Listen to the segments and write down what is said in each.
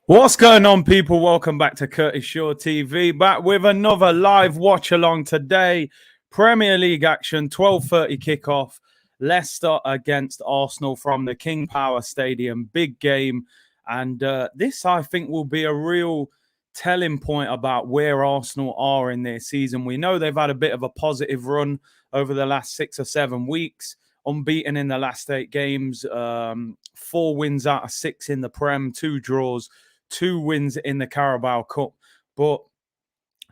What's going on, people? Welcome back to Curtis Shaw TV. Back with another live watch along today. Premier League action, 12:30 kickoff. Leicester against Arsenal from the King Power Stadium. Big game. And this, I think, will be a real telling point about where Arsenal are in their season. We know they've had a bit of a positive run over the last 6 or 7 weeks. Unbeaten in the last 8 games. 4 wins out of 6 in the Prem. 2 draws. 2 wins in the Carabao Cup. But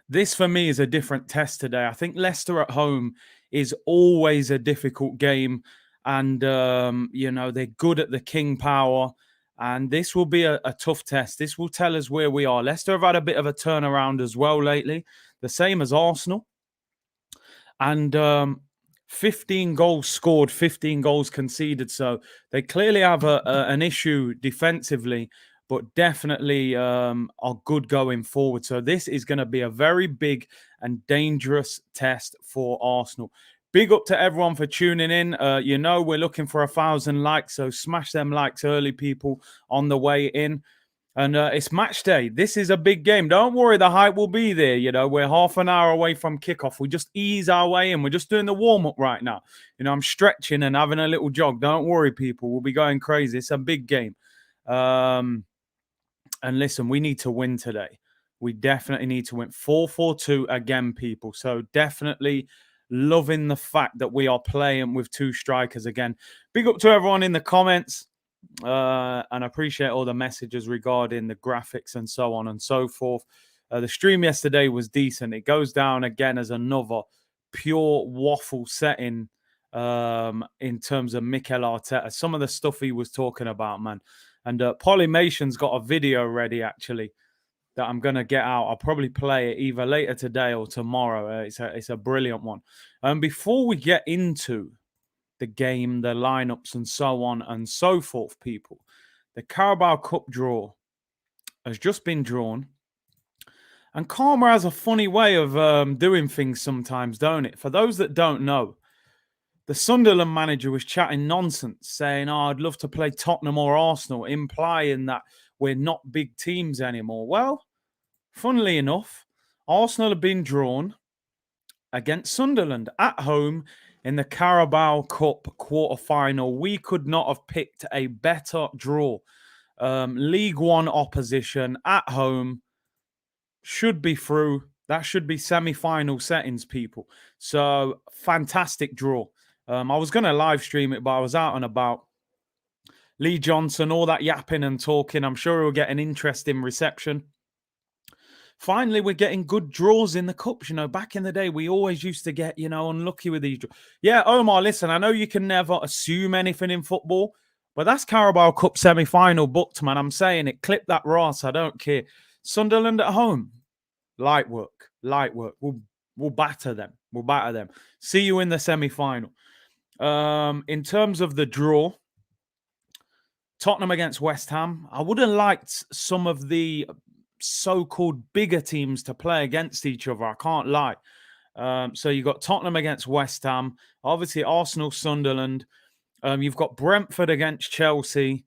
this, for me, is a different test today. I think Leicester at home is always a difficult game. And, they're good at the King Power. And this will be a tough test. This will tell us where we are. Leicester have had a bit of a turnaround as well lately. The same as Arsenal. And 15 goals scored, 15 goals conceded. So they clearly have an issue defensively, but definitely are good going forward. So this is going to be a very big and dangerous test for Arsenal. Big up to everyone for tuning in. We're looking for 1,000 likes, so smash them likes early, people, on the way in. And it's match day. This is a big game. Don't worry, the hype will be there. We're half an hour away from kickoff. We just ease our way in. We're just doing the warm-up right now. I'm stretching and having a little jog. Don't worry, people. We'll be going crazy. It's a big game. And listen, we need to win today. We definitely need to win. 4-4-2 again, people. So definitely loving the fact that we are playing with 2 strikers again. Big up to everyone in the comments. And I appreciate all the messages regarding the graphics and so on and so forth. The stream yesterday was decent. It goes down again as another pure waffle setting in terms of Mikel Arteta. Some of the stuff he was talking about, man. And Polymation's got a video ready, actually, that I'm going to get out. I'll probably play it either later today or tomorrow. It's a brilliant one. Before we get into the game, the lineups, and so on and so forth, people, the Carabao Cup draw has just been drawn. And Karma has a funny way of doing things sometimes, don't it? For those that don't know, the Sunderland manager was chatting nonsense, saying, I'd love to play Tottenham or Arsenal, implying that we're not big teams anymore. Well, funnily enough, Arsenal have been drawn against Sunderland at home in the Carabao Cup quarter-final. We could not have picked a better draw. League One opposition at home should be through. That should be semi-final settings, people. So, fantastic draw. I was going to live stream it, but I was out and about. Lee Johnson, all that yapping and talking. I'm sure he'll get an interesting reception. Finally, we're getting good draws in the cups. Back in the day, we always used to get, unlucky with these. Yeah, Omar, listen, I know you can never assume anything in football, but that's Carabao Cup semi-final booked, man. I'm saying it. Clip that Ross. I don't care. Sunderland at home. Light work. We'll batter them. See you in the semi-final. In terms of the draw, Tottenham against West Ham. I would have liked some of the so-called bigger teams to play against each other. I can't lie. So you've got Tottenham against West Ham. Obviously, Arsenal, Sunderland. You've got Brentford against Chelsea.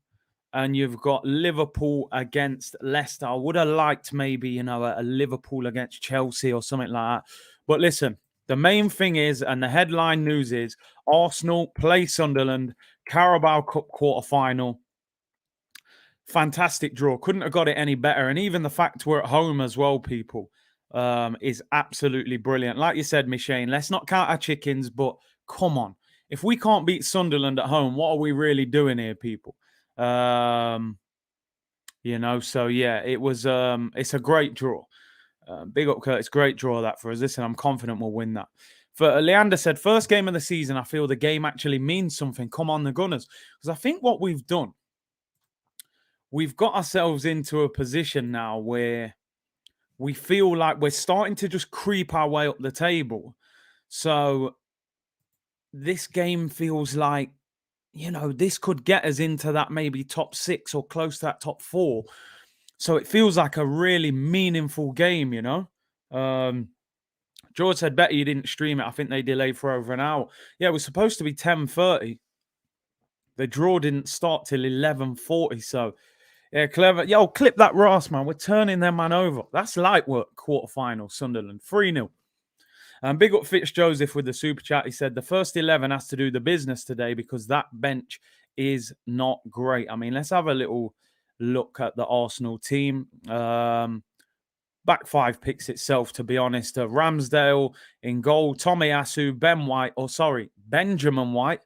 And you've got Liverpool against Leicester. I would have liked maybe, a Liverpool against Chelsea or something like that. But listen, the main thing is, and the headline news is, Arsenal play Sunderland, Carabao Cup quarter-final. Fantastic draw. Couldn't have got it any better. And even the fact we're at home as well, people, is absolutely brilliant. Like you said, Michane, let's not count our chickens, but come on. If we can't beat Sunderland at home, what are we really doing here, people? So yeah, it was, it's a great draw. Big up, Curtis. Great draw that for us. Listen, I'm confident we'll win that. For Leander said, first game of the season, I feel the game actually means something. Come on, the Gunners. Because I think what we've done, we've got ourselves into a position now where we feel like we're starting to just creep our way up the table. So this game feels like, this could get us into that maybe top 6 or close to that top 4. So it feels like a really meaningful game, you know. George said, better you didn't stream it. I think they delayed for over an hour. Yeah, it was supposed to be 10:30. The draw didn't start till 11:40. So, yeah, clever. Yo, clip that Ross, man. We're turning their man over. That's light work, quarterfinal, Sunderland. 3-0. Big up Fitz Joseph with the super chat. He said, the first 11 has to do the business today because that bench is not great. I mean, let's have a little look at the Arsenal team. Back five picks itself, to be honest. Ramsdale in goal, Tomiyasu, Benjamin White,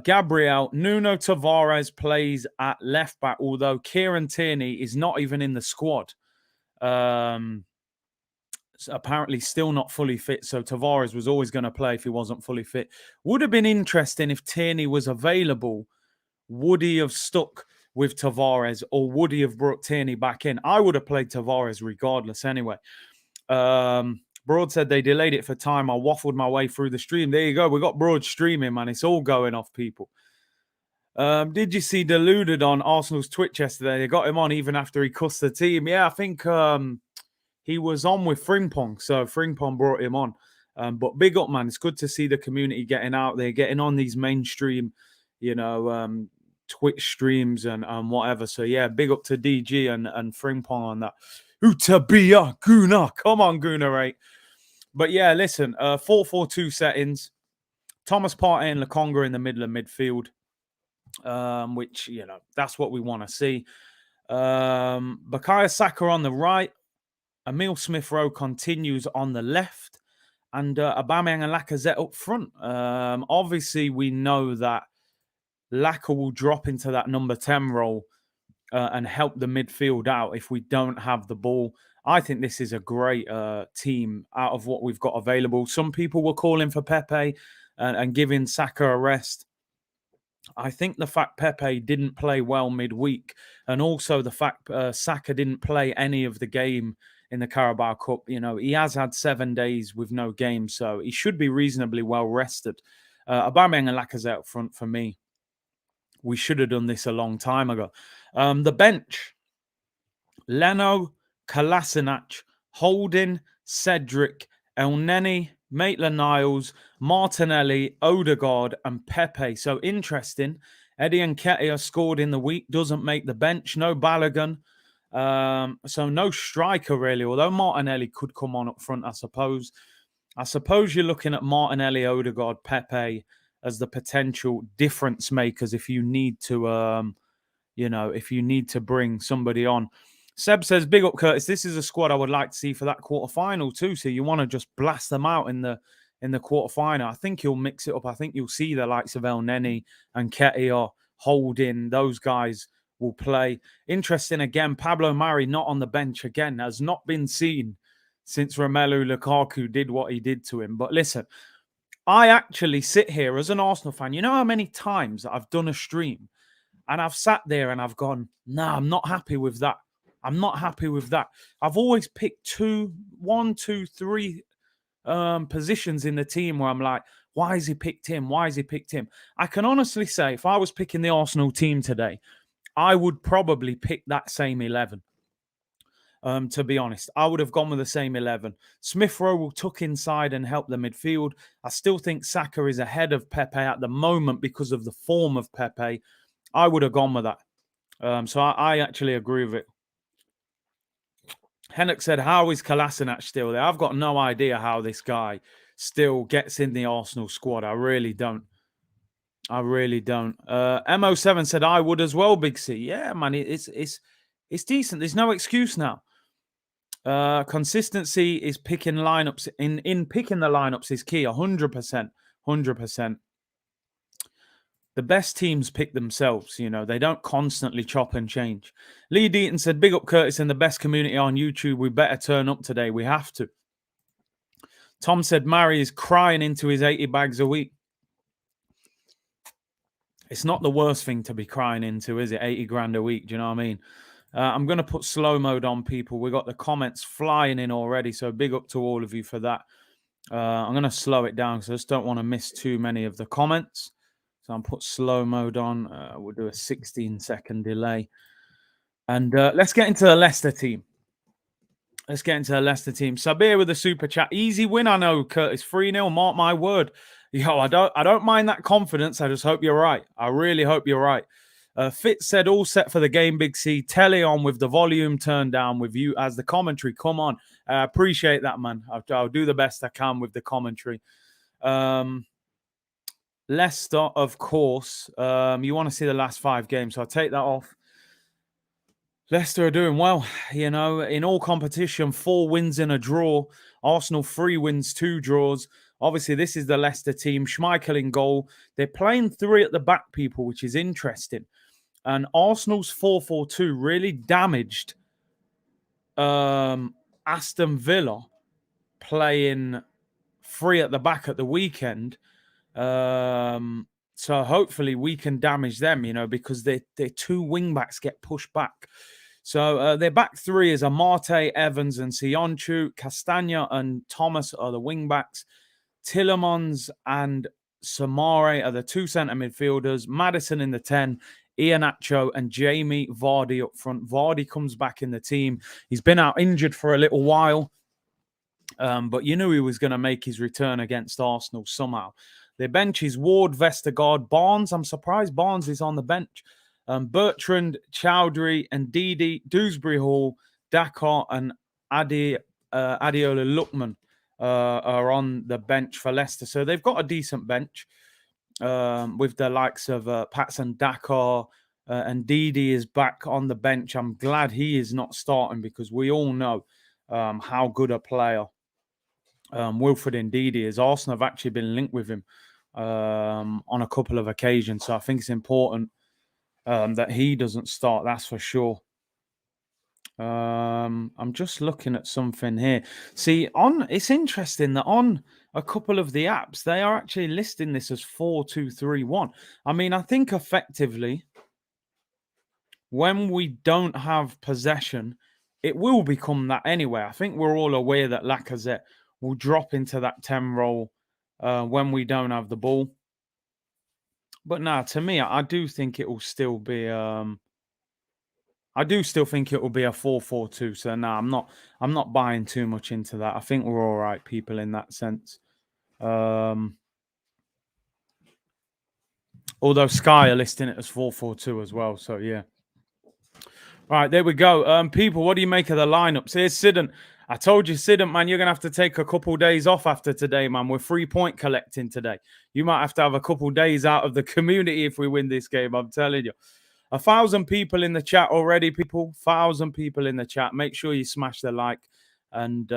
Gabriel, Nuno Tavares plays at left back, although Kieran Tierney is not even in the squad. Apparently still not fully fit, so Tavares was always going to play if he wasn't fully fit. Would have been interesting if Tierney was available. Would he have stuck with Tavares or would he have brought Tierney back in? I would have played Tavares regardless anyway. Broad said they delayed it for time. I waffled my way through the stream. There you go. We got Broad streaming, man. It's all going off, people. Did you see Deluded on Arsenal's Twitch yesterday? They got him on even after he cussed the team. Yeah, I think he was on with Frimpong, so Frimpong brought him on. But big up, man. It's good to see the community getting out there, getting on these mainstream, Twitch streams and whatever. So, yeah, big up to DG and Frimpong on that. Utabia Guna. Come on, Guna, right? But, yeah, listen, 4-4-2 settings. Thomas Partey and Lokonga in the middle of midfield, which, that's what we want to see. Bukayo Saka on the right. Emile Smith-Rowe continues on the left, and Aubameyang and Lacazette up front. Obviously, we know that Laka will drop into that number 10 role and help the midfield out if we don't have the ball. I think this is a great team out of what we've got available. Some people were calling for Pepe and giving Saka a rest. I think the fact Pepe didn't play well midweek, and also the fact Saka didn't play any of the game in the Carabao Cup, he has had 7 days with no game, so he should be reasonably well rested. Aubameyang and Lacazette up front for me. We should have done this a long time ago. The bench: Leno, Kolasinac, Holding, Cedric, Elneny, Maitland-Niles, Martinelli, Odegaard, and Pepe. So interesting. Eddie Nketiah scored in the week, doesn't make the bench. No Balogun. So no striker, really, although Martinelli could come on up front, I suppose. I suppose you're looking at Martinelli, Odegaard, Pepe as the potential difference makers if you need to, if you need to bring somebody on. Seb says, big up, Curtis. This is a squad I would like to see for that quarterfinal too. So you want to just blast them out in the quarterfinal. I think you'll mix it up. I think you'll see the likes of Elneny and Nketiah, Holding. Those guys will play. Interesting again, Pablo Mari not on the bench again, has not been seen since Romelu Lukaku did what he did to him. But listen, I actually sit here as an Arsenal fan. You know how many times I've done a stream and I've sat there and I've gone, nah, I'm not happy with that. I'm not happy with that. I've always picked 1, 2, 3 positions in the team where I'm like, why has he picked him? Why has he picked him? I can honestly say if I was picking the Arsenal team today, I would probably pick that same 11. To be honest, I would have gone with the same 11. Smith-Rowe will tuck inside and help the midfield. I still think Saka is ahead of Pepe at the moment because of the form of Pepe. I would have gone with that. So I actually agree with it. Hennock said, how is Kolasinac still there? I've got no idea how this guy still gets in the Arsenal squad. I really don't. MO7 said, I would as well, Big C. Yeah, man, it's decent. There's no excuse now. Consistency is picking lineups. In picking the lineups is key, 100%. 100%. The best teams pick themselves, they don't constantly chop and change. Lee Deaton said, big up Curtis and the best community on YouTube. We better turn up today. We have to. Tom said, Mari is crying into his 80 bags a week. It's not the worst thing to be crying into, is it? 80 grand a week. Do you know what I mean? I'm going to put slow mode on, people. We got the comments flying in already. So big up to all of you for that. I'm going to slow it down because I just don't want to miss too many of the comments. So I'll put slow mode on. We'll do a 16-second delay. And let's get into the Leicester team. Let's get into the Leicester team. Sabir with the super chat. Easy win, I know, Curtis. 3-0, mark my word. Yo, I don't mind that confidence. I just hope you're right. I really hope you're right. Fitz said all set for the game, Big C. Telly on with the volume turned down with you as the commentary. Come on. I appreciate that, man. I'll do the best I can with the commentary. Leicester, of course. You want to see the last 5 games, so I'll take that off. Leicester are doing well, you know, in all competition, 4 wins and a draw. Arsenal, 3 wins, 2 draws. Obviously, this is the Leicester team. Schmeichel in goal. They're playing 3 at the back, people, which is interesting. And Arsenal's 4-4-2 really damaged Aston Villa playing 3 at the back at the weekend. So hopefully we can damage them, you know, because their 2 wing backs get pushed back. So their back 3 is Amate, Evans, and Sionchu. Castagna and Thomas are the wing backs. Tillemans and Samare are the 2 centre midfielders. Maddison in the 10. Iheanacho and Jamie Vardy up front. Vardy comes back in the team. He's been out injured for a little while, but you knew he was going to make his return against Arsenal somehow. Their bench is Ward, Vestergaard, Barnes. I'm surprised Barnes is on the bench. Bertrand, Chowdhury, and Didi, Dewsbury Hall, Dakar, and Adeola Lookman are on the bench for Leicester. So they've got a decent bench with the likes of Patson Dakar, and Didi is back on the bench. I'm glad he is not starting because we all know how good a player Wilfred Ndidi is. Arsenal have actually been linked with him on a couple of occasions. So I think it's important that he doesn't start, that's for sure. I'm just looking at something here. See, it's interesting that on a couple of the apps, they are actually listing this as 4-2-3-1. I mean, I think effectively, when we don't have possession, it will become that anyway. I think we're all aware that Lacazette will drop into that 10 role when we don't have the ball. But now, to me, I do think it will still be. I do still think it will be a 4-4-2. So no, I'm not buying too much into that. I think we're all right, people, in that sense. Although Sky are listing it as 4-4-2 as well. So yeah. Right, there we go. People, what do you make of the lineups? Here's Sidon. I told you, Sidon, man, you're going to have to take a couple days off after today, man. We're 3-point collecting today. You might have to have a couple days out of the community if we win this game, I'm telling you. 1,000 people in the chat already, people. 1,000 people in the chat. Make sure you smash the like and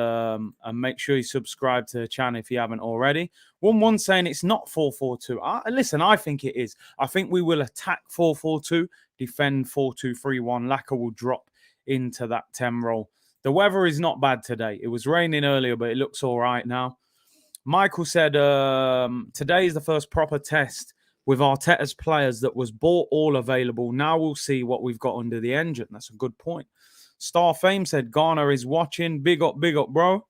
make sure you subscribe to the channel if you haven't already. One saying it's not 4-4-2. Listen, I think it is. I think we will attack 4-4-2, defend 4-2-3-1. Laka will drop into that 10 role. The weather is not bad today. It was raining earlier, but it looks all right now. Michael said today is the first proper test with Arteta's players that was bought all available. Now we'll see what we've got under the engine. That's a good point. Star Fame said Garner is watching. Big up, bro.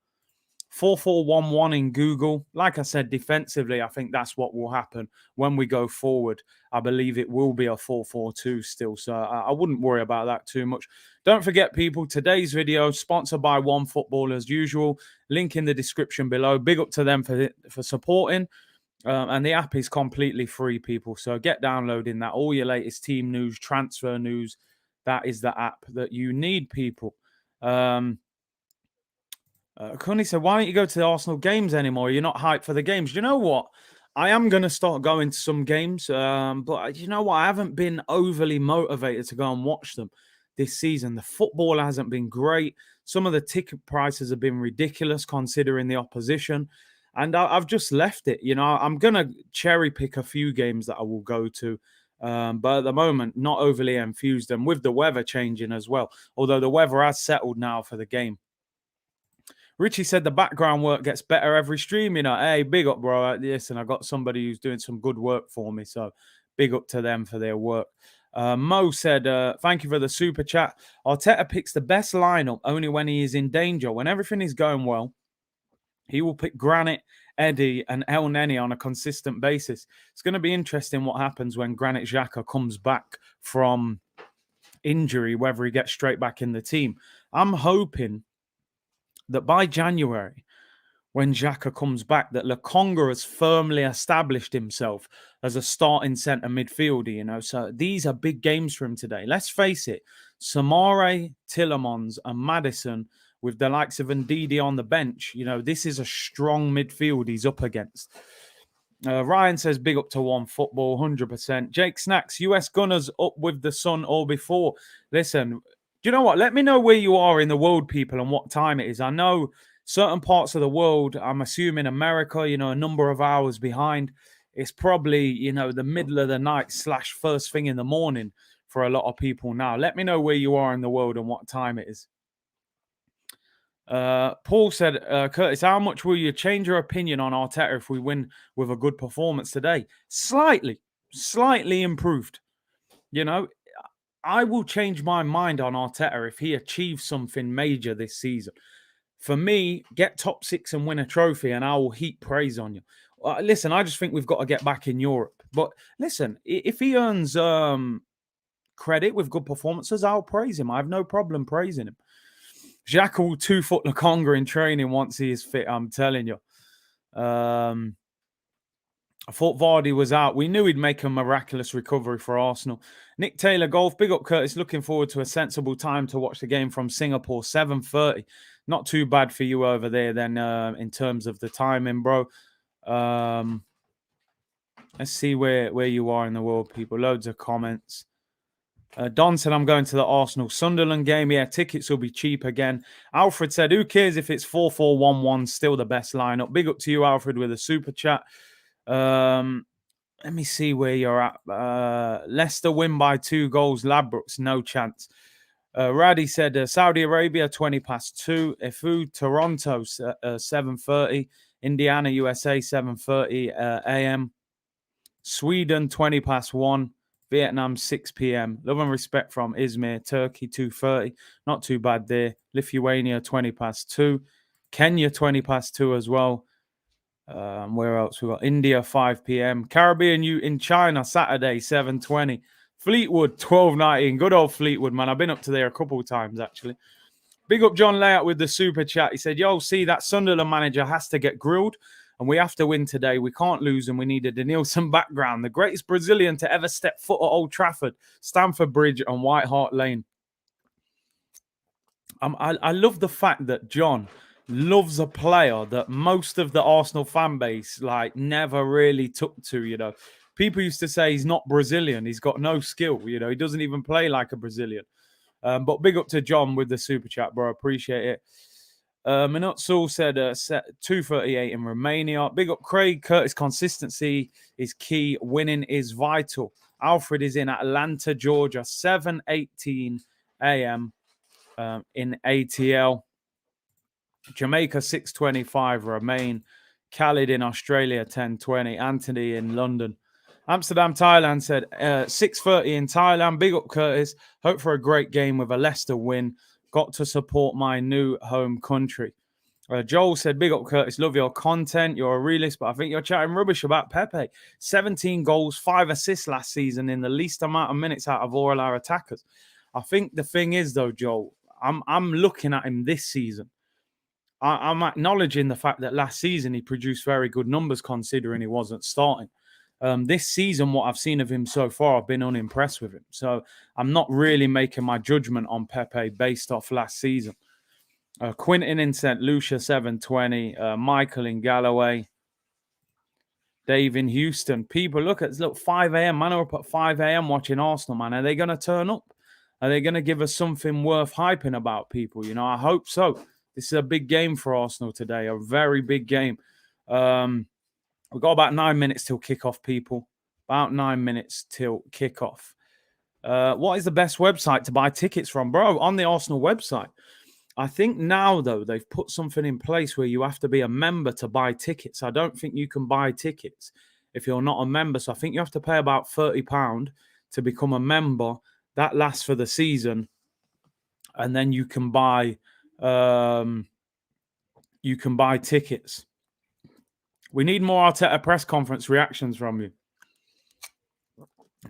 4-4-1-1 in Google. Like I said, defensively, I think that's what will happen when we go forward. I believe it will be a 4-4-2 still, so I wouldn't worry about that too much. Don't forget, people, today's video sponsored by OneFootball as usual. Link in the description below. Big up to them for supporting. And the app is completely free, people. So get downloading that. All your latest team news, transfer news. That is the app that you need, people. Connie said, why don't you go to the Arsenal games anymore? You're not hyped for the games. You know what? I am going to start going to some games. But you know what? I haven't been overly motivated to go and watch them this season. The football hasn't been great. Some of the ticket prices have been ridiculous considering the opposition. And I've just left it. You know, I'm going to cherry pick a few games that I will go to. But at the moment, not overly enthused. And with the weather changing as well. Although the weather has settled now for the game. Richie said the background work gets better every stream. You know, hey, big up, bro. Listen, I got somebody who's doing some good work for me. So big up to them for their work. Mo said, thank you for the super chat. Arteta picks the best lineup only when he is in danger. When everything is going well, he will pick Granit, Eddie, and El Neni on a consistent basis. It's going to be interesting what happens when Granit Xhaka comes back from injury, whether he gets straight back in the team. I'm hoping that by January, when Xhaka comes back, that Lokonga has firmly established himself as a starting centre midfielder, So these are big games for him today. Let's face it, Samare, Tillemans and Maddison with the likes of Ndidi on the bench, this is a strong midfield he's up against. Ryan says, big up to One Football, 100%. Jake Snacks, US Gunners up with the sun or before. Listen, do you know what? Let me know where you are in the world, people, and what time it is. I know certain parts of the world, I'm assuming America, a number of hours behind. It's probably, the middle of the night / first thing in the morning for a lot of people now. Let me know where you are in the world and what time it is. Paul said, Curtis, how much will you change your opinion on Arteta if we win with a good performance today? Slightly improved. I will change my mind on Arteta if he achieves something major this season. For me, get top 6 and win a trophy, and I will heap praise on you. Listen, I just think we've got to get back in Europe. But listen, if he earns credit with good performances, I'll praise him. I have no problem praising him. Xhaka will 2-foot Lokonga in training once he is fit, I'm telling you. I thought Vardy was out. We knew he'd make a miraculous recovery for Arsenal. Nick Taylor Golf, big up Curtis. Looking forward to a sensible time to watch the game from Singapore, 7:30. Not too bad for you over there then in terms of the timing, bro. Let's see where you are in the world, people. Loads of comments. Don said, I'm going to the Arsenal-Sunderland game. Yeah, tickets will be cheap again. Alfred said, who cares if it's 4-4-1-1, still the best lineup. Big up to you, Alfred, with a super chat. Let me see where you're at. Leicester win by 2 goals. Ladbrokes, no chance. Raddy said, Saudi Arabia, 2:20. Efu, Toronto, 7:30. Indiana, USA, 7:30 a.m. Sweden, 1:20. Vietnam, 6 p.m. Love and respect from Izmir. Turkey, 2:30. Not too bad there. Lithuania, 2:20. Kenya, 2:20 as well. Where else? We've got India, 5 p.m. Caribbean in China, Saturday, 7:20. Fleetwood, 12:19. Good old Fleetwood, man. I've been up to there a couple of times, actually. Big up John Layout with the super chat. He said, yo, see, that Sunderland manager has to get grilled. And we have to win today. We can't lose, and we need a Denilson background. The greatest Brazilian to ever step foot at Old Trafford, Stamford Bridge, and White Hart Lane. I love the fact that John loves a player that most of the Arsenal fan base never really took to. People used to say he's not Brazilian. He's got no skill. He doesn't even play like a Brazilian. But big up to John with the super chat, bro. Appreciate it. Minutsul said 2:38 in Romania. Big up Craig. Curtis, consistency is key. Winning is vital. Alfred is in Atlanta, Georgia, 7:18 a.m. In ATL. Jamaica, 6:25. Romain. Khalid in Australia, 10:20. Anthony in London. Amsterdam, Thailand said 6:30 in Thailand. Big up Curtis. Hope for a great game with a Leicester win. Got to support my new home country. Joel said, big up Curtis, love your content. You're a realist, but I think you're chatting rubbish about Pepe. 17 goals, 5 assists last season in the least amount of minutes out of all our attackers. I think the thing is, though, Joel, I'm looking at him this season. I'm acknowledging the fact that last season he produced very good numbers considering he wasn't starting. This season, what I've seen of him so far, I've been unimpressed with him. So I'm not really making my judgment on Pepe based off last season. Quintin in St. Lucia, 7:20. Michael in Galloway. Dave in Houston. People, look, 5 a.m. Man, are up at 5 a.m. watching Arsenal, man. Are they going to turn up? Are they going to give us something worth hyping about, people? I hope so. This is a big game for Arsenal today, a very big game. We've got about 9 minutes till kickoff, people. About 9 minutes till kickoff. What is the best website to buy tickets from? Bro, on the Arsenal website. I think now, though, they've put something in place where you have to be a member to buy tickets. I don't think you can buy tickets if you're not a member. So I think you have to pay about £30 to become a member. That lasts for the season. And then you can buy tickets. We need more Arteta press conference reactions from you.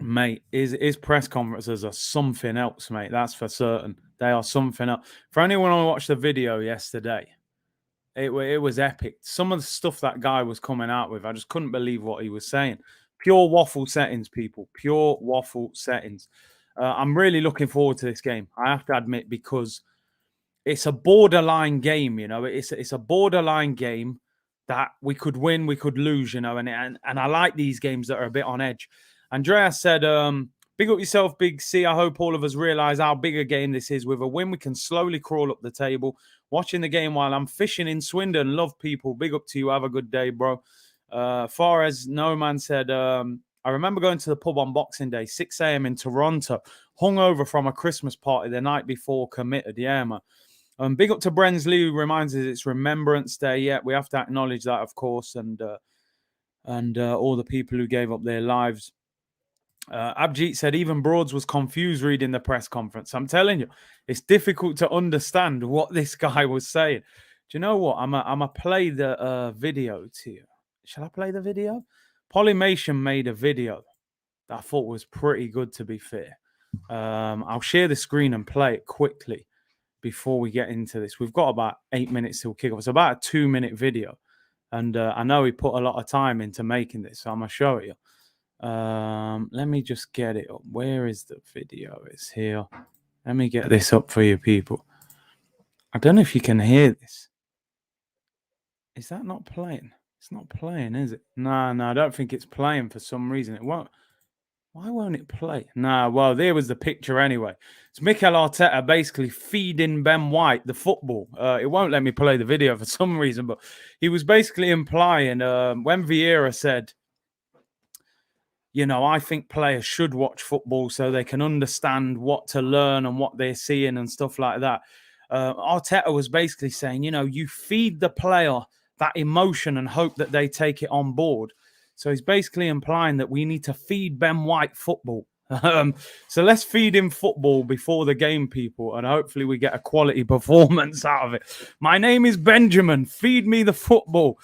Mate, his press conferences are something else, mate. That's for certain. They are something else. For anyone who watched the video yesterday, it was epic. Some of the stuff that guy was coming out with, I just couldn't believe what he was saying. Pure waffle settings, people. Pure waffle settings. I'm really looking forward to this game, I have to admit, because it's a borderline game, you know. It's a borderline game that we could win, we could lose, you know, and I like these games that are a bit on edge. Andreas said, big up yourself, Big C. I hope all of us realize how big a game this is. With a win, we can slowly crawl up the table. Watching the game while I'm fishing in Swindon. Love people. Big up to you. Have a good day, bro. Far as No Man said, I remember going to the pub on Boxing Day, 6 a.m. in Toronto, hungover from a Christmas party the night before, committed. Yeah, man. Big up to Brensley, who reminds us it's Remembrance Day. Yeah, we have to acknowledge that, of course, and all the people who gave up their lives. Abjit said even Broads was confused reading the press conference. I'm telling you, it's difficult to understand what this guy was saying. Do you know what? I'm a play the video to you. Shall I play the video? Polymation made a video that I thought was pretty good, to be fair. I'll share the screen and play it quickly before we get into this. We've got about 8 minutes till kickoff. It's about a 2-minute video. And I know he put a lot of time into making this, so I'm going to show it you. Let me just get it up. Where is the video? It's here. Let me get this up for you people. I don't know if you can hear this. Is that not playing? It's not playing, is it? No, I don't think it's playing for some reason. It won't. Why won't it play? Nah, well, there was the picture anyway. It's Mikel Arteta basically feeding Ben White the football. It won't let me play the video for some reason, but he was basically implying when Vieira said, you know, I think players should watch football so they can understand what to learn and what they're seeing and stuff like that. Arteta was basically saying, you know, you feed the player that emotion and hope that they take it on board. So he's basically implying that we need to feed Ben White football. So let's feed him football before the game, people, and hopefully we get a quality performance out of it. My name is Benjamin. Feed me the football.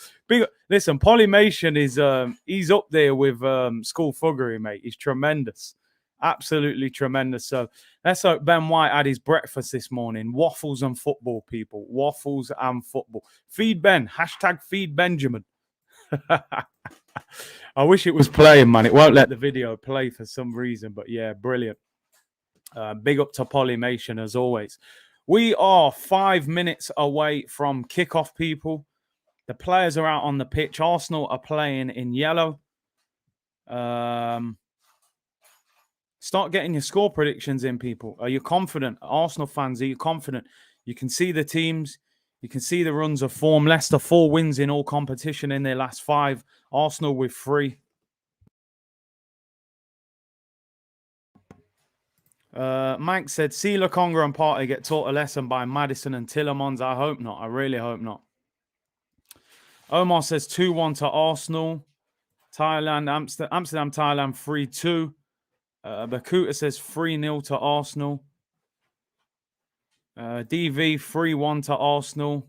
Listen, Polymation is he's up there with School Fuggery, mate. He's tremendous. Absolutely tremendous. So let's hope Ben White had his breakfast this morning. Waffles and football, people. Waffles and football. Feed Ben. Hashtag feed Benjamin. I wish it was playing, man. It won't let the video play for some reason, but yeah, brilliant. Big up to Polymation as always. We are 5 minutes away from kickoff, people. The players are out on the pitch. Arsenal are playing in yellow. Start getting your score predictions in, people. Are you confident? Arsenal fans, are you confident? You can see the teams. You can see the runs of form. Leicester 4 wins in all competition in their last 5. Arsenal with 3. Mike said, see Lokonga and Partey get taught a lesson by Maddison and Tillemans. I hope not. I really hope not. Omar says 2-1 to Arsenal. Thailand, Amsterdam, Thailand 3-2. Bakuta says 3-0 to Arsenal. DV 3-1 to Arsenal.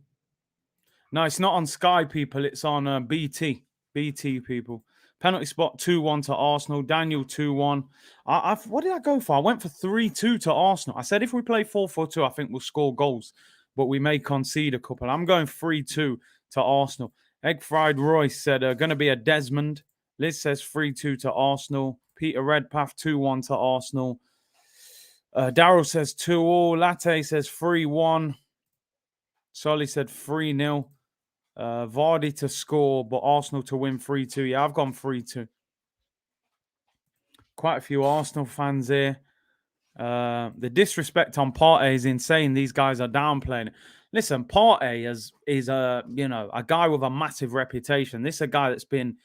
No, it's not on Sky, people. It's on BT. BT, people. Penalty spot 2-1 to Arsenal. Daniel 2-1. What did I go for? I went for 3-2 to Arsenal. I said if we play 4-4-2, I think we'll score goals, but we may concede a couple. I'm going 3-2 to Arsenal. Egg Fried Royce said going to be a Desmond. Liz says 3-2 to Arsenal. Peter Redpath 2-1 to Arsenal. Daryl says 2-2. Latte says 3-1. Solly said 3-0. Vardy to score, but Arsenal to win 3-2. Yeah, I've gone 3-2. Quite a few Arsenal fans here. The disrespect on Partey is insane. These guys are downplaying it. Listen, Partey is a guy with a massive reputation. This is a guy that's been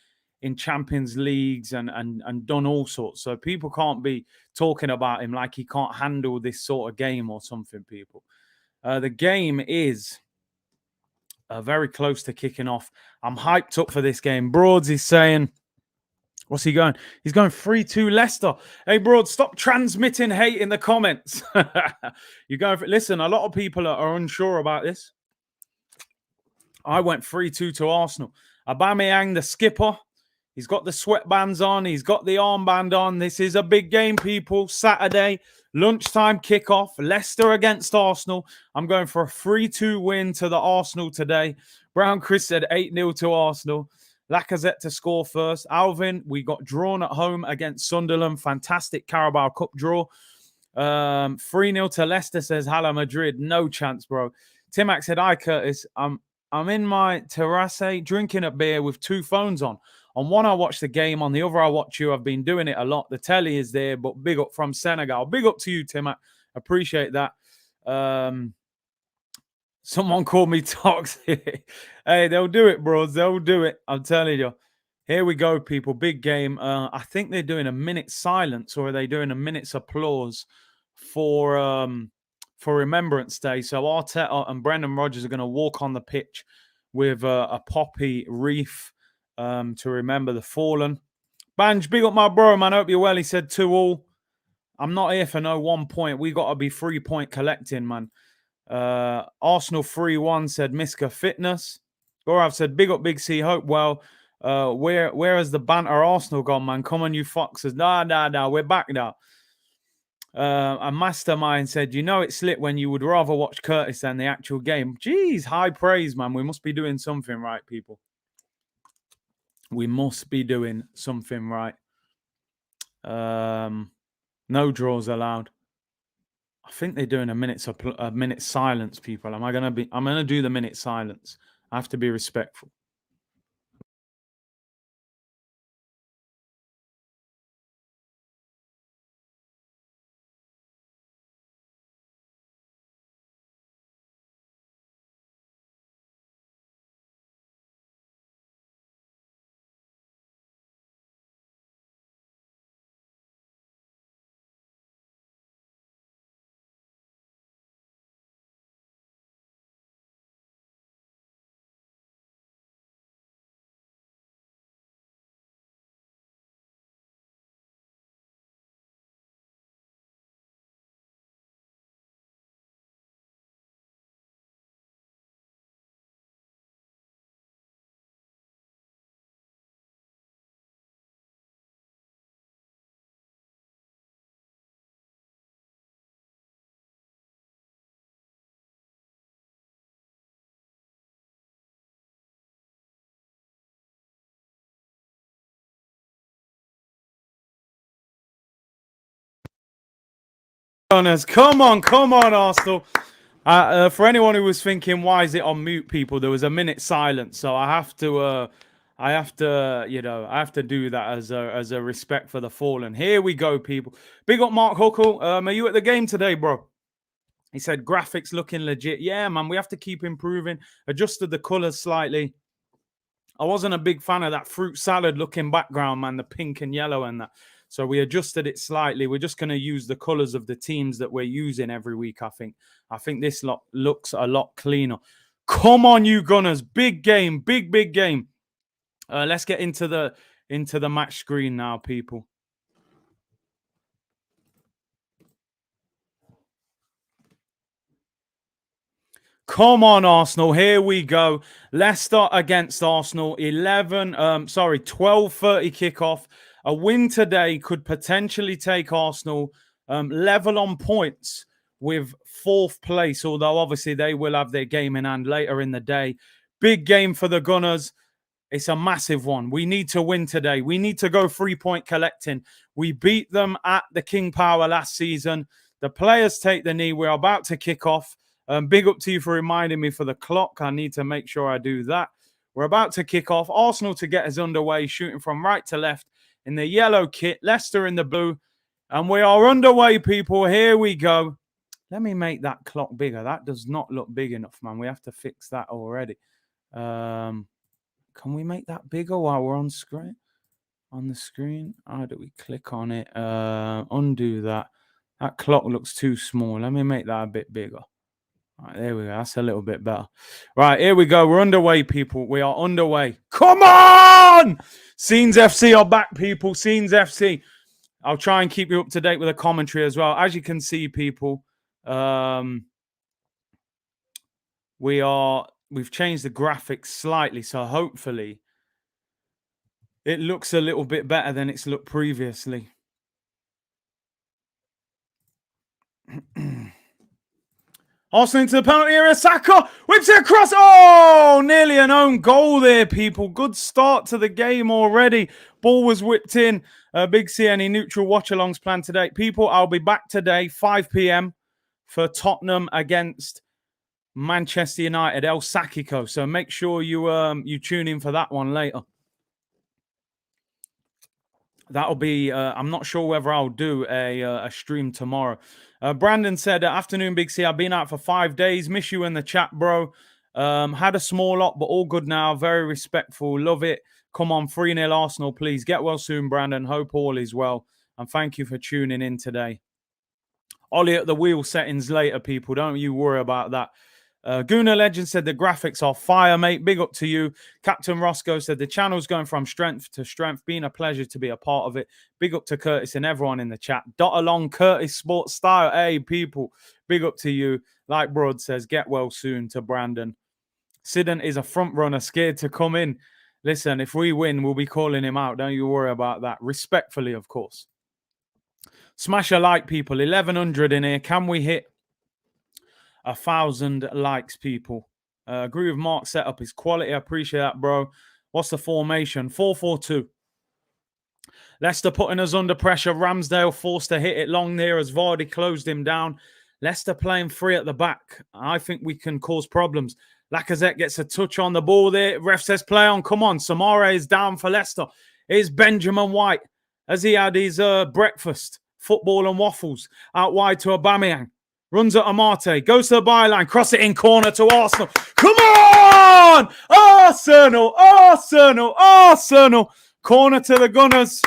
in Champions Leagues and done all sorts. So people can't be talking about him like he can't handle this sort of game or something, people. The game is very close to kicking off. I'm hyped up for this game. Broads is saying, what's he going? He's going 3-2 Leicester. Hey, Broad, stop transmitting hate in the comments. You're going for, listen, a lot of people are unsure about this. I went 3-2 to Arsenal. Aubameyang, the skipper. He's got the sweatbands on. He's got the armband on. This is a big game, people. Saturday, lunchtime kickoff. Leicester against Arsenal. I'm going for a 3-2 win to the Arsenal today. Brown Chris said 8-0 to Arsenal. Lacazette to score first. Alvin, we got drawn at home against Sunderland. Fantastic Carabao Cup draw. 3-0 to Leicester, says Hala Madrid. No chance, bro. Timac said, hi, Curtis. I'm in my terrace drinking a beer with two phones on. On one, I watch the game. On the other, I watch you. I've been doing it a lot. The telly is there, but big up from Senegal. Big up to you, Timac. Appreciate that. Someone called me toxic. Hey, they'll do it, bros. They'll do it. I'm telling you. Here we go, people. Big game. I think they're doing a minute silence, or are they doing a minute's applause for Remembrance Day? So Arteta and Brendan Rodgers are going to walk on the pitch with a poppy wreath to remember the fallen. Banj, big up my bro, man. Hope you're well. He said 2-2. I'm not here for no 1 point. We got to be 3-point collecting, man. Arsenal 3-1, said Miska Fitness. Gorav said, big up Big C. Hope well. Where has the banter Arsenal gone, man? Come on, you foxes. Nah. We're back now. A Mastermind said, you know it's lit when you would rather watch Curtis than the actual game. Jeez, high praise, man. We must be doing something right, people. We must be doing something right. No draws allowed. I think they're doing a minute silence, people. I'm gonna do the minute silence. I have to be respectful. Come on, Arsenal. For anyone who was thinking, why is it on mute, people? There was a minute silence, so I have to do that as a respect for the fallen. Here we go, people. Big up Mark Huckle. Are you at the game today, bro? He said graphics looking legit. Yeah, man, we have to keep improving. Adjusted the colors slightly. I wasn't a big fan of that fruit salad looking background, man, the pink and yellow and that. So we adjusted it slightly. We're just going to use the colors of the teams that we're using every week, I think. I think this lot looks a lot cleaner. Come on, you Gunners. Big game. Big game. Let's get into the match screen now, people. Come on, Arsenal. Here we go. Leicester against Arsenal. 12:30 kickoff. A win today could potentially take Arsenal level on points with fourth place, although obviously they will have their game in hand later in the day. Big game for the Gunners. It's a massive one. We need to win today. We need to go 3-point collecting. We beat them at the King Power last season. The players take the knee. We're about to kick off. Big up to you for reminding me for the clock. I need to make sure I do that. We're about to kick off. Arsenal to get us underway, shooting from right to left in the yellow kit. Leicester in the blue. And we are underway, people. Here we go. Let me make that clock bigger. That does not look big enough, man. We have to fix that already. Can we make that bigger while we're on screen? On the screen? How do we click on it? Undo that. That clock looks too small. Let me make that a bit bigger. All right, there we go. That's a little bit better. Right, here we go. We're underway, people. We are underway. Come on! Scenes FC are back, people. Scenes FC. I'll try and keep you up to date with the commentary as well. As you can see, people, we've changed the graphics slightly, so hopefully It looks a little bit better than it's looked previously. Arsenal into the penalty area. Saka whips it across. Oh, nearly an own goal there, people. Good start to the game already. Ball was whipped in. Big C, any neutral watch-alongs planned today? People, I'll be back today, 5 p.m. for Tottenham against Manchester United, El Sakiko. So make sure you tune in for that one later. That'll be, I'm not sure whether I'll do a stream tomorrow. Brandon said, afternoon, Big C. I've been out for 5 days. Miss you in the chat, bro. Had a small lot, but all good now. Very respectful. Love it. Come on, 3-0 Arsenal, please. Get well soon, Brandon. Hope all is well. And thank you for tuning in today. Ollie at the wheel settings later, people. Don't you worry about that. Guna Legend said the graphics are fire, mate. Big up to you. Captain Roscoe said the channel's going from strength to strength. Been a pleasure to be a part of it. Big up to Curtis and everyone in the chat. Dot along Curtis Sports Style. Hey, people. Big up to you. Like Broad says, get well soon to Brandon. Sidon is a front runner, scared to come in. Listen, if we win, we'll be calling him out. Don't you worry about that. Respectfully, of course. Smash a like, people. 1,100 in here. Can we hit 1,000 likes, people? Agree with Mark's setup is quality. I appreciate that, bro. What's the formation? 4-4-2. Leicester putting us under pressure. Ramsdale forced to hit it long there as Vardy closed him down. Leicester playing free at the back. I think we can cause problems. Lacazette gets a touch on the ball there. Ref says play on. Come on. Samara is down for Leicester. Here's Benjamin White. As he had his breakfast, football and waffles, out wide to Aubameyang. Runs at Amate. Goes to the byline. Cross it in corner to Arsenal. Come on! Arsenal! Arsenal! Arsenal! Corner to the Gunners.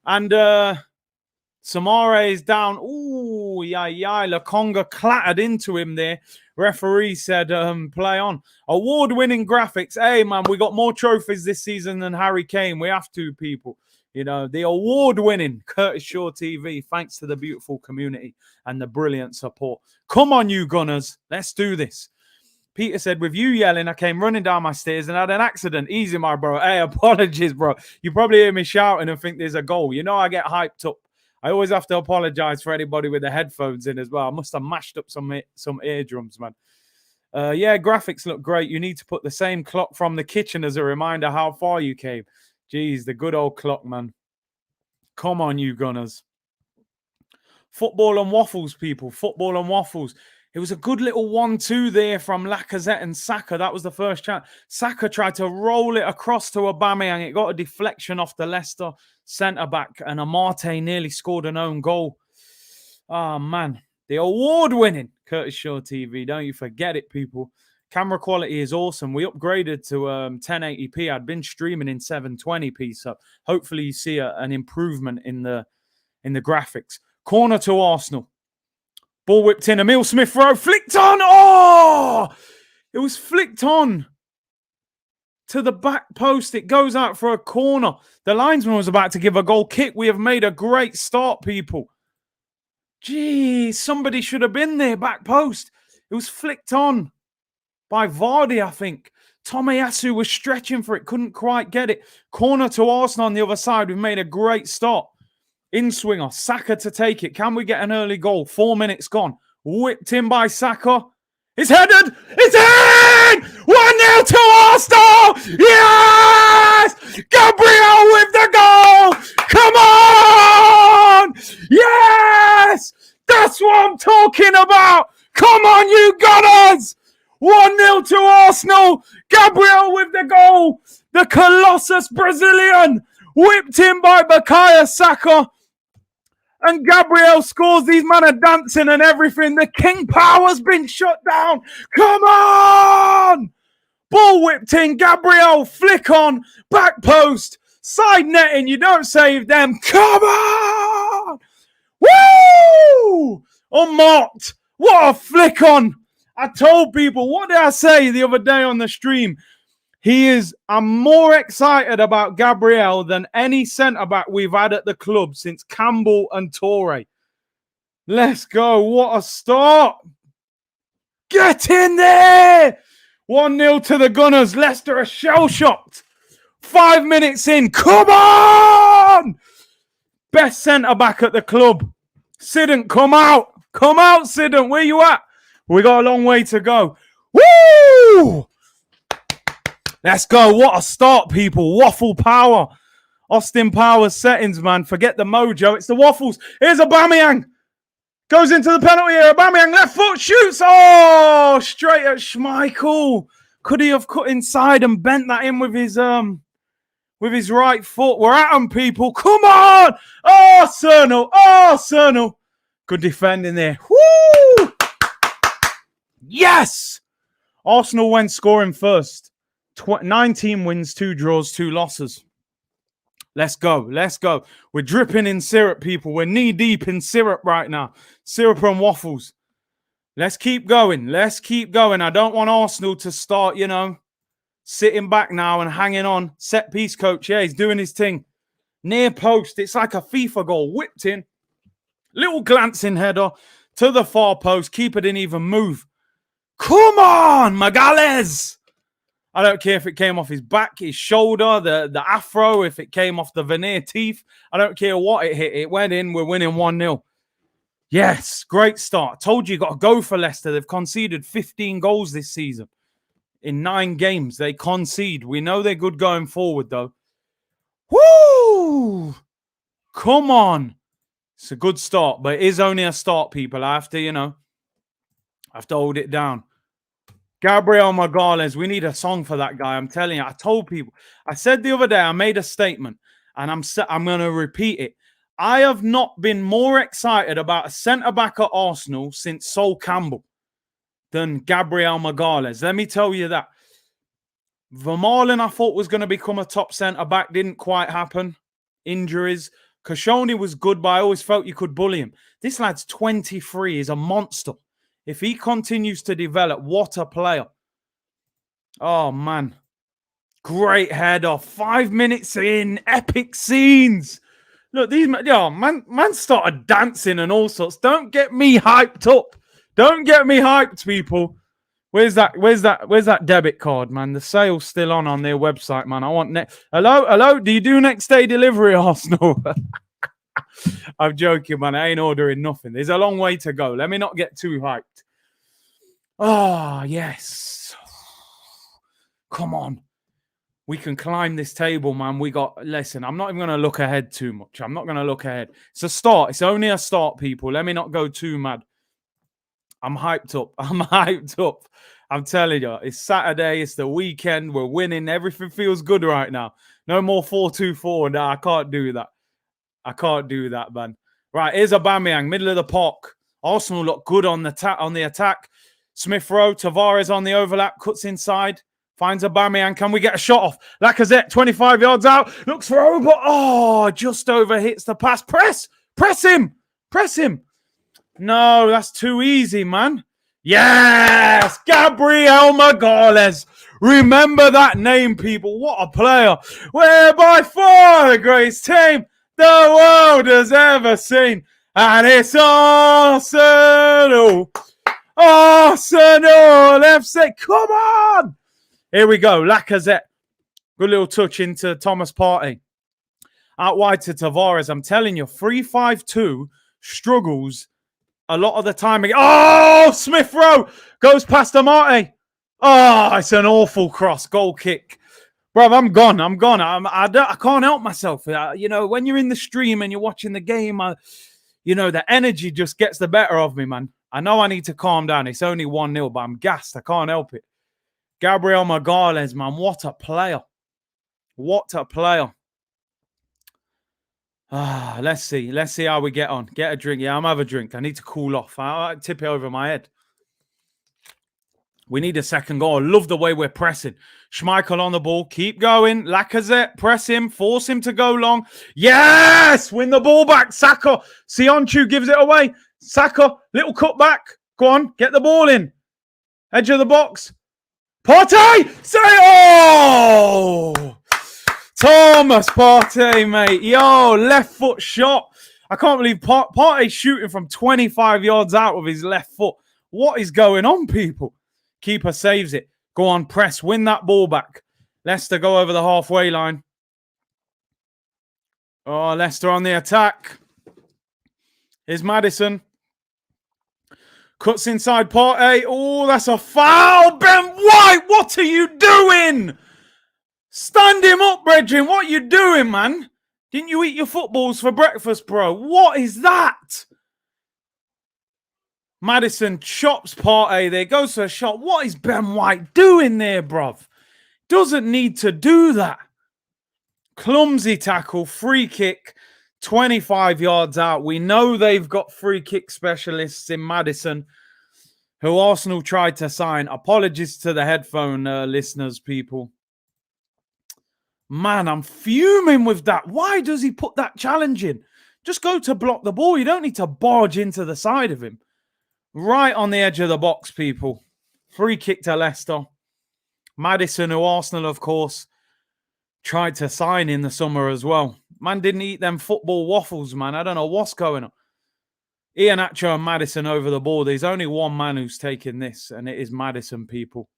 And Samara is down. Ooh, Lakonga clattered into him there. Referee said, play on. Award-winning graphics. Hey, man, we got more trophies this season than Harry Kane. We have to, people. You know, the award-winning Curtis Shaw TV, thanks to the beautiful community and the brilliant support. Come on, you Gunners. Let's do this. Peter said, with you yelling, I came running down my stairs and had an accident. Easy, my bro. Hey, apologies, bro. You probably hear me shouting and think there's a goal. You know I get hyped up. I always have to apologize for anybody with the headphones in as well. I must have mashed up some eardrums, man. Yeah, graphics look great. You need to put the same clock from the kitchen as a reminder how far you came. Jeez, the good old clock, man. Come on, you Gunners. Football and waffles, people. Football and waffles. It was a good little 1-2 there from Lacazette and Saka. That was the first chance. Saka tried to roll it across to Aubameyang. It got a deflection off the Leicester centre-back, and Amate nearly scored an own goal. Oh, man. The award-winning Curtis Shaw TV. Don't you forget it, people. Camera quality is awesome. We upgraded to 1080p. I'd been streaming in 720p, so hopefully you see an improvement in the graphics. Corner to Arsenal. Ball whipped in. Emil Smith-Rowe flicked on. Oh! It was flicked on to the back post. It goes out for a corner. The linesman was about to give a goal kick. We have made a great start, people. Gee, somebody should have been there, back post. It was flicked on by Vardy, I think. Tomiyasu was stretching for it, couldn't quite get it. Corner to Arsenal on the other side. We've made a great start. In-swinger, Saka to take it. Can we get an early goal? 4 minutes gone. Whipped in by Saka. It's headed. It's in! 1-0 to Arsenal! Yes! Gabriel with the goal! Come on! Yes! That's what I'm talking about! Come on, you Gunners! 1-0 to Arsenal. Gabriel with the goal. The Colossus Brazilian. Whipped in by Bukayo Saka. And Gabriel scores. These men are dancing and everything. The King Power's been shut down. Come on! Ball whipped in. Gabriel flick on. Back post. Side netting. You don't save them. Come on! Woo! Unmarked. What a flick on. I told people, what did I say the other day on the stream? I'm more excited about Gabriel than any centre-back we've had at the club since Campbell and Torre. Let's go. What a start. Get in there. 1-0 to the Gunners. Leicester are shell-shocked. 5 minutes in. Come on! Best centre-back at the club. Sidon, come out. Come out, Sidon. Where you at? We got a long way to go. Woo! Let's go. What a start, people. Waffle power. Austin Powers settings, man. Forget the mojo. It's the waffles. Here's Aubameyang. Goes into the penalty area. Aubameyang, left foot, shoots. Oh, straight at Schmeichel. Could he have cut inside and bent that in with his right foot? We're at him, people. Come on. Arsenal. Arsenal. Good defending there. Woo! Yes! Arsenal went scoring first. 19 wins, 2 draws, 2 losses. Let's go. Let's go. We're dripping in syrup, people. We're knee-deep in syrup right now. Syrup and waffles. Let's keep going. Let's keep going. I don't want Arsenal to start, sitting back now and hanging on. Set piece coach. Yeah, he's doing his thing. Near post. It's like a FIFA goal. Whipped in. Little glancing header to the far post. Keeper didn't even move. Come on, Magalhaes. I don't care if it came off his back, his shoulder, the afro, if it came off the veneer teeth. I don't care what it hit. It went in. We're winning 1-0. Yes, great start. Told you got to go for Leicester. They've conceded 15 goals this season. In 9 games, they concede. We know they're good going forward, though. Woo! Come on. It's a good start, but it is only a start, people. I have to, hold it down. Gabriel Magalhaes, we need a song for that guy. I'm telling you, I told people. I said the other day, I made a statement, and I'm going to repeat it. I have not been more excited about a centre-back at Arsenal since Sol Campbell than Gabriel Magalhaes. Let me tell you that. Vermaelen, I thought, was going to become a top centre-back. Didn't quite happen. Injuries. Koscielny was good, but I always felt you could bully him. This lad's 23. He's a monster. If he continues to develop, what a player. Oh, man. Great header. 5 minutes in. Epic scenes. Look, man started dancing and all sorts. Don't get me hyped up. Don't get me hyped, people. Where's that debit card, man? The sale's still on their website, man. I want Hello? Do you do next day delivery, Arsenal? I'm joking, man. I ain't ordering nothing. There's a long way to go. Let me not get too hyped. Oh, yes. Come on. We can climb this table, man. Listen, I'm not even going to look ahead too much. I'm not going to look ahead. It's a start. It's only a start, people. Let me not go too mad. I'm hyped up. I'm hyped up. I'm telling you, it's Saturday. It's the weekend. We're winning. Everything feels good right now. No more 4-2-4. No, I can't do that. I can't do that, man. Right, here's Aubameyang, middle of the park. Arsenal look good on the attack. Smith Rowe, Tavares on the overlap, cuts inside. Finds Aubameyang. Can we get a shot off? Lacazette, 25 yards out. Looks for over. Just over hits the pass. Press him. No, that's too easy, man. Yes! Gabriel Magalhaes. Remember that name, people. What a player. We're by far the greatest team the world has ever seen. And it's Arsenal. Arsenal FC. Come on. Here we go. Lacazette. Good little touch into Thomas Partey. Out wide to Tavares. I'm telling you, 3-5-2 struggles a lot of the time. Oh, Smith Rowe goes past Amate. Oh, it's an awful cross. Goal kick. Bro, I'm gone. I can't help myself. When you're in the stream and you're watching the game, the energy just gets the better of me, man. I know I need to calm down. It's only 1-0, but I'm gassed. I can't help it. Gabriel Magalhaes, man. What a player. What a player. Let's see. Let's see how we get on. Get a drink. Yeah, I'm have a drink. I need to cool off. I'll tip it over my head. We need a second goal. I love the way we're pressing. Schmeichel on the ball. Keep going. Lacazette, press him. Force him to go long. Yes! Win the ball back. Saka. Sionchu gives it away. Saka, little cut back. Go on. Get the ball in. Edge of the box. Partey! Say, oh! Thomas Partey, mate. Yo, left foot shot. I can't believe Partey's shooting from 25 yards out with his left foot. What is going on, people? Keeper saves it. Go on, press. Win that ball back. Leicester go over the halfway line. Oh, Leicester on the attack. Here's Maddison. Cuts inside Partey. Oh, that's a foul. Ben White, what are you doing? Stand him up, brethren. What are you doing, man? Didn't you eat your footballs for breakfast, bro? What is that? Maddison chops Partey there. Goes for a shot. What is Ben White doing there, bruv? Doesn't need to do that. Clumsy tackle. Free kick. 25 yards out. We know they've got free kick specialists in Maddison, who Arsenal tried to sign. Apologies to the headphone listeners, people. Man, I'm fuming with that. Why does he put that challenge in? Just go to block the ball. You don't need to barge into the side of him. Right on the edge of the box, people. Free kick to Leicester. Maddison, who Arsenal, of course, tried to sign in the summer as well. Man didn't eat them football waffles, man. I don't know what's going on. Iheanacho and Maddison over the ball. There's only one man who's taking this, and it is Maddison, people.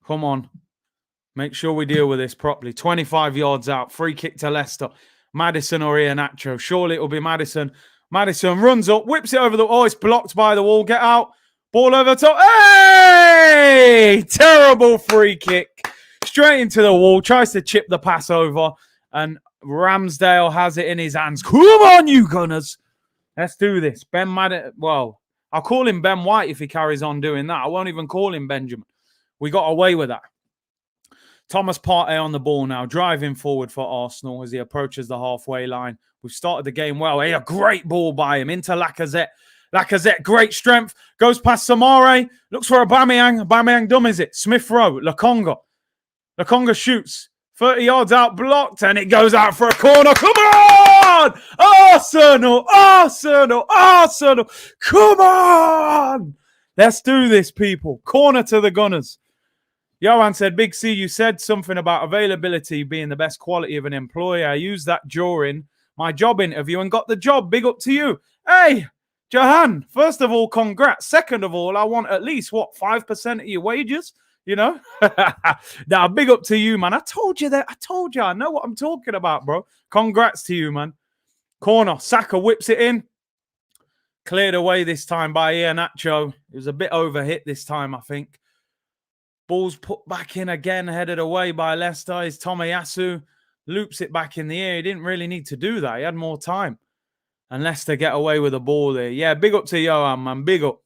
Come on. Make sure we deal with this properly. 25 yards out. Free kick to Leicester. Maddison or Iheanacho. Surely it'll be Maddison. Maddison runs up, whips it over the... Oh, it's blocked by the wall. Get out. Ball over top. Hey! Terrible free kick. Straight into the wall. Tries to chip the pass over. And Ramsdale has it in his hands. Come on, you Gunners. Let's do this. Ben Maddison. Well, I'll call him Ben White if he carries on doing that. I won't even call him Benjamin. We got away with that. Thomas Partey on the ball now, driving forward for Arsenal as he approaches the halfway line. We've started the game well. Hey, a great ball by him into Lacazette. Lacazette, great strength. Goes past Samare. Looks for Aubameyang. Aubameyang dummies it. Smith Rowe. Lokonga. Lokonga shoots. 30 yards out, blocked, and it goes out for a corner. Come on! Arsenal! Arsenal! Arsenal! Come on! Let's do this, people. Corner to the Gunners. Johan said, Big C, you said something about availability being the best quality of an employee. I used that during my job interview and got the job. Big up to you. Hey, Johan, first of all, congrats. Second of all, I want at least, 5% of your wages? You know? Now, big up to you, man. I told you that. I told you. I know what I'm talking about, bro. Congrats to you, man. Corner. Saka whips it in. Cleared away this time by Iheanacho. It was a bit overhit this time, I think. Ball's put back in again, headed away by Leicester. It's Tomiyasu. Loops it back in the air. He didn't really need to do that. He had more time. And Leicester get away with the ball there. Yeah, big up to Johan, man. Big up.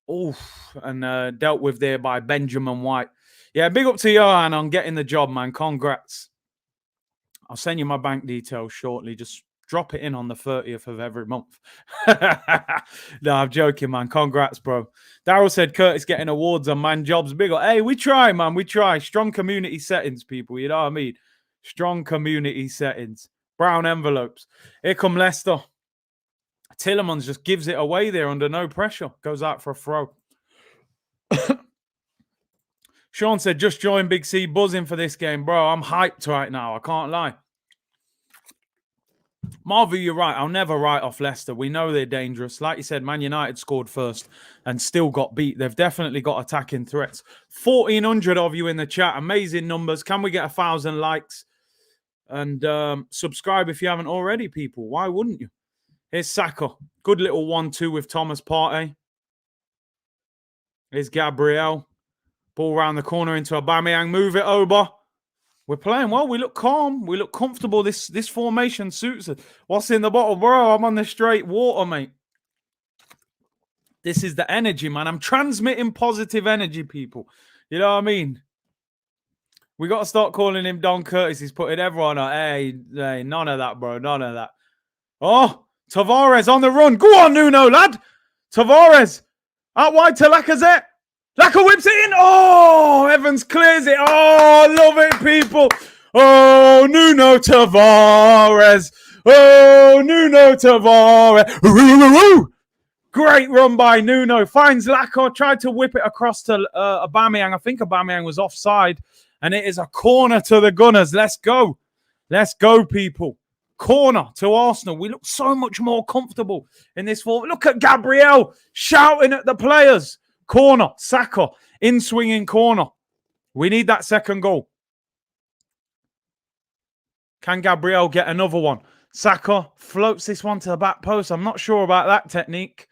Oof, and dealt with there by Benjamin White. Yeah, big up to Johan on getting the job, man. Congrats. I'll send you my bank details shortly. Just drop it in on the 30th of every month. No, I'm joking, man. Congrats, bro. Daryl said Curtis getting awards on man jobs. Big up. Hey, we try, man. We try. Strong community settings, people. You know what I mean? Strong community settings. Brown envelopes. Here come Leicester. Tillemans just gives it away there under no pressure. Goes out for a throw. Sean said, just join Big C, buzzing for this game. Bro, I'm hyped right now. I can't lie. Marvin, you're right. I'll never write off Leicester. We know they're dangerous. Like you said, Man United scored first and still got beat. They've definitely got attacking threats. 1,400 of you in the chat. Amazing numbers. Can we get 1,000 likes? And subscribe if you haven't already, people. Why wouldn't you? Here's Saka. Good little 1-2 with Thomas Partey. Here's Gabriel. Ball round the corner into Aubameyang. Move it over. We're playing well. We look calm. We look comfortable. This formation suits us. What's in the bottle? Bro, I'm on the straight water, mate. This is the energy, man. I'm transmitting positive energy, people. You know what I mean? We got to start calling him Don Curtis. He's putting everyone on. Hey, none of that, bro. None of that. Oh, Tavares on the run. Go on, Nuno, lad. Tavares. Out wide to Lacazette. Lacazette whips it in. Oh, Evans clears it. Oh, love it, people. Oh, Nuno Tavares. Oh, Nuno Tavares. Great run by Nuno. Finds Lacazette. Tried to whip it across to Aubameyang. I think Aubameyang was offside. And it is a corner to the Gunners. Let's go. Let's go, people. Corner to Arsenal. We look so much more comfortable in this form. Look at Gabriel shouting at the players. Corner. Saka. In-swinging corner. We need that second goal. Can Gabriel get another one? Saka floats this one to the back post. I'm not sure about that technique.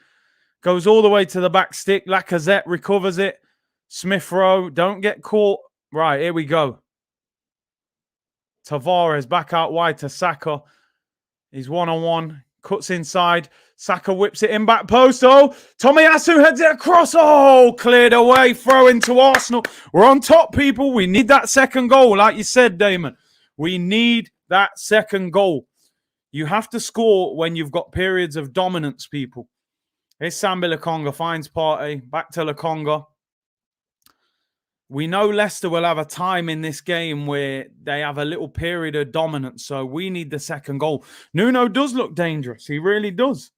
Goes all the way to the back stick. Lacazette recovers it. Smith Rowe, don't get caught. Right, here we go. Tavares back out wide to Saka. He's one-on-one. Cuts inside. Saka whips it in back post. Oh, Tomiyasu heads it across. Oh, cleared away. Throw into Arsenal. We're on top, people. We need that second goal, like you said, Damon. We need that second goal. You have to score when you've got periods of dominance, people. Here's Sambi Lokonga, finds Partey. Back to Lokonga. We know Leicester will have a time in this game where they have a little period of dominance, so we need the second goal. Nuno does look dangerous. He really does.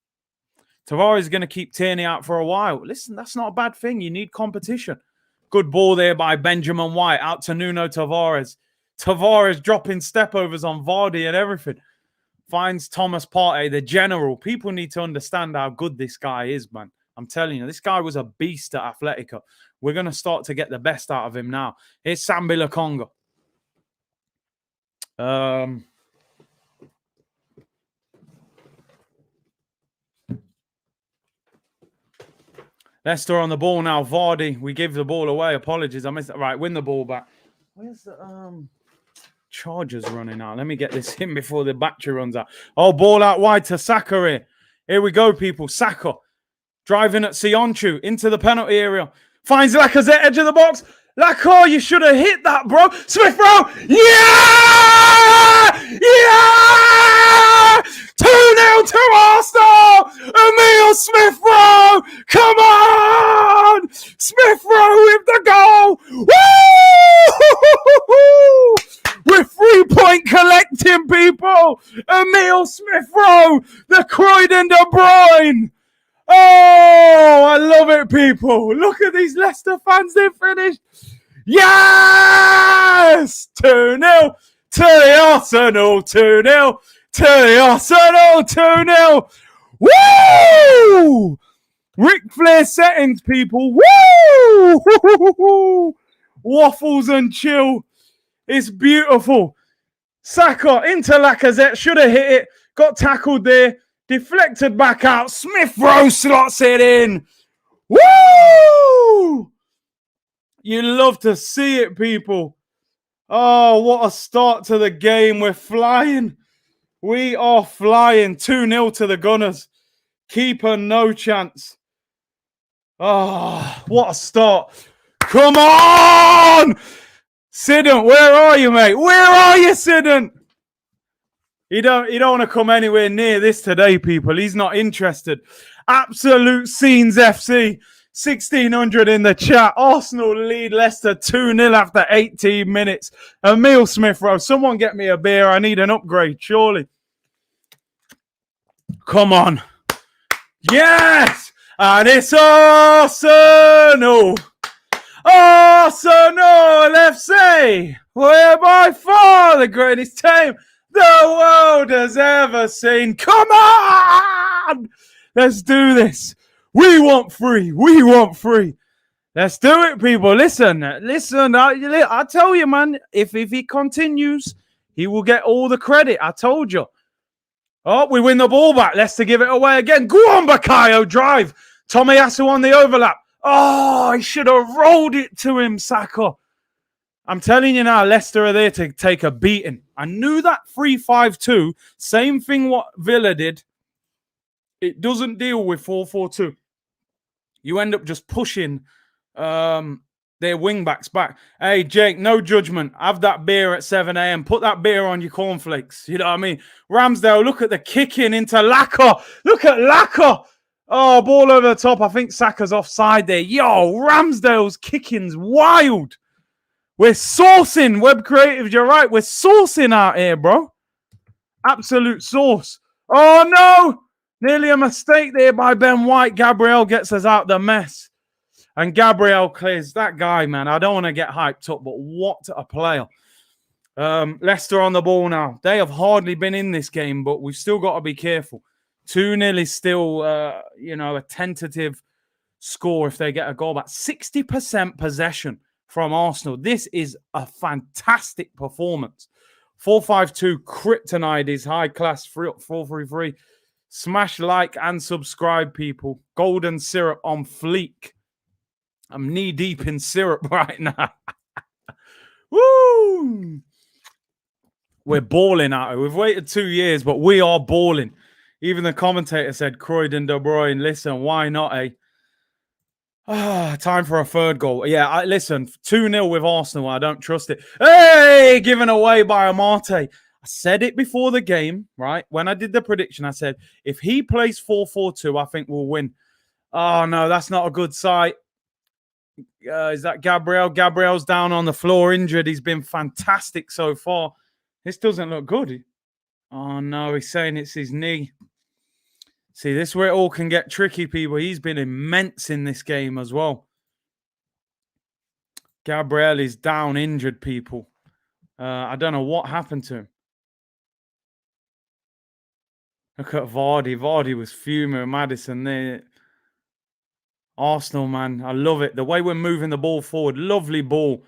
Tavares is going to keep Tierney out for a while. Listen, that's not a bad thing. You need competition. Good ball there by Benjamin White out to Nuno Tavares. Tavares dropping step-overs on Vardy and everything. Finds Thomas Partey, the general. People need to understand how good this guy is, man. I'm telling you, this guy was a beast at Atletico. We're going to start to get the best out of him now. Here's Sambi Lokonga. Leicester on the ball now. Vardy, we give the ball away. Apologies, I missed it. Right, win the ball back. Where's the Chargers running out? Let me get this in before the battery runs out. Oh, ball out wide to Saka here. Here we go, people. Saka driving at Sionchu into the penalty area. Finds Lacazette, edge of the box. Lacazette, you should have hit that, bro. Smith Rowe. Yeah! Yeah! 2-0 to Arsenal. Emile Smith Rowe. Come on! Smith Rowe with the goal. Woo! We're 3-point collecting, people. Emile Smith Rowe, the Croydon De Bruyne. Oh, I love it, people. Look at these Leicester fans. They finished. Yes! 2-0 to the Arsenal. 2-0 to the Arsenal. 2-0. Woo! Ric Flair settings, people. Woo! Waffles and chill. It's beautiful. Saka into Lacazette. Should have hit it. Got tackled there. Deflected back out. Smith Rowe slots it in. Woo! You love to see it, people. Oh, what a start to the game. We're flying. We are flying. 2-0 to the Gunners. Keeper, no chance. Oh, what a start. Come on! Sidon, where are you, mate? Where are you, Sidon? You don't want to come anywhere near this today, people. He's not interested. Absolute Scenes FC. 1,600 in the chat. Arsenal lead Leicester 2-0 after 18 minutes. Emile Smith Rowe. Someone get me a beer. I need an upgrade, surely. Come on. Yes! And it's Arsenal. Arsenal FC. We're by far the greatest team the world has ever seen. Come on! Let's do this. We want free. We want free. Let's do it, people. Listen. I tell you, man, if he continues, he will get all the credit. I told you. Oh, we win the ball back. Leicester give it away again. Go on, Bakayo. Drive. Tomiyasu on the overlap. Oh, he should have rolled it to him, Saka. I'm telling you now, Leicester are there to take a beating. I knew that 3-5-2, same thing what Villa did. It doesn't deal with 4-4-2. You end up just pushing their wing-backs back. Hey, Jake, no judgment. Have that beer at 7 a.m. Put that beer on your cornflakes. You know what I mean? Ramsdale, look at the kicking into Laka. Look at Laka. Oh, ball over the top. I think Saka's offside there. Yo, Ramsdale's kicking's wild. We're saucing, Web Creatives. You're right. We're saucing out here, bro. Absolute sauce. Oh, no. Nearly a mistake there by Ben White. Gabriel gets us out the mess. And Gabriel clears that guy, man. I don't want to get hyped up, but what a player. Leicester on the ball now. They have hardly been in this game, but we've still got to be careful. 2-0 is still, a tentative score if they get a goal back. 60% possession from Arsenal. This is a fantastic performance. 452 Kryptonite is high class. 433. Smash like and subscribe, people. Golden syrup on fleek. I'm knee deep in syrup right now. Woo! We're balling at it. We've waited 2 years, but we are balling. Even the commentator said, Croydon, De Bruyne, listen, why not, eh? Time for a third goal. Yeah, listen, 2-0 with Arsenal. I don't trust it. Hey, given away by Amate. I said it before the game, right? When I did the prediction, I said, if he plays 4-4-2, I think we'll win. Oh, no, that's not a good sight. Is that Gabriel? Gabriel's down on the floor, injured. He's been fantastic so far. This doesn't look good. Oh, no, he's saying it's his knee. See, this is where it all can get tricky, people. He's been immense in this game as well. Gabriel is down, injured, people. I don't know what happened to him. Look at Vardy. Vardy was fuming. Maddison there. Arsenal, man. I love it. The way we're moving the ball forward. Lovely ball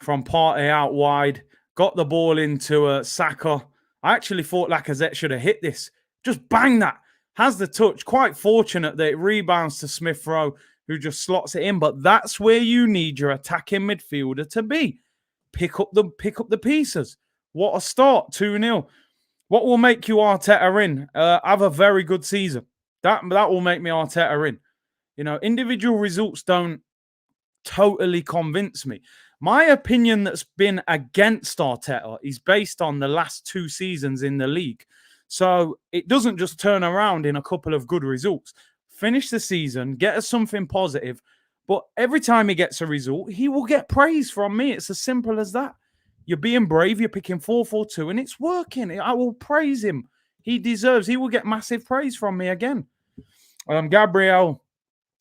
from Partey out wide. Got the ball into Saka. I actually thought Lacazette should have hit this. Just bang that. Has the touch. Quite fortunate that it rebounds to Smith Rowe, who just slots it in. But that's where you need your attacking midfielder to be. Pick up the pieces. What a start. 2-0. What will make you Arteta in? Have a very good season. That will make me Arteta in. You know, individual results don't totally convince me. My opinion that's been against Arteta is based on the last 2 seasons in the league. So it doesn't just turn around in a couple of good results. Finish the season, get us something positive. But every time he gets a result, he will get praise from me. It's as simple as that. You're being brave. You're picking 4-4-2, and it's working. I will praise him. He will get massive praise from me again. Gabriel,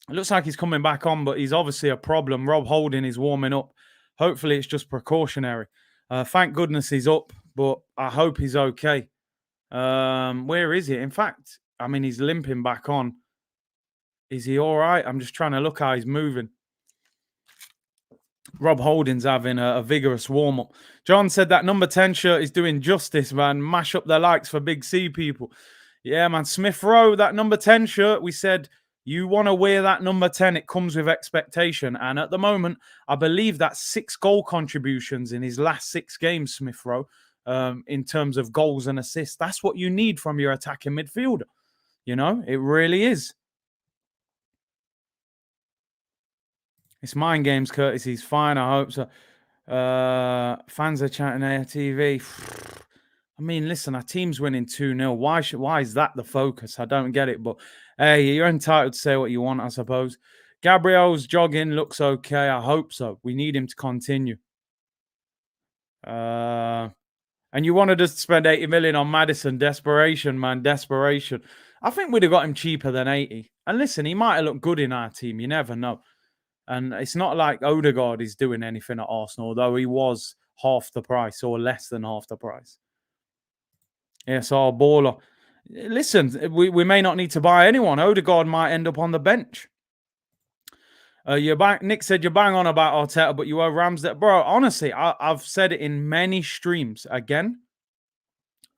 it looks like he's coming back on, but he's obviously a problem. Rob Holding is warming up. Hopefully, it's just precautionary. Thank goodness he's up, but I hope he's okay. Where is he? In fact, I mean, he's limping back on. Is he all right? I'm just trying to look how he's moving. Rob Holding's having a vigorous warm-up. John said that number 10 shirt is doing justice, man. Mash up the likes for Big C people. Yeah, man. Smith Rowe, that number 10 shirt, we said, you want to wear that number 10, it comes with expectation. And at the moment, I believe that's 6 goal contributions in his last 6 games, Smith Rowe, in terms of goals and assists. That's what you need from your attacking midfielder. You know, it really is. It's mind games, Curtis. He's fine. I hope so. Fans are chatting ATV. I mean, listen, our team's winning 2-0. Why is that the focus? I don't get it. But hey, you're entitled to say what you want, I suppose. Gabriel's jogging looks okay. I hope so. We need him to continue. And you wanted us to spend 80 million on Maddison. Desperation, man. Desperation. I think we'd have got him cheaper than 80. And listen, he might have looked good in our team. You never know. And it's not like Odegaard is doing anything at Arsenal, although he was half the price or less than half the price. Yes, our baller. Listen, we may not need to buy anyone. Odegaard might end up on the bench. Nick said you're bang on about Arteta, but you are Ramsdale. Bro, honestly, I've said it in many streams again,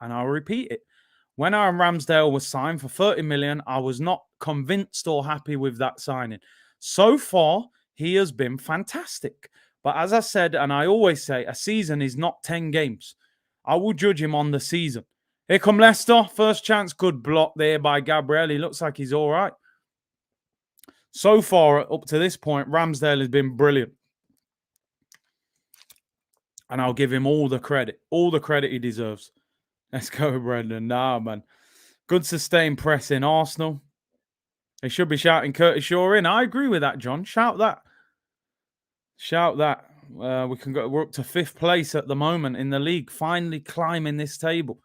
and I'll repeat it. When Aaron Ramsdale was signed for 30 million, I was not convinced or happy with that signing. So far, he has been fantastic. But as I said, and I always say, a season is not 10 games. I will judge him on the season. Here come Leicester. First chance, good block there by Gabriel. He looks like he's all right. So far, up to this point, Ramsdale has been brilliant. And I'll give him all the credit he deserves. Let's go, Brendan. Nah, man. Good sustained press in Arsenal. They should be shouting Curtis Shaw in. I agree with that, John. Shout that. Shout that. We're up to 5th place at the moment in the league. Finally climbing this table.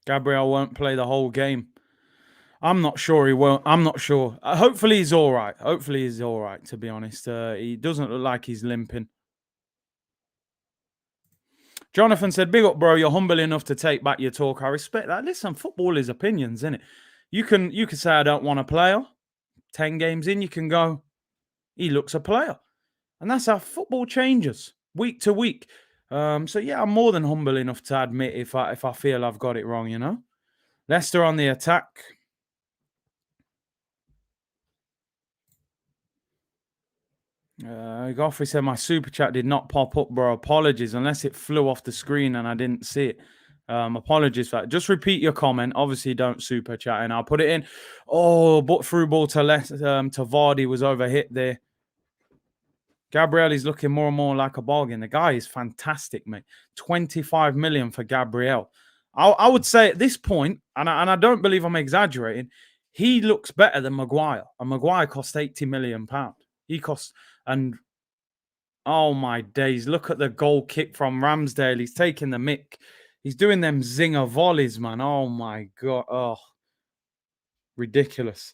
Gabriel won't play the whole game. I'm not sure he won't. I'm not sure. Hopefully he's all right. Hopefully he's all right, to be honest. He doesn't look like he's limping. Jonathan said, big up, bro. You're humble enough to take back your talk. I respect that. Listen, football is opinions, isn't it? You can say I don't want a player. 10 games in, you can go, he looks a player. And that's how football changes week to week. So yeah, I'm more than humble enough to admit if I feel I've got it wrong, you know. Leicester on the attack. Goffrey said my super chat did not pop up, bro. Apologies, unless it flew off the screen and I didn't see it. Apologies for that. Just repeat your comment. Obviously, don't super chat, and I'll put it in. Oh, but through ball to to Vardy was overhit there. Gabriel is looking more and more like a bargain. The guy is fantastic, mate. 25 million for Gabriel. I would say at this point, and I don't believe I'm exaggerating, he looks better than Maguire. And Maguire cost 80 million pounds. He costs, and oh my days, look at the goal kick from Ramsdale. He's taking the mick. He's doing them zinger volleys, man. Oh my God. Oh, ridiculous.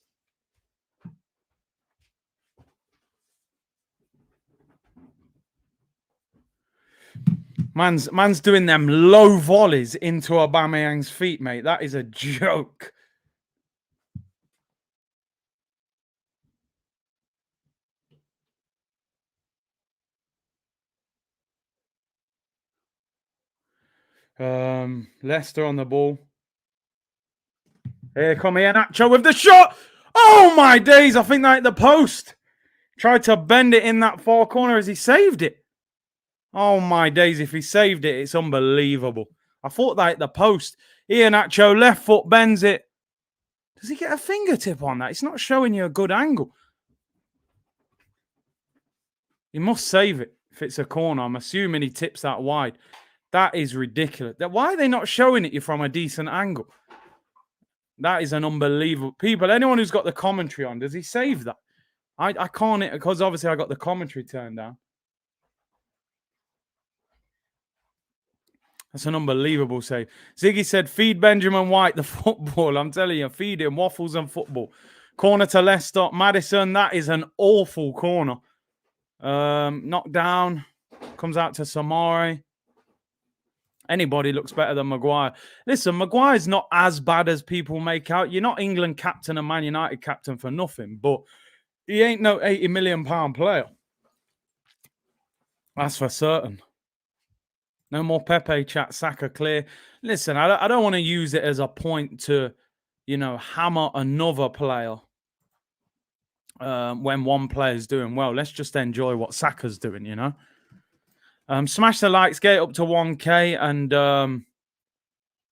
Man's doing them low volleys into Aubameyang's feet, mate. That is a joke. Leicester on the ball. Here come Iheanacho with the shot. Oh my days! I think that hit the post. Tried to bend it in that far corner as he saved it. Oh my days! If he saved it, it's unbelievable. I thought that hit the post. Iheanacho left foot bends it. Does he get a fingertip on that? It's not showing you a good angle. He must save it if it's a corner. I'm assuming he tips that wide. That is ridiculous. Why are they not showing it you from a decent angle? That is an unbelievable... People, anyone who's got the commentary on, does he save that? I can't, because obviously I got the commentary turned down. That's an unbelievable save. Ziggy said, feed Benjamin White the football. I'm telling you, feed him waffles and football. Corner to Leicester. Madison, that is an awful corner. Knocked down. Comes out to Samari. Anybody looks better than Maguire. Listen, Maguire's not as bad as people make out. You're not England captain and Man United captain for nothing, but he ain't no 80 million pound player. That's for certain. No more Pepe chat, Saka clear. Listen, I don't want to use it as a point to, you know, hammer another player when one player's doing well. Let's just enjoy what Saka's doing, you know. Smash the likes, get up to 1K, and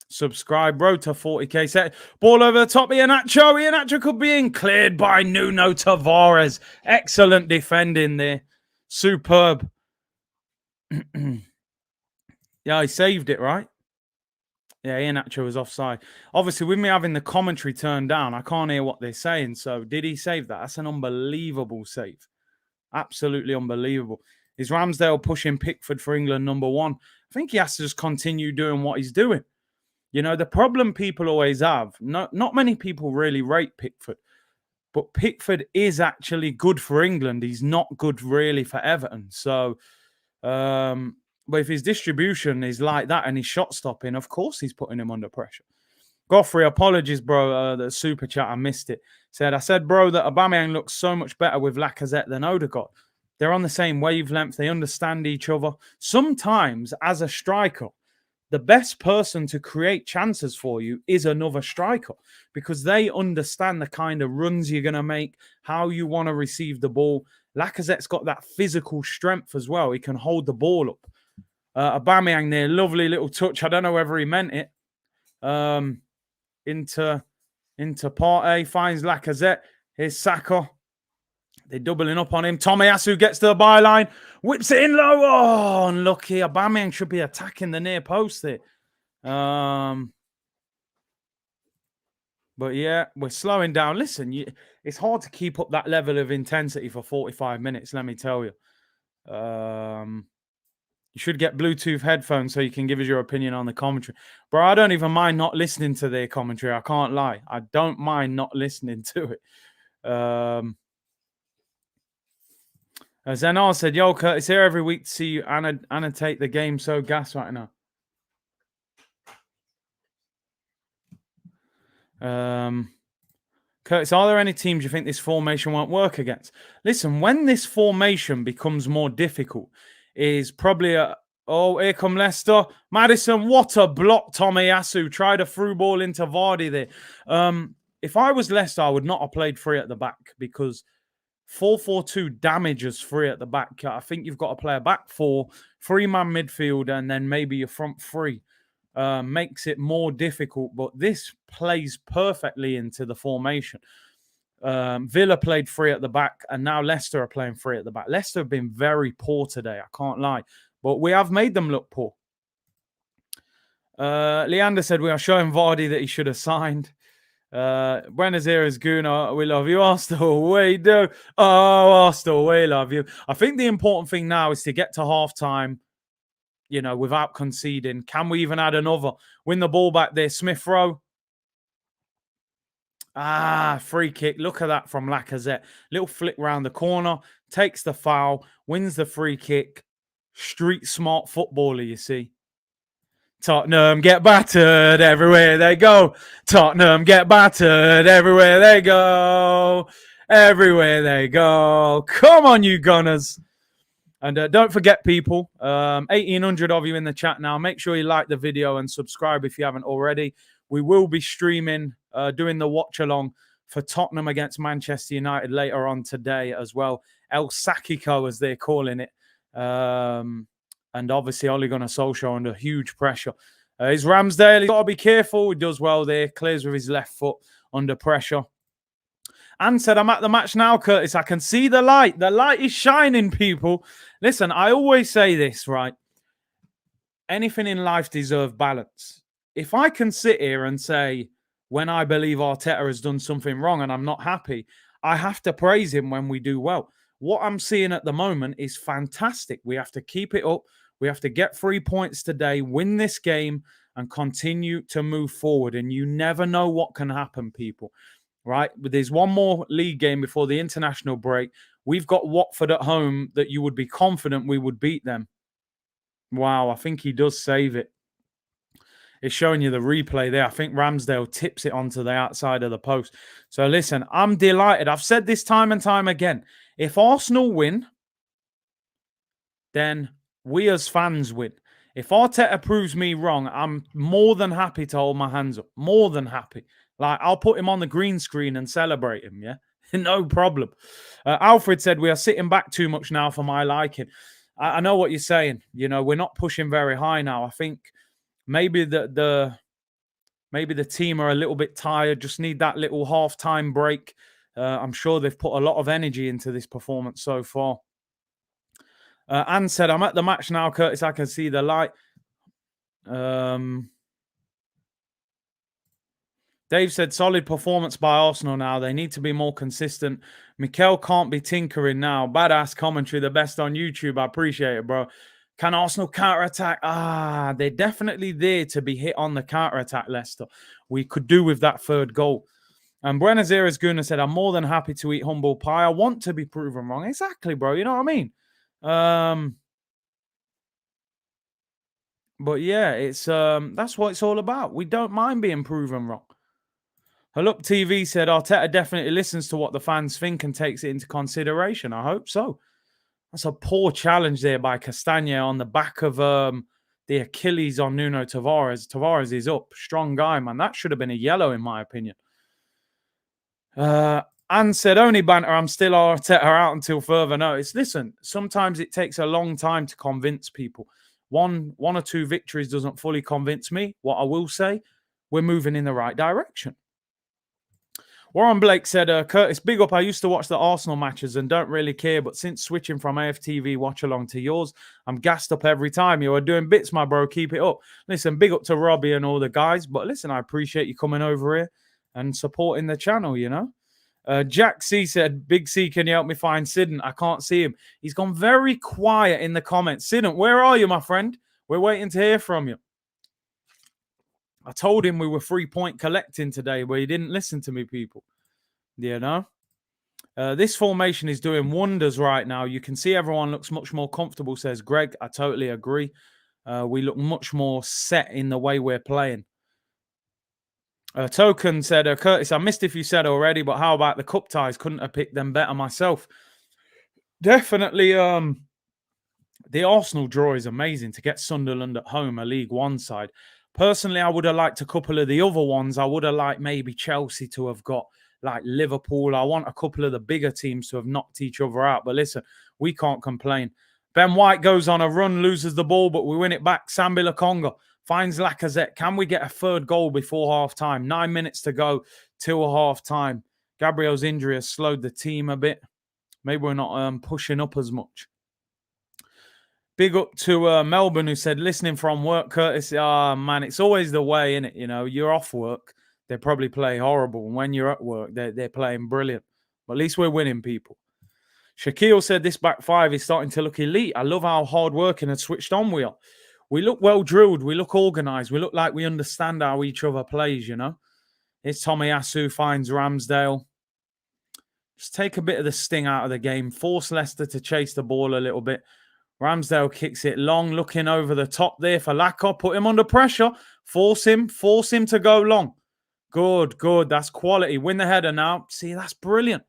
subscribe. Road to 40K. Set ball over the top. Iheanacho. Iheanacho could be in. Cleared by Nuno Tavares. Excellent defending there. Superb. Yeah, he saved it, right? Yeah, Iheanacho was offside. Obviously, with me having the commentary turned down, I can't hear what they're saying. So, did he save that? That's an unbelievable save. Absolutely unbelievable. Is Ramsdale pushing Pickford for England #1? I think he has to just continue doing what he's doing. You know, the problem people always have, not many people really rate Pickford, but Pickford is actually good for England. He's not good really for Everton. So, but if his distribution is like that and his shot stopping, of course he's putting him under pressure. Goffrey, apologies, bro. The super chat, I missed it. I said, bro, that Aubameyang looks so much better with Lacazette than Odegaard. They're on the same wavelength. They understand each other. Sometimes, as a striker, the best person to create chances for you is another striker because they understand the kind of runs you're going to make, how you want to receive the ball. Lacazette's got that physical strength as well. He can hold the ball up. Aubameyang there, lovely little touch. I don't know whether he meant it. Into Partey, finds Lacazette. Here's Saka. They're doubling up on him. Tomiyasu gets to the byline, whips it in low. Oh, unlucky. Aubameyang should be attacking the near post there. But yeah, we're slowing down. Listen, it's hard to keep up that level of intensity for 45 minutes, let me tell you. You should get Bluetooth headphones so you can give us your opinion on the commentary. Bro, I don't even mind not listening to their commentary. I can't lie. I don't mind not listening to it. Zenar said, yo, Curtis here every week to see you annotate the game. So gas right now. Curtis, are there any teams you think this formation won't work against? Listen, when this formation becomes more difficult, is probably here come Leicester. Maddison, what a block. Tomiyasu tried a through ball into Vardy there. If I was Leicester, I would not have played three at the back because 4-4-2 damages three at the back. I think you've got to play a back four, three-man midfield, and then maybe your front three. Makes it more difficult, but this plays perfectly into the formation. Villa played three at the back, and now Leicester are playing three at the back. Leicester have been very poor today, I can't lie, but we have made them look poor. Leander said we are showing Vardy that he should have signed. Buenos Aires Guna, we love you. Arsenal, we do. Oh, Arsenal, we love you. I think the important thing now is to get to half-time, without conceding. Can we even add another? Win the ball back there. Smith Rowe. Free kick. Look at that from Lacazette. Little flick round the corner. Takes the foul. Wins the free kick. Street smart footballer, you see. Tottenham get battered everywhere they go. Tottenham get battered everywhere they go. Everywhere they go. Come on, you Gunners. And don't forget, people, 1,800 of you in the chat now. Make sure you like the video and subscribe if you haven't already. We will be streaming, doing the watch-along for Tottenham against Manchester United later on today as well. El Sakiko, as they're calling it. And obviously, Ole Gunnar Solskjaer under huge pressure. Is Ramsdale, he's got to be careful. He does well there. Clears with his left foot under pressure. And said, I'm at the match now, Curtis. I can see the light. The light is shining, people. Listen, I always say this, right? Anything in life deserves balance. If I can sit here and say, when I believe Arteta has done something wrong and I'm not happy, I have to praise him when we do well. What I'm seeing at the moment is fantastic. We have to keep it up. We have to get 3 points today, win this game, and continue to move forward. And you never know what can happen, people. Right? But there's one more league game before the international break. We've got Watford at home that you would be confident we would beat them. Wow, I think he does save it. It's showing you the replay there. I think Ramsdale tips it onto the outside of the post. So listen, I'm delighted. I've said this time and time again. If Arsenal win, then we as fans win. If Arteta proves me wrong, I'm more than happy to hold my hands up. More than happy. Like, I'll put him on the green screen and celebrate him, yeah? No problem. Alfred said, we are sitting back too much now for my liking. I know what you're saying. We're not pushing very high now. I think maybe the team are a little bit tired, just need that little half-time break. I'm sure they've put a lot of energy into this performance so far. Anne said, I'm at the match now, Curtis. I can see the light. Dave said, solid performance by Arsenal now. They need to be more consistent. Mikel can't be tinkering now. Badass commentary, the best on YouTube. I appreciate it, bro. Can Arsenal counter-attack? They're definitely there to be hit on the counter-attack, Leicester. We could do with that third goal. And Buenos Aires Guna said, I'm more than happy to eat humble pie. I want to be proven wrong. Exactly, bro. You know what I mean? But yeah, it's that's what it's all about. We don't mind being proven wrong. Halup TV said, Arteta definitely listens to what the fans think and takes it into consideration. I hope so. That's a poor challenge there by Castagne on the back of the Achilles on Nuno Tavares. Tavares is up. Strong guy, man. That should have been a yellow, in my opinion. Anne said, only banter. I'm still Arteta out until further notice. Listen, sometimes it takes a long time to convince people. One or two victories doesn't fully convince me. What I will say, we're moving in the right direction. Warren Blake said, Curtis, big up. I used to watch the Arsenal matches and don't really care, but since switching from AFTV watch along to yours, I'm gassed up every time. You are doing bits, my bro. Keep it up. Listen, big up to Robbie and all the guys, but listen, I appreciate you coming over here and supporting the channel, Jack C said, Big C, can you help me find Sidon? I can't see him. He's gone very quiet in the comments. Sidon, where are you, my friend? We're waiting to hear from you. I told him we were 3-point collecting today, but he didn't listen to me, people. This formation is doing wonders right now. You can see everyone looks much more comfortable, says Greg. I totally agree. We look much more set in the way we're playing. Token said, Curtis, I missed if you said already, but how about the cup ties? Couldn't have picked them better myself. Definitely, the Arsenal draw is amazing to get Sunderland at home, a League One side. Personally, I would have liked a couple of the other ones. I would have liked maybe Chelsea to have got like Liverpool. I want a couple of the bigger teams to have knocked each other out. But listen, we can't complain. Ben White goes on a run, loses the ball, but we win it back. Sambi Lokonga finds Lacazette. Can we get a third goal before half-time? 9 minutes to go till half-time. Gabriel's injury has slowed the team a bit. Maybe we're not pushing up as much. Big up to Melbourne, who said, listening from work, Curtis. Man, it's always the way, innit? You know, you're off work, they probably play horrible. And when you're at work, they're playing brilliant. But at least we're winning, people. Shaquille said, this back five is starting to look elite. I love how hard-working and switched on we are. We look well-drilled. We look organised. We look like we understand how each other plays, you know? It's Tomiyasu finds Ramsdale. Just take a bit of the sting out of the game. Force Leicester to chase the ball a little bit. Ramsdale kicks it long, looking over the top there for Lacazette. Put him under pressure. Force him to go long. Good. That's quality. Win the header now. See, that's brilliant.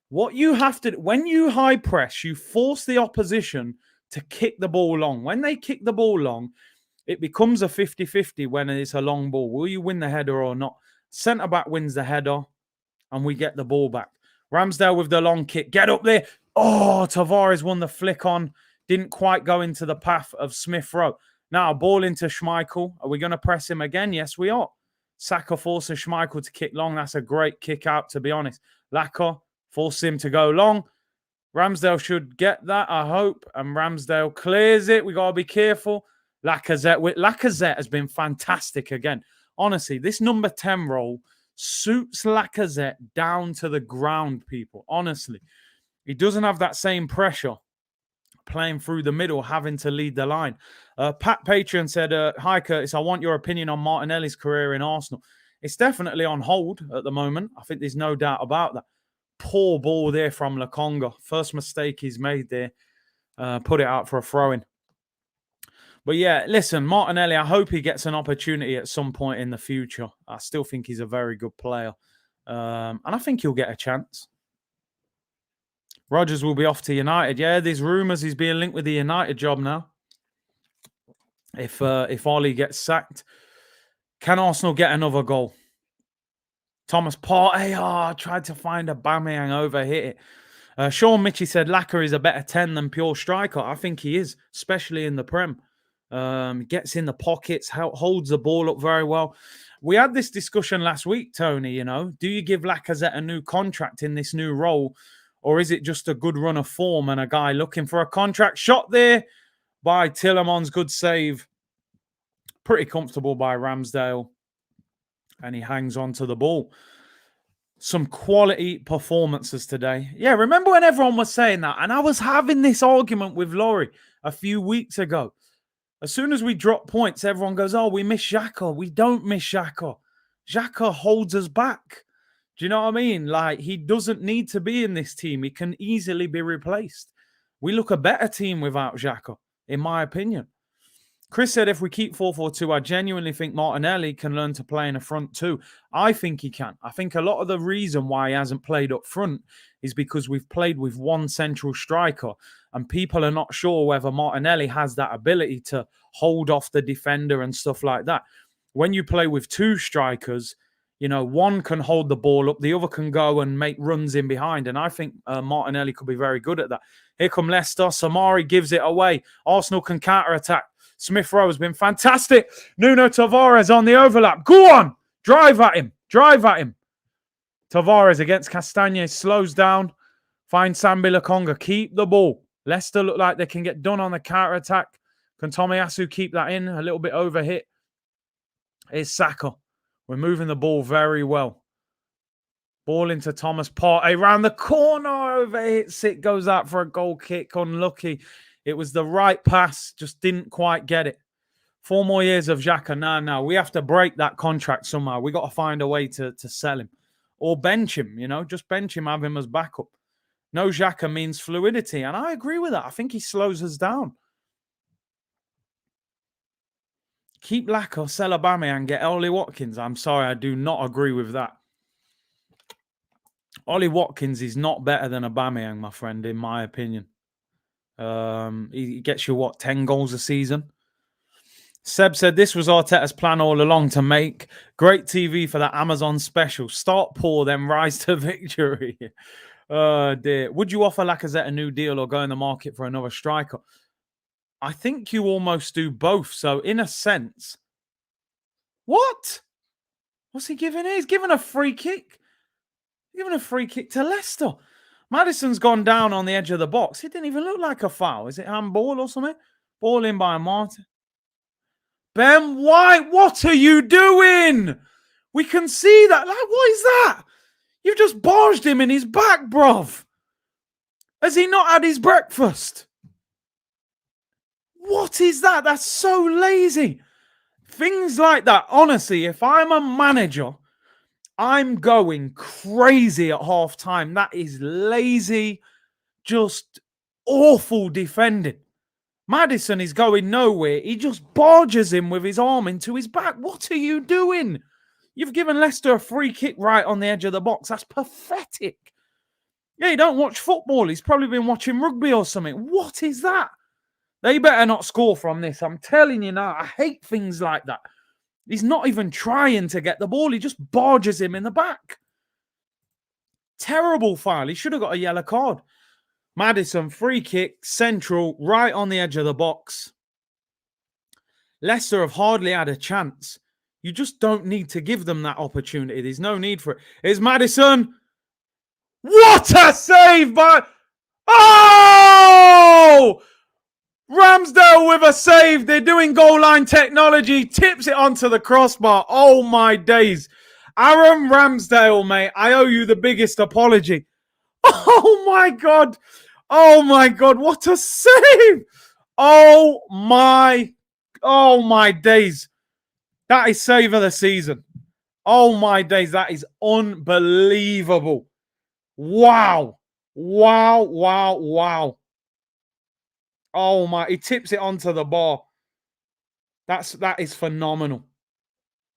What you have to do, when you high press, you force the opposition to kick the ball long. When they kick the ball long, it becomes a 50-50 when it's a long ball. Will you win the header or not? Centre-back wins the header, and we get the ball back. Ramsdale with the long kick. Get up there. Oh, Tavares won the flick on. Didn't quite go into the path of Smith Rowe. Now, ball into Schmeichel. Are we going to press him again? Yes, we are. Saka forces Schmeichel to kick long. That's a great kick out, to be honest. Lacazette forces him to go long. Ramsdale should get that, I hope. And Ramsdale clears it. We got to be careful. Lacazette has been fantastic again. Honestly, this number 10 role suits Lacazette down to the ground, people. Honestly. He doesn't have that same pressure playing through the middle, having to lead the line. Pat Patreon said, hi, Curtis, I want your opinion on Martinelli's career in Arsenal. It's definitely on hold at the moment. I think there's no doubt about that. Poor ball there from Lokonga. First mistake he's made there. Put it out for a throw-in. But yeah, listen, Martinelli, I hope he gets an opportunity at some point in the future. I still think he's a very good player. And I think he'll get a chance. Rodgers will be off to United. Yeah, there's rumours he's being linked with the United job now. If Ollie gets sacked. Can Arsenal get another goal? Thomas Partey, tried to find a Aubameyang over, hit it. Sean Mitchie said, Lacazette is a better 10 than pure striker. I think he is, especially in the Prem. Gets in the pockets, holds the ball up very well. We had this discussion last week, Tony, you know. Do you give Lacazette a new contract in this new role? Or is it just a good run of form and a guy looking for a contract? Shot there by Tielemans. Good save. Pretty comfortable by Ramsdale. And he hangs on to the ball. Some quality performances today. Yeah, remember when everyone was saying that? And I was having this argument with Laurie a few weeks ago. As soon as we drop points, everyone goes, oh, we miss Xhaka. We don't miss Xhaka. Xhaka holds us back. Do you know what I mean? Like, he doesn't need to be in this team. He can easily be replaced. We look a better team without Xhaka, in my opinion. Chris said, if we keep 4-4-2, I genuinely think Martinelli can learn to play in a front too. I think he can. I think a lot of the reason why he hasn't played up front is because we've played with one central striker and people are not sure whether Martinelli has that ability to hold off the defender and stuff like that. When you play with two strikers, you know, one can hold the ball up, the other can go and make runs in behind. And I think Martinelli could be very good at that. Here come Leicester. Samari gives it away. Arsenal can counter-attack. Smith Rowe has been fantastic. Nuno Tavares on the overlap. Go on. Drive at him. Tavares against Castagne slows down. Find Sambi Lokonga. Keep the ball. Leicester look like they can get done on the counter-attack. Can Tomiyasu keep that in? A little bit overhit. Here's Saka. We're moving the ball very well. Ball into Thomas Partey. Around the corner. Overhits it. Goes out for a goal kick. Unlucky. It was the right pass. Just didn't quite get it. 4 more years of Xhaka. Now. We have to break that contract somehow. We got to find a way to sell him. Or bench him, you know. Just bench him. Have him as backup. No Xhaka means fluidity. And I agree with that. I think he slows us down. Keep Lacko, sell Aubameyang, get Ollie Watkins. I'm sorry, I do not agree with that. Ollie Watkins is not better than Aubameyang, my friend, in my opinion. He gets you, 10 goals a season? Seb said this was Arteta's plan all along to make great TV for that Amazon special. Start poor, then rise to victory. Oh, dear. Would you offer Lacazette a new deal or go in the market for another striker? I think you almost do both. So, in a sense, what? What's he giving here? He's giving a free kick. He's giving a free kick to Leicester. Maddison's gone down on the edge of the box. It didn't even look like a foul. Is it handball or something? Ball in by Martin. Ben White, what are you doing? We can see that. Like, what is that? You've just barged him in his back, bruv. Has he not had his breakfast? What is that? That's so lazy. Things like that, honestly, if I'm a manager, I'm going crazy at half time. That is lazy, just awful defending. Maddison is going nowhere. He just barges him with his arm into his back. What are you doing? You've given Leicester a free kick right on the edge of the box. That's pathetic. Yeah, he don't watch football. He's probably been watching rugby or something. What is that? They better not score from this. I'm telling you now, I hate things like that. He's not even trying to get the ball. He just barges him in the back. Terrible foul. He should have got a yellow card. Maddison, free kick, central, right on the edge of the box. Leicester have hardly had a chance. You just don't need to give them that opportunity. There's no need for it. Here's Maddison. What a save by... Oh! Ramsdale with a save. They're doing goal line technology. Tips it onto the crossbar. Oh, my days. Aaron Ramsdale, mate. I owe you the biggest apology. Oh, my God. Oh, my God. What a save. Oh, my days. That is save of the season. Oh, my days. That is unbelievable. Wow. Wow, wow, wow. Oh, my. He tips it onto the bar. That is phenomenal.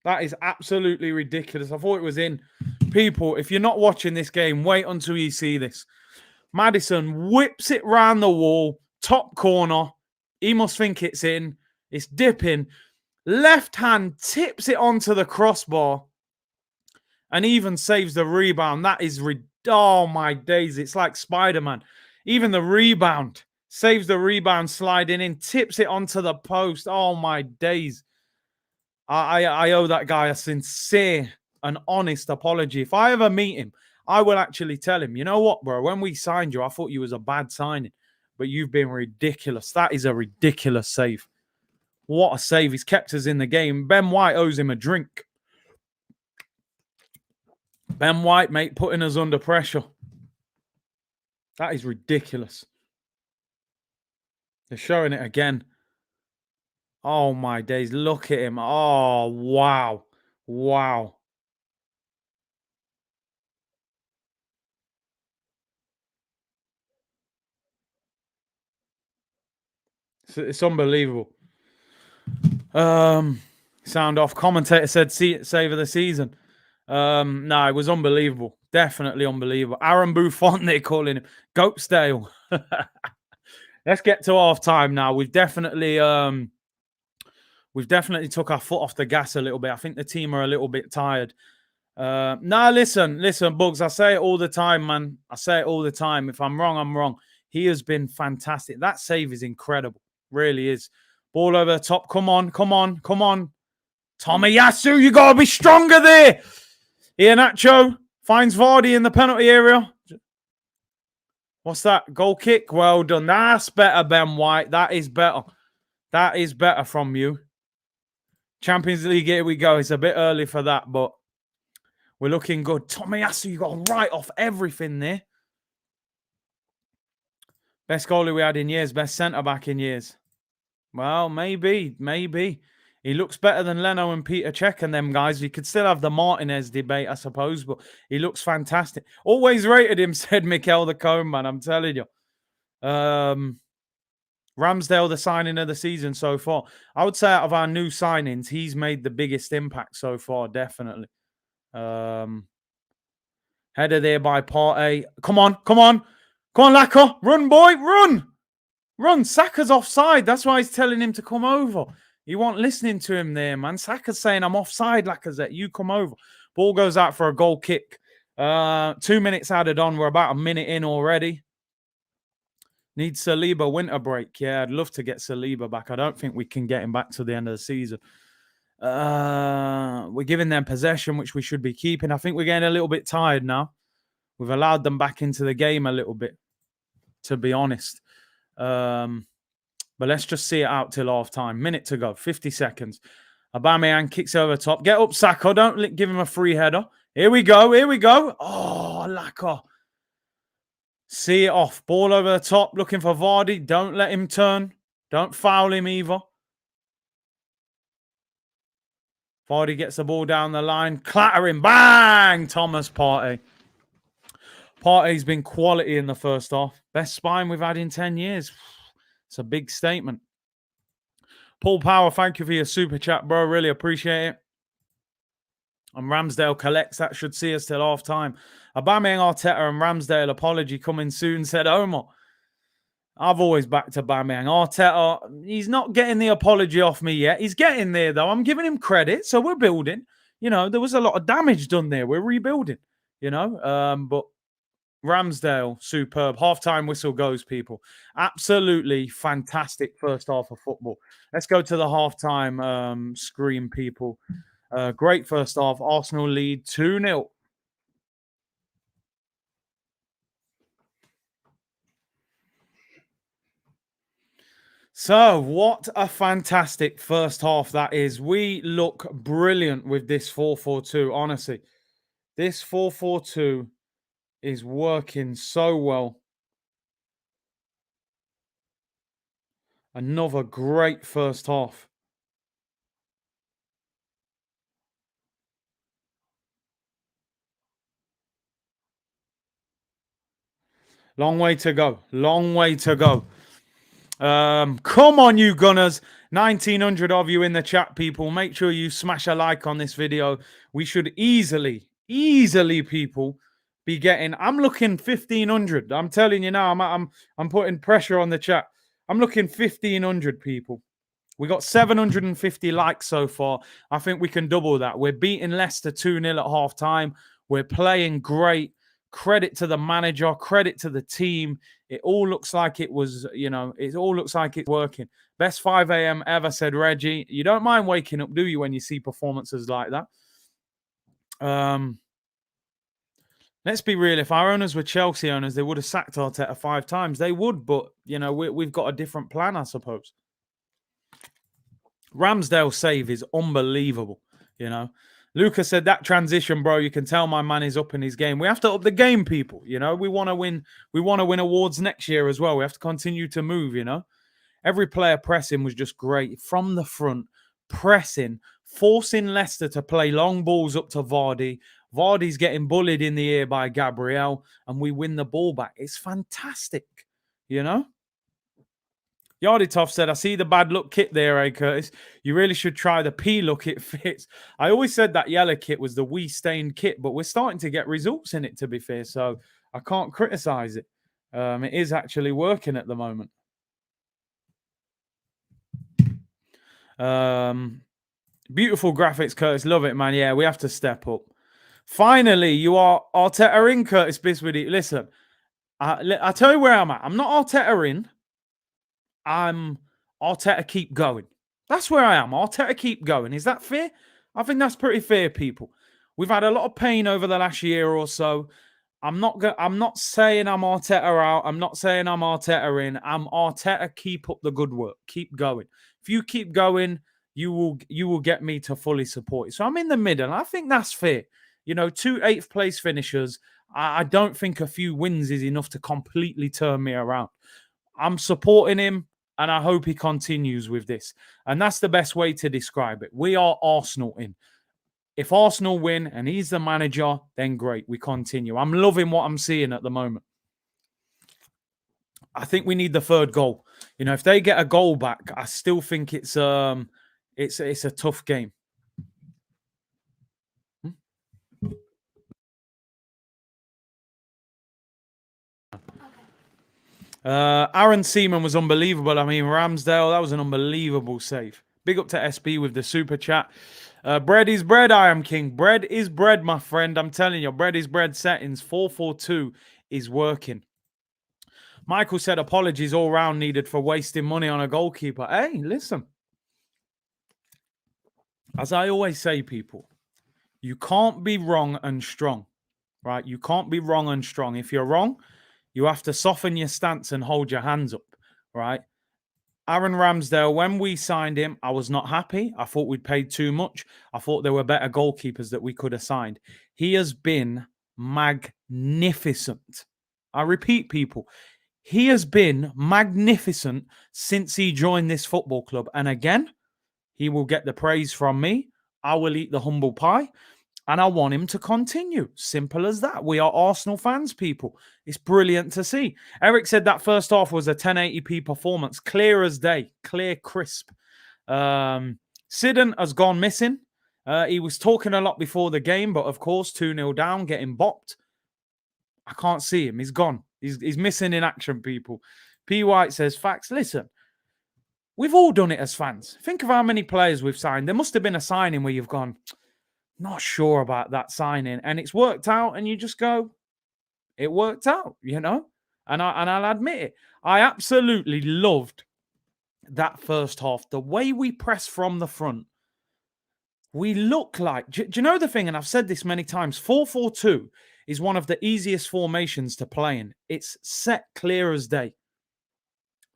That is absolutely ridiculous. I thought it was in. People, if you're not watching this game, wait until you see this. Maddison whips it round the wall, top corner. He must think it's in. It's dipping. Left hand tips it onto the crossbar and even saves the rebound. That is, oh my days. It's like Spider-Man. Even the rebound. Saves the rebound sliding in. Tips it onto the post. Oh my days. I owe that guy a sincere and honest apology. If I ever meet him, I will actually tell him, you know what, bro? When we signed you, I thought you was a bad signing. But you've been ridiculous. That is a ridiculous save. What a save. He's kept us in the game. Ben White owes him a drink. Ben White, mate, putting us under pressure. That is ridiculous. They're showing it again. Oh, my days. Look at him. Oh, wow. Wow. It's unbelievable. Sound off. Commentator said save of the season. No, it was unbelievable. Definitely unbelievable. Aaron Buffon, they're calling him. Goatsdale. Let's get to half time now. We've definitely took our foot off the gas a little bit. I think the team are a little bit tired. Listen, Bugs. I say it all the time, man. I say it all the time. If I'm wrong, I'm wrong. He has been fantastic. That save is incredible. Really is. Ball over the top. Come on. Tomiyasu, you got to be stronger there. Iheanacho finds Vardy in the penalty area. What's that? Goal kick? Well done. That's better, Ben White. That is better. That is better from you. Champions League, here we go. It's a bit early for that, but we're looking good. Tomiyasu, you got to write off everything there. Best goalie we had in years. Best centre-back in years. Well, maybe. He looks better than Leno and Peter Cech and them guys. You could still have the Martinez debate, I suppose, but he looks fantastic. Always rated him, said Mikel the Cone, man. I'm telling you. Ramsdale, the signing of the season so far. I would say out of our new signings, he's made the biggest impact so far, definitely. Header there by Partey. Come on, come on. Come on, Lacazette. Run, boy, run. Run. Saka's offside. That's why he's telling him to come over. You weren't listening to him there, man. Saka's saying, I'm offside, Lacazette. You come over. Ball goes out for a goal kick. 2 minutes added on. We're about a minute in already. Need Saliba winter break. Yeah, I'd love to get Saliba back. I don't think we can get him back to the end of the season. We're giving them possession, which we should be keeping. I think we're getting a little bit tired now. We've allowed them back into the game a little bit, to be honest. But let's just see it out till half time. Minute to go, 50 seconds. Aubameyang kicks over the top. Get up, Saka. Don't give him a free header. Here we go. Here we go. Oh, Lacazette. See it off. Ball over the top. Looking for Vardy. Don't let him turn. Don't foul him either. Vardy gets the ball down the line. Clattering. Bang! Thomas Partey. Partey's been quality in the first half. Best spine we've had in 10 years. It's a big statement. Paul Power, thank you for your super chat, bro. Really appreciate it. And Ramsdale collects. That should see us till half time. Aubameyang, Arteta, and Ramsdale apology coming soon, said Omar. I've always backed Aubameyang. Arteta, he's not getting the apology off me yet. He's getting there, though. I'm giving him credit, so we're building. You know, there was a lot of damage done there. We're rebuilding, you know. But Ramsdale, superb. Halftime whistle goes, people. Absolutely fantastic first half of football. Let's go to the halftime screen, people. Great first half. Arsenal lead 2-0. So, what a fantastic first half that is. We look brilliant with this 4-4-2, honestly. This 4-4-2 is working so well. Another great first half. Long way to go. Long way to go. Come on, you Gunners. 1,900 of you in the chat, people. Make sure you smash a like on this video. We should easily, people, be getting. I'm looking 1,500. I'm telling you now. I'm putting pressure on the chat. I'm looking 1,500 people. We got 750 likes so far. I think we can double that. We're beating Leicester 2-0 at half time. We're playing great. Credit to the manager, credit to the team. It all looks like it was, you know, it all looks like it's working. Best 5 a.m. ever, said Reggie. You don't mind waking up, do you, when you see performances like that? Let's be real. If our owners were Chelsea owners, they would have sacked Arteta 5 times. They would, but, you know, we've got a different plan, I suppose. Ramsdale's save is unbelievable, you know. Lucas said that transition, bro. You can tell my man is up in his game. We have to up the game, people. You know, we want to win. We want to win awards next year as well. We have to continue to move. You know, every player pressing was just great from the front, pressing, forcing Leicester to play long balls up to Vardy. Vardy's getting bullied in the air by Gabriel, and we win the ball back. It's fantastic. You know. Yarditoff said, I see the bad look kit there, Curtis. You really should try the P look, it fits. I always said that yellow kit was the wee stained kit, but we're starting to get results in it, to be fair, so I can't criticize it. It is actually working at the moment. Beautiful graphics, Curtis. Love it, man. Yeah, we have to step up. Finally, you are Arteta in, Curtis Biswitty. Listen, I'll tell you where I'm at. I'm not Arteta in. I'm Arteta keep going. That's where I am. Arteta keep going. Is that fair? I think that's pretty fair, people. We've had a lot of pain over the last year or so. I'm not saying I'm Arteta out. I'm not saying I'm Arteta in. I'm Arteta keep up the good work. Keep going. If you keep going, you will get me to fully support you. So I'm in the middle. And I think that's fair. You know, 2 8th place finishers. I don't think a few wins is enough to completely turn me around. I'm supporting him, and I hope he continues with this. And that's the best way to describe it. We are Arsenal in. If Arsenal win and he's the manager, then great, we continue. I'm loving what I'm seeing at the moment. I think we need the 3rd goal. You know, if they get a goal back, I still think it's a tough game. Aaron Seaman was unbelievable. I mean, Ramsdale, that was an unbelievable save. Big up to SB with the super chat. Bread is bread, I am king. Bread is bread, my friend. I'm telling you, bread is bread settings. 442 is working. Michael said apologies all round needed for wasting money on a goalkeeper. Hey, listen. As I always say, people, you can't be wrong and strong, right? You can't be wrong and strong. If you're wrong, you have to soften your stance and hold your hands up, right? Aaron Ramsdale, when we signed him, I was not happy. I thought we'd paid too much. I thought there were better goalkeepers that we could have signed. He has been magnificent. I repeat, people, he has been magnificent since he joined this football club. And again, he will get the praise from me. I will eat the humble pie. And I want him to continue. Simple as that. We are Arsenal fans, people. It's brilliant to see. Eric said that first half was a 1080p performance. Clear as day. Clear, crisp. Sidon has gone missing. He was talking a lot before the game, but of course, 2-0 down, getting bopped. I can't see him. He's gone. He's missing in action, people. P. White says, facts. Listen, we've all done it as fans. Think of how many players we've signed. There must have been a signing where you've gone, not sure about that signing, and it's worked out, and you just go, it worked out, you know? And I'll admit it. I absolutely loved that first half. The way we press from the front. We look like, do you know the thing? And I've said this many times, 4-4-2 is one of the easiest formations to play in. It's set clear as day.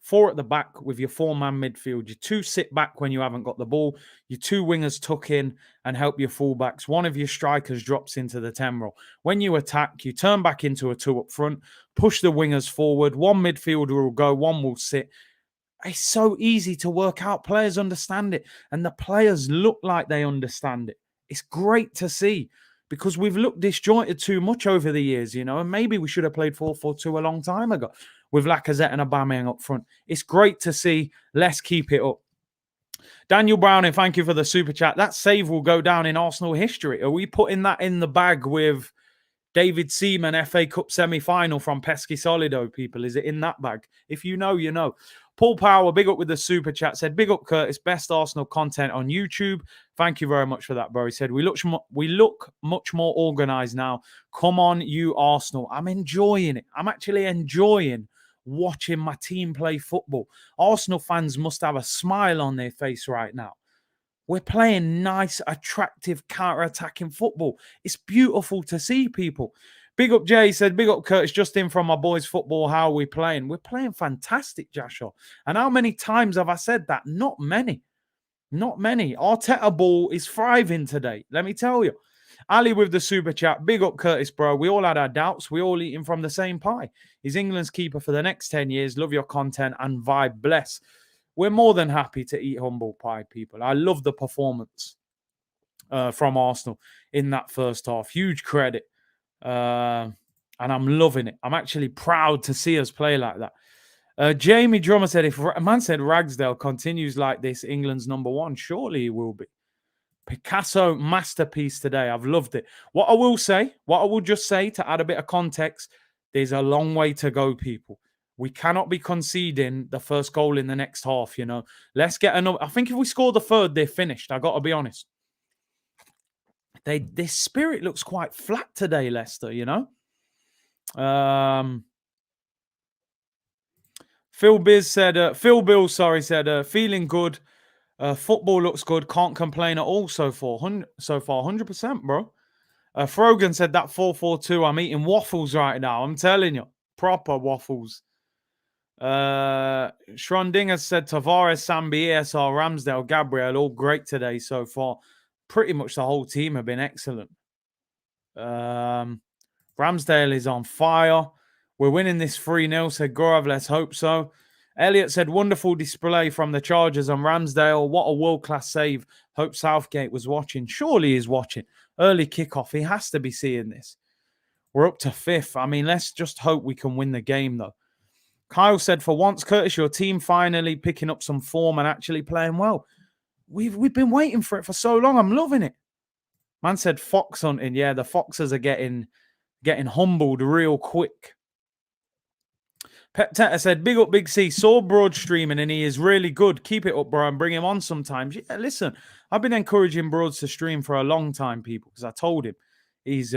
4 at the back with your 4-man midfield. Your 2 sit back when you haven't got the ball. Your 2 wingers tuck in and help your fullbacks. 1 of your strikers drops into the 10 row. When you attack, you turn back into a 2 up front, push the wingers forward. 1 midfielder will go, 1 will sit. It's so easy to work out. Players understand it, and the players look like they understand it. It's great to see because we've looked disjointed too much over the years, you know, and maybe we should have played 4-4-2 a long time ago with Lacazette and Aubameyang up front. It's great to see. Let's keep it up. Daniel Browning, thank you for the super chat. That save will go down in Arsenal history. Are we putting that in the bag with David Seaman FA Cup semi-final from Pesky Solido, people? Is it in that bag? If you know, you know. Paul Power, big up with the super chat, said, big up Curtis, best Arsenal content on YouTube. Thank you very much for that, bro. He said, we look much more organised now. Come on, you Arsenal. I'm enjoying it. I'm actually enjoying watching my team play football. Arsenal fans must have a smile on their face right now. We're playing nice, attractive, counter-attacking football. It's beautiful to see, people. Big up Jay, said, big up Curtis, just in from my boys' football. How are we playing? We're playing fantastic, Joshua. And how many times have I said that? Not many. Not many. Arteta ball is thriving today, let me tell you. Ali with the super chat. Big up Curtis, bro. We all had our doubts. We all eating from the same pie. He's England's keeper for the next 10 years. Love your content and vibe. Bless. We're more than happy to eat humble pie, people. I love the performance from Arsenal in that first half. Huge credit. And I'm loving it. I'm actually proud to see us play like that. Jamie Drummer said, if a man said Ragsdale continues like this, England's number 1, surely he will be. Picasso masterpiece today. I've loved it. What I will just say to add a bit of context, there's a long way to go, people. We cannot be conceding the first goal in the next half, you know. Let's get another. I think if we score the third, they're finished. I got to be honest. This spirit looks quite flat today, Leicester, you know. Phil Bill said, feeling good. Football looks good. Can't complain at all so far. 100%, bro. Frogan said that 4-4-2. I'm eating waffles right now. I'm telling you. Proper waffles. Schröndinger said Tavares, Sambi, ESR, Ramsdale, Gabriel, all great today so far. Pretty much the whole team have been excellent. Ramsdale is on fire. We're winning this 3-0, said Gaurav. Let's hope so. Elliot said, wonderful display from the Chargers on Ramsdale. What a world-class save. Hope Southgate was watching. Surely he's watching. Early kickoff. He has to be seeing this. We're up to 5th. I mean, let's just hope we can win the game, though. Kyle said, for once, Curtis, your team finally picking up some form and actually playing well. We've been waiting for it for so long. I'm loving it. Man said fox hunting. Yeah, the foxes are getting humbled real quick. Pep Teta said, big up Big C. Saw Broad streaming and he is really good. Keep it up, bro, and bring him on sometimes. Yeah, listen, I've been encouraging Broads to stream for a long time, people, because I told him he's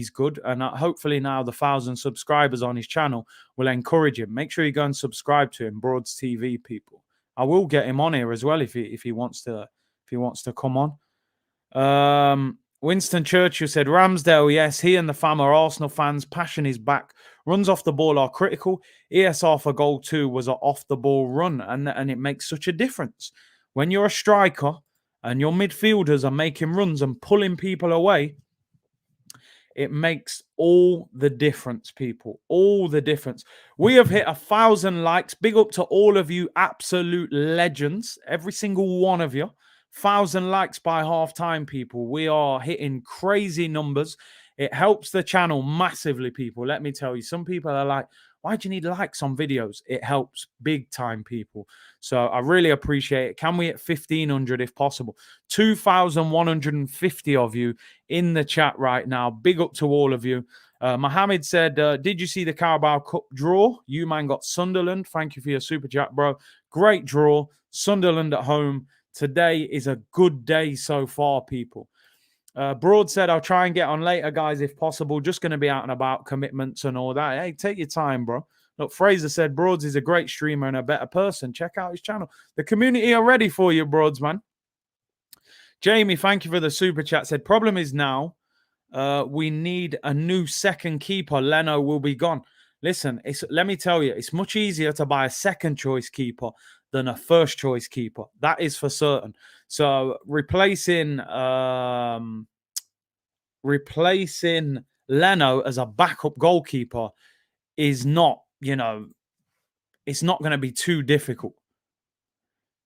good. And hopefully now the 1,000 subscribers on his channel will encourage him. Make sure you go and subscribe to him, Broads TV, people. I will get him on here as well if he wants to come on. Winston Churchill said, Ramsdale, yes, he and the fam are Arsenal fans. Passion is back. Runs off the ball are critical. ESR for goal 2 was an off-the-ball run, and it makes such a difference. When you're a striker and your midfielders are making runs and pulling people away, it makes all the difference, people. All the difference. We have hit 1,000 likes. Big up to all of you absolute legends. Every single one of you. 1,000 likes by half time, people. We are hitting crazy numbers. It helps the channel massively, people. Let me tell you. Some people are like, why do you need likes on videos? It helps big time, people. So I really appreciate it. Can we hit 1,500 if possible? 2,150 of you in the chat right now. Big up to all of you. Mohammed said, did you see the Carabao Cup draw? You, man, got Sunderland. Thank you for your super chat, bro. Great draw. Sunderland at home. Today is a good day so far, people. Broad said, I'll try and get on later, guys, if possible. Just going to be out and about, commitments and all that. Hey, take your time, bro. Look, Fraser said, Broads is a great streamer and a better person. Check out his channel. The community are ready for you, Broads, man. Jamie, thank you for the super chat. Said, problem is now we need a new second keeper. Leno will be gone. Listen, let me tell you, it's much easier to buy a second choice keeper than a first choice keeper. That is for certain. So replacing Leno as a backup goalkeeper is not, it's not going to be too difficult.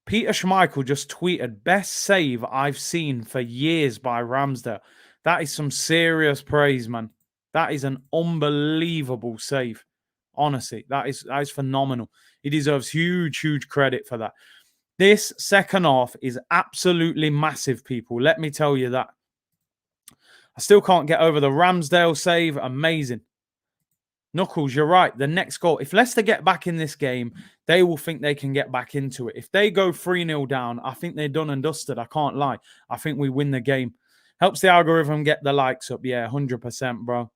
Peter Schmeichel just tweeted, best save I've seen for years by Ramsdale. That is some serious praise, man. That is an unbelievable save. Honestly, that is phenomenal. He deserves huge credit for that. This second half is absolutely massive, people. Let me tell you that. I still can't get over the Ramsdale save. Amazing. Knuckles, you're right. The next goal. If Leicester get back in this game, they will think they can get back into it. If they go 3-0 down, I think they're done and dusted. I can't lie. I think we win the game. Helps the algorithm get the likes up. Yeah, 100%, bro.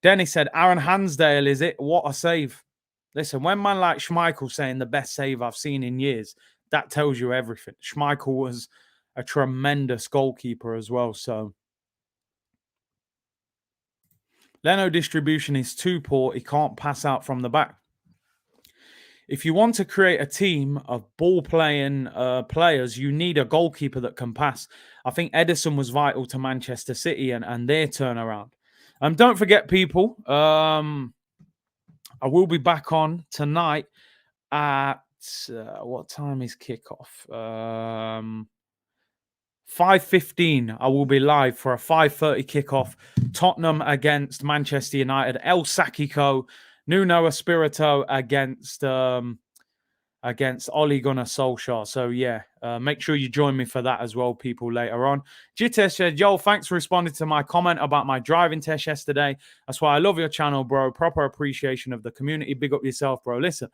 Dennis said, Aaron Hansdale, is it? What a save. Listen, when man like Schmeichel saying the best save I've seen in years, that tells you everything. Schmeichel was a tremendous goalkeeper as well. So Leno distribution is too poor. He can't pass out from the back. If you want to create a team of ball-playing players, you need a goalkeeper that can pass. I think Edison was vital to Manchester City and their turnaround. Don't forget, people, I will be back on tonight at, what time is kickoff? 5:15. I will be live for a 5:30 kickoff. Tottenham against Manchester United. El Sakiko, Nuno Espirito against Ole Gunnar Solskjaer. So yeah, make sure you join me for that as well, people, later on. Jitesh said, yo, thanks for responding to my comment about my driving test yesterday. That's why I love your channel, bro. Proper appreciation of the community. Big up yourself, bro. Listen,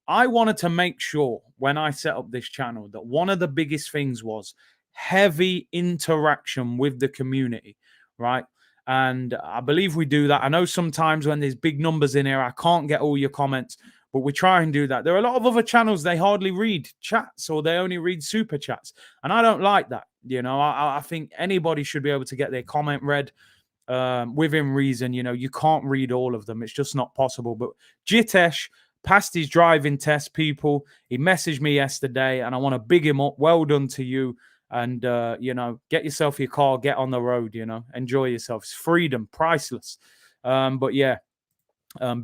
I wanted to make sure when I set up this channel that one of the biggest things was heavy interaction with the community, right? And I believe we do that. I know sometimes when there's big numbers in here, I can't get all your comments, but we try and do that. There are a lot of other channels, they hardly read chats or they only read super chats. And I don't like that. I think anybody should be able to get their comment read within reason. You can't read all of them. It's just not possible. But Jitesh passed his driving test, people. He messaged me yesterday and I want to big him up. Well done to you. And, get yourself your car, get on the road, enjoy yourself. It's freedom, priceless. But yeah,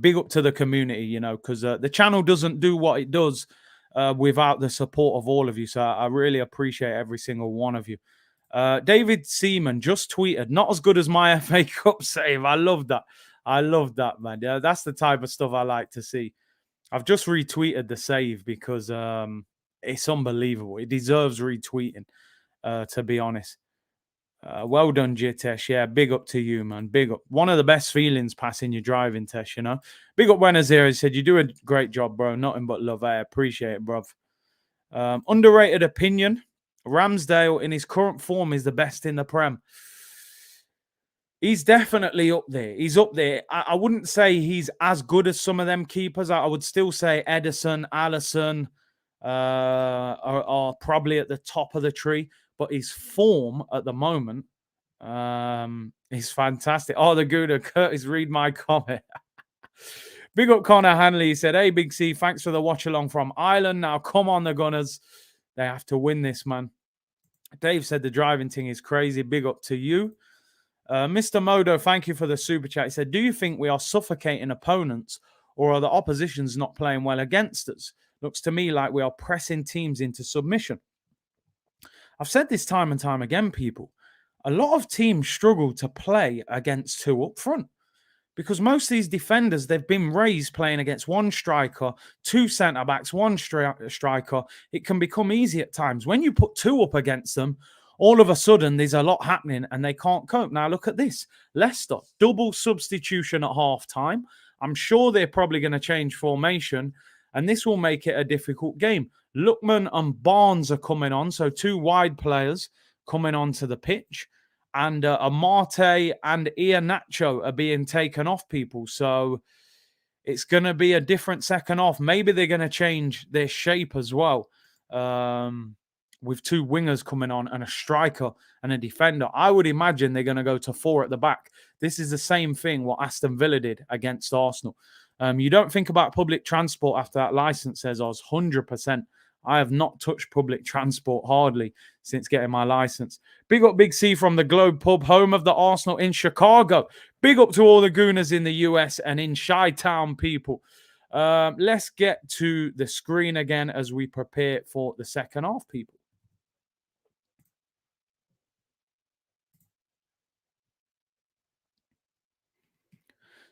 big up to the community, because the channel doesn't do what it does without the support of all of you. So I really appreciate every single one of you. David Seaman just tweeted, not as good as my FA Cup save. I love that. I love that, man. Yeah, that's the type of stuff I like to see. I've just retweeted the save because it's unbelievable. It deserves retweeting, to be honest. Well done, Jitesh. Yeah, big up to you, man. Big up. One of the best feelings passing your driving test, you know. Big up Buenos Aires. Said, you do a great job, bro. Nothing but love. I appreciate it, bro. Underrated opinion. Ramsdale in his current form is the best in the Prem. He's definitely up there. He's up there. I wouldn't say he's as good as some of them keepers. I would still say Edison, Allison are probably at the top of the tree. But his form at the moment is fantastic. Oh, the Gouda. Curtis, read my comment. Big up Connor Hanley. He said, hey, Big C, thanks for the watch along from Ireland. Now, come on, the Gunners. They have to win this, man. Dave said the driving thing is crazy. Big up to you. Mr. Modo, thank you for the super chat. He said, do you think we are suffocating opponents or are the oppositions not playing well against us? Looks to me like we are pressing teams into submission. I've said this time and time again, people. A lot of teams struggle to play against two up front because most of these defenders, they've been raised playing against one striker, two centre-backs, one striker. It can become easy at times. When you put two up against them, all of a sudden, there's a lot happening and they can't cope. Now, look at this. Leicester, double substitution at half-time. I'm sure they're probably going to change formation, and this will make it a difficult game. Lookman and Barnes are coming on, so two wide players coming onto the pitch. And Amate and Iheanacho are being taken off, people. So it's going to be a different second half. Maybe they're going to change their shape as well. With two wingers coming on and a striker and a defender. I would imagine they're going to go to four at the back. This is the same thing what Aston Villa did against Arsenal. You don't think about public transport after that license, says Oz. 100%. I have not touched public transport hardly since getting my license. Big up Big C from the Globe Pub, home of the Arsenal in Chicago. Big up to all the Gooners in the US and in Chi-Town, people. Let's get to the screen again as we prepare for the second half, people.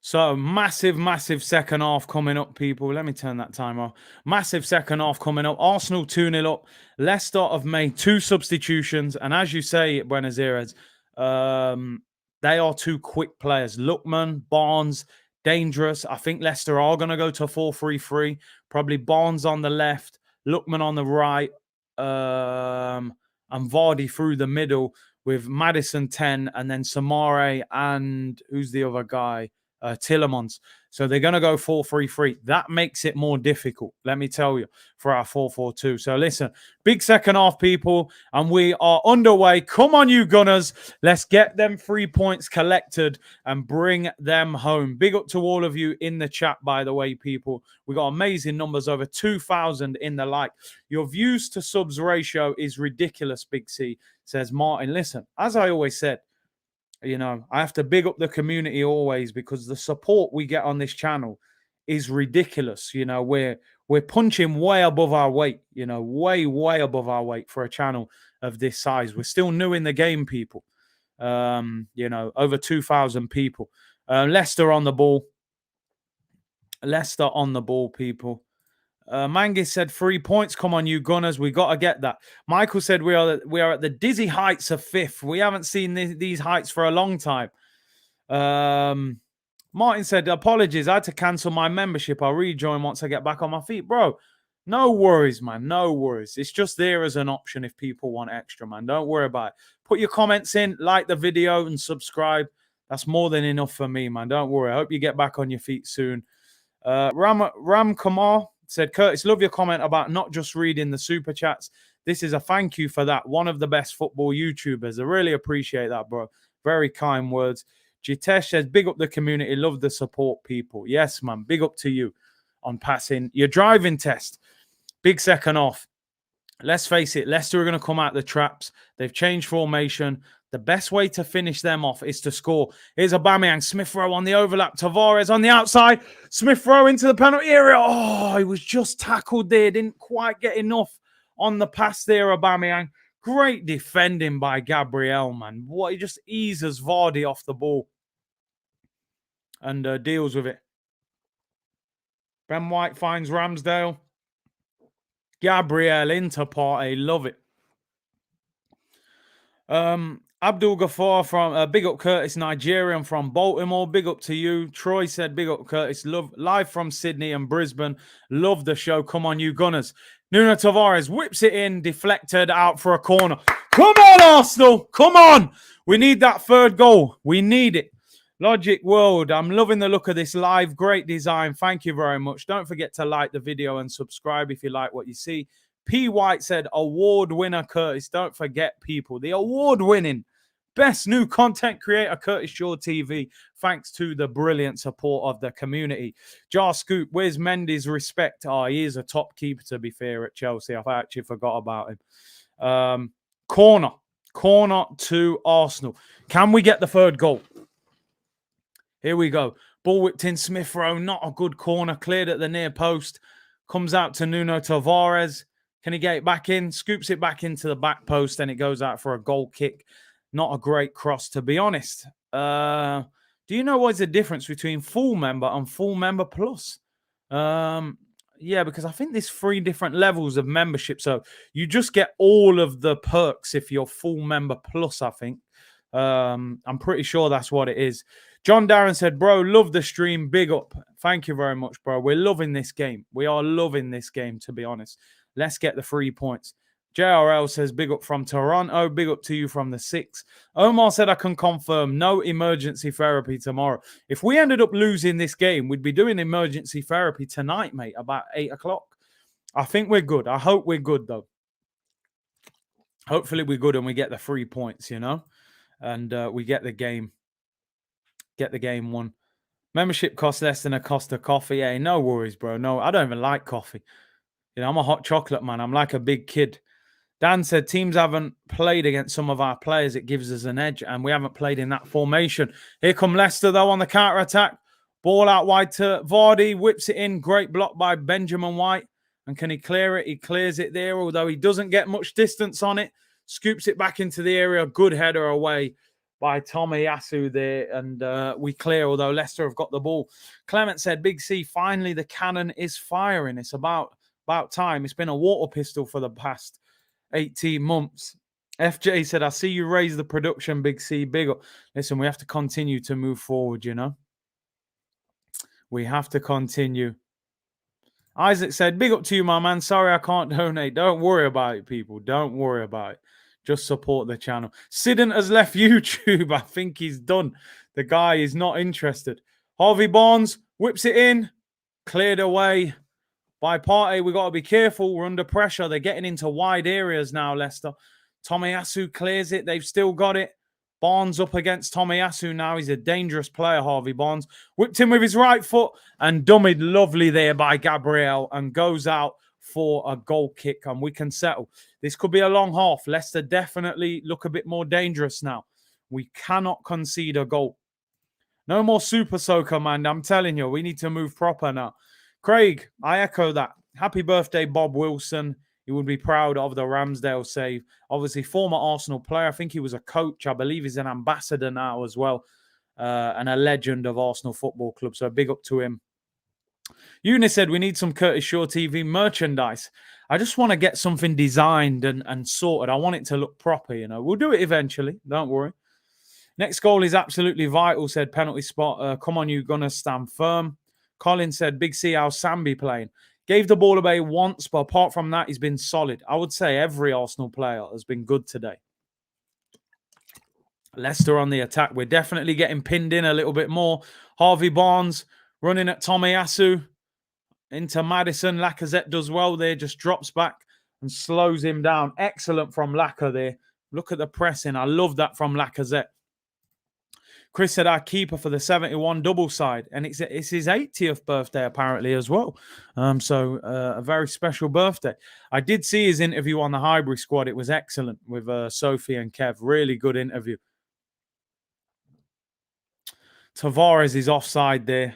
So, massive second half coming up, people. Let me turn that timer off. Massive second half coming up. Arsenal 2-0 up. Leicester have made two substitutions. And as you say, Buenos Aires, they are two quick players. Lookman, Barnes, dangerous. I think Leicester are going to go to 4-3-3. Probably Barnes on the left, Lookman on the right, and Vardy through the middle with Madison 10, and then Samare and who's the other guy? Tillemans. So they're going to go 4-3-3. That makes it more difficult, let me tell you, for our 4-4-2. So listen, big second half, people, and we are underway. Come on, you Gunners. Let's get them 3 points collected and bring them home. Big up to all of you in the chat, by the way, people. We got amazing numbers, over 2,000 in the like. Your views to subs ratio is ridiculous, Big C, says Martin. Listen, as I always said, you know, I have to big up the community always because the support we get on this channel is ridiculous. You know, we're punching way above our weight, you know, way above our weight for a channel of this size. We're still new in the game, people. You know, over 2,000 people. Leicester on the ball. Leicester on the ball, people. Mangus said 3 points. Come on, you Gunners. We got to get that. Michael said we are at the dizzy heights of fifth. We haven't seen these heights for a long time. Martin said, apologies. I had to cancel my membership. I'll rejoin once I get back on my feet. Bro, no worries, man. No worries. It's just there as an option if people want extra, man. Don't worry about it. Put your comments in, like the video, and subscribe. That's more than enough for me, man. Don't worry. I hope you get back on your feet soon. Ram Kamar said, Curtis, love your comment about not just reading the super chats. This is a thank you for that. One of the best football YouTubers. I really appreciate that, bro. Very kind words. Jitesh says, big up the community. Love the support, people. Yes, man. Big up to you on passing your driving test. Big second off. Let's face it. Leicester are going to come out the traps. They've changed formation. The best way to finish them off is to score. Here's Aubameyang. Smith Rowe on the overlap. Tavares on the outside. Smith Rowe into the penalty area. Oh, he was just tackled there. Didn't quite get enough on the pass there, Aubameyang. Great defending by Gabriel, man. What, he just eases Vardy off the ball and deals with it. Ben White finds Ramsdale. Gabriel into Partey. Love it. Abdul Ghaffar from Big Up Curtis, Nigerian from Baltimore. Big up to you. Troy said, Big up Curtis. Love live from Sydney and Brisbane. Love the show. Come on, you Gunners. Nuno Tavares whips it in, deflected out for a corner. Come on, Arsenal. Come on. We need that third goal. We need it. Logic World, I'm loving the look of this live. Great design. Thank you very much. Don't forget to like the video and subscribe if you like what you see. P. White said, award winner Curtis. Don't forget, people, the award winning best new content creator, Curtis Shaw TV, thanks to the brilliant support of the community. Jar Scoop, where's Mendy's respect? Oh, he is a top keeper, to be fair, at Chelsea. I actually forgot about him. Corner to Arsenal. Can we get the third goal? Here we go. Ball whipped in, Smith Rowe. Not a good corner. Cleared at the near post. Comes out to Nuno Tavares. Can he get it back in? Scoops it back into the back post, and it goes out for a goal kick. Not a great cross, to be honest. Do you know what's the difference between full member and full member plus? Yeah, because I think there's 3 different levels of membership. So you just get all of the perks if you're full member plus, I think. I'm pretty sure that's what it is. John Darren said, bro, love the stream. Big up. Thank you very much, bro. We're loving this game. We are loving this game, to be honest. Let's get the 3 points. JRL says, big up from Toronto. Big up to you from the 6. Omar said, I can confirm no emergency therapy tomorrow. If we ended up losing this game, we'd be doing emergency therapy tonight, mate, about 8 o'clock. I think we're good. I hope we're good, though. Hopefully we're good and we get the 3 points, you know, and we get the game won. Membership costs less than a cost of coffee. Hey, no worries, bro. No, I don't even like coffee. You know, I'm a hot chocolate man. I'm like a big kid. Dan said teams haven't played against some of our players. It gives us an edge, and we haven't played in that formation. Here come Leicester, though, on the counter-attack. Ball out wide to Vardy. Whips it in. Great block by Benjamin White. And can he clear it? He clears it there, although he doesn't get much distance on it. Scoops it back into the area. Good header away by Tomiyasu there. And we clear, although Leicester have got the ball. Clement said, Big C, finally the cannon is firing. It's about time. It's been a water pistol for the past 18 months. FJ said, I see you raise the production, Big C. Big up. Listen, we have to continue to move forward, you know. We have to continue. Isaac said, big up to you, my man. Sorry I can't donate. Don't worry about it, people. Don't worry about it. Just support the channel. Sidon has left YouTube. I think he's done. The guy is not interested. Harvey Barnes whips it in. Cleared away by Partey. We've got to be careful. We're under pressure. They're getting into wide areas now, Leicester. Tomiyasu clears it. They've still got it. Barnes up against Tomiyasu now. He's a dangerous player, Harvey Barnes. Whipped him with his right foot and dummied lovely there by Gabriel and goes out for a goal kick, and we can settle. This could be a long half. Leicester definitely look a bit more dangerous now. We cannot concede a goal. No more Super Soaker, man. I'm telling you, we need to move proper now. Craig, I echo that. Happy birthday, Bob Wilson. He would be proud of the Ramsdale save. Obviously, former Arsenal player. I think he was a coach. I believe he's an ambassador now as well. And a legend of Arsenal Football Club. So big up to him. Eunice said, we need some Curtis Shaw TV merchandise. I just want to get something designed and sorted. I want it to look proper, you know. We'll do it eventually. Don't worry. Next goal is absolutely vital, said penalty spot. Come on, you Gunners, stand firm. Colin said, Big C, how's Sambi playing? Gave the ball away once, but apart from that, he's been solid. I would say every Arsenal player has been good today. Leicester on the attack. We're definitely getting pinned in a little bit more. Harvey Barnes running at Tomiyasu. Into Madison. Lacazette does well there. Just drops back and slows him down. Excellent from Lacazette there. Look at the pressing. I love that from Lacazette. Chris said our keeper for the 71 double side. And it's his 80th birthday apparently as well. So a very special birthday. I did see his interview on the Highbury squad. It was excellent with Sophie and Kev. Really good interview. Tavares is offside there.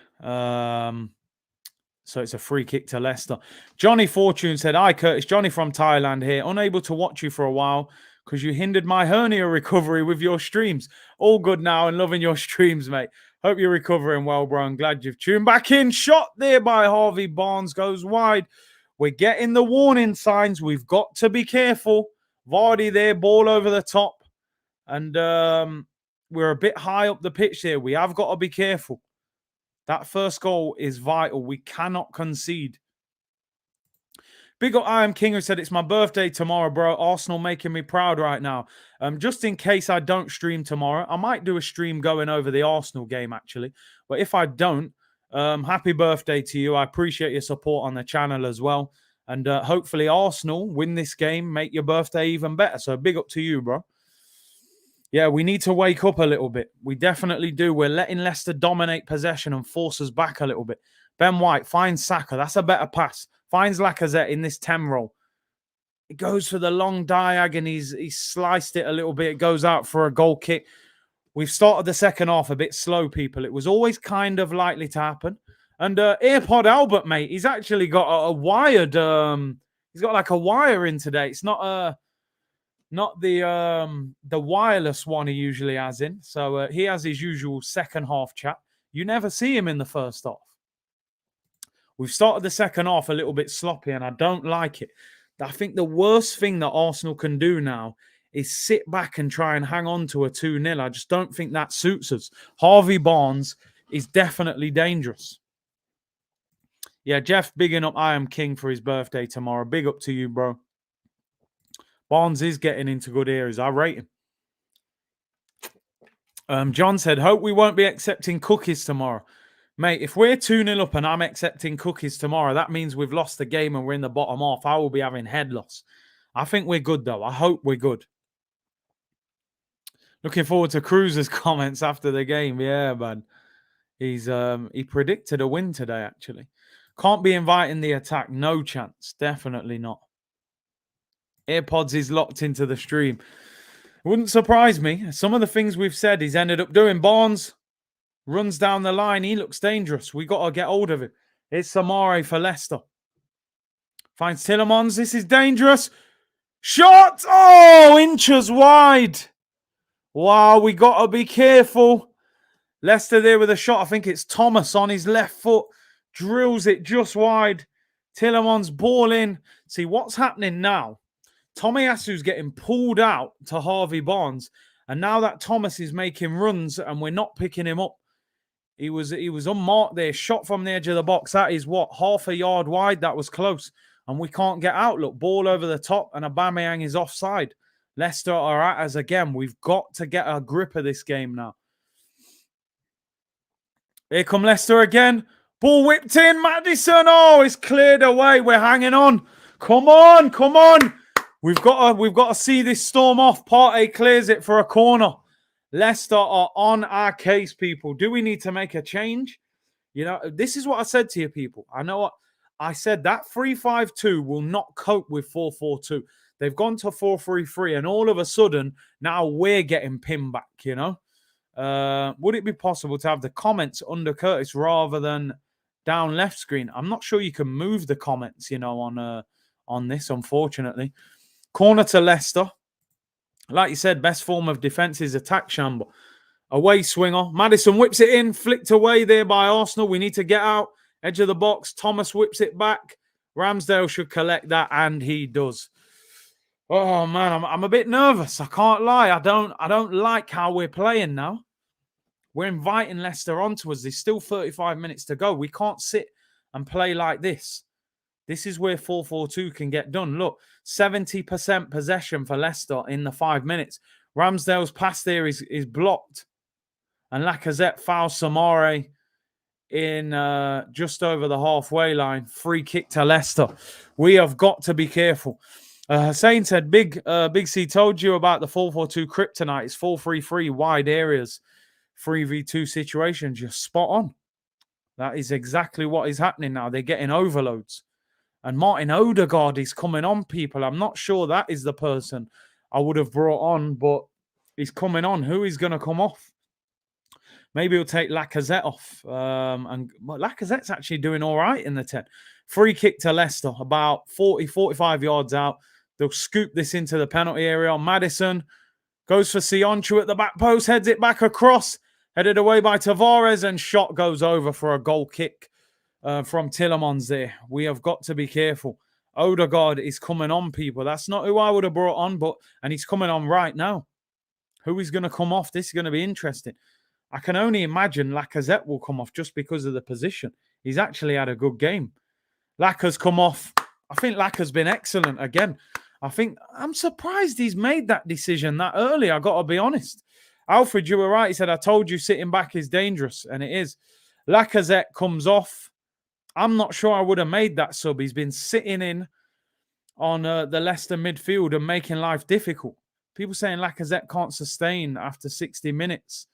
So it's a free kick to Leicester. Johnny Fortune said, hi, Curtis. Johnny from Thailand here. Unable to watch you for a while because you hindered my hernia recovery with your streams. All good now and loving your streams, mate. Hope you're recovering well, bro. I'm glad you've tuned back in. Shot there by Harvey Barnes goes wide. We're getting the warning signs. We've got to be careful. Vardy there, ball over the top. And we're a bit high up the pitch here. We have got to be careful. That first goal is vital. We cannot concede. Big up I Am King who said, it's my birthday tomorrow, bro. Arsenal making me proud right now. Just in case I don't stream tomorrow, I might do a stream going over the Arsenal game, actually. But if I don't, happy birthday to you. I appreciate your support on the channel as well. And hopefully Arsenal win this game, make your birthday even better. So big up to you, bro. Yeah, we need to wake up a little bit. We definitely do. We're letting Leicester dominate possession and force us back a little bit. Ben White finds Saka. That's a better pass. Finds Lacazette in this 10 roll. It goes for the long diag and he's sliced it a little bit. It goes out for a goal kick. We've started the second half a bit slow, people. It was always kind of likely to happen. And AirPod Albert, mate, he's actually got a wired... he's got like a wire in today. It's not the wireless one he usually has in. So he has his usual second half chat. You never see him in the first half. We've started the second half a little bit sloppy, and I don't like it. I think the worst thing that Arsenal can do now is sit back and try and hang on to a 2-0. I just don't think that suits us. Harvey Barnes is definitely dangerous. Yeah, Jeff bigging up I Am King for his birthday tomorrow. Big up to you, bro. Barnes is getting into good areas. I rate him. John said, hope we won't be accepting cookies tomorrow. Mate, if we're 2-0 up and I'm accepting cookies tomorrow, that means we've lost the game and we're in the bottom half. I will be having head loss. I think we're good, though. I hope we're good. Looking forward to Cruz's comments after the game. Yeah, man. He predicted a win today, actually. Can't be inviting the attack. No chance. Definitely not. AirPods is locked into the stream. Wouldn't surprise me. Some of the things we've said he's ended up doing. Barnes runs down the line. He looks dangerous. We got to get hold of him. It's Samare for Leicester. Finds Tielemans. This is dangerous. Shot! Oh, inches wide. Wow, we got to be careful. Leicester there with a shot. I think it's Thomas on his left foot. Drills it just wide. Tielemans ball in. See, what's happening now? Tomiyasu's getting pulled out to Harvey Barnes. And now that Thomas is making runs and we're not picking him up. He was unmarked there. Shot from the edge of the box. That is what? Half a yard wide. That was close. And we can't get out. Look, ball over the top and Aubameyang is offside. Leicester are at us again. We've got to get a grip of this game now. Here come Leicester again. Ball whipped in. Maddison. Oh, it's cleared away. We're hanging on. Come on. Come on. We've got to see this storm off. Partey clears it for a corner. Leicester are on our case, people. Do we need to make a change? You know, this is what I said to you, people. I know what I said. That 3-5-2 will not cope with 4-4-2. They've gone to 4-3-3, and all of a sudden, now we're getting pinned back, you know? Would it be possible to have the comments under Curtis rather than down left screen? I'm not sure you can move the comments, you know, on this, unfortunately. Corner to Leicester. Like you said, best form of defence is attack shamble. Away swinger. Maddison whips it in. Flicked away there by Arsenal. We need to get out. Edge of the box. Thomas whips it back. Ramsdale should collect that, and he does. Oh, man, I'm a bit nervous. I can't lie. I don't like how we're playing now. We're inviting Leicester onto us. There's still 35 minutes to go. We can't sit and play like this. This is where 4-4-2 can get done. Look, 70% possession for Leicester in the 5 minutes. Ramsdale's pass there is blocked. And Lacazette fouls Samare in just over the halfway line. Free kick to Leicester. We have got to be careful. Hussein said, Big C told you about the 4-4-2 kryptonite. It's 4-3-3 wide areas. 3v2 situations. You're spot on. That is exactly what is happening now. They're getting overloads. And Martin Odegaard is coming on, people. I'm not sure that is the person I would have brought on, but he's coming on. Who is going to come off? Maybe he'll take Lacazette off. And Lacazette's actually doing all right in the 10. Free kick to Leicester, about 40, 45 yards out. They'll scoop this into the penalty area. Maddison goes for Sionchu at the back post, heads it back across. Headed away by Tavares, and shot goes over for a goal kick from Tielemans there. We have got to be careful. Odegaard is coming on, people. That's not who I would have brought on, and he's coming on right now. Who is going to come off? This is going to be interesting. I can only imagine Lacazette will come off just because of the position. He's actually had a good game. Lacaz's come off. I think Lacaz's been excellent again. I'm surprised he's made that decision that early. I got to be honest. Alfred, you were right. He said, I told you sitting back is dangerous, and it is. Lacazette comes off. I'm not sure I would have made that sub. He's been sitting in on the Leicester midfield and making life difficult. People saying Lacazette can't sustain after 60 minutes.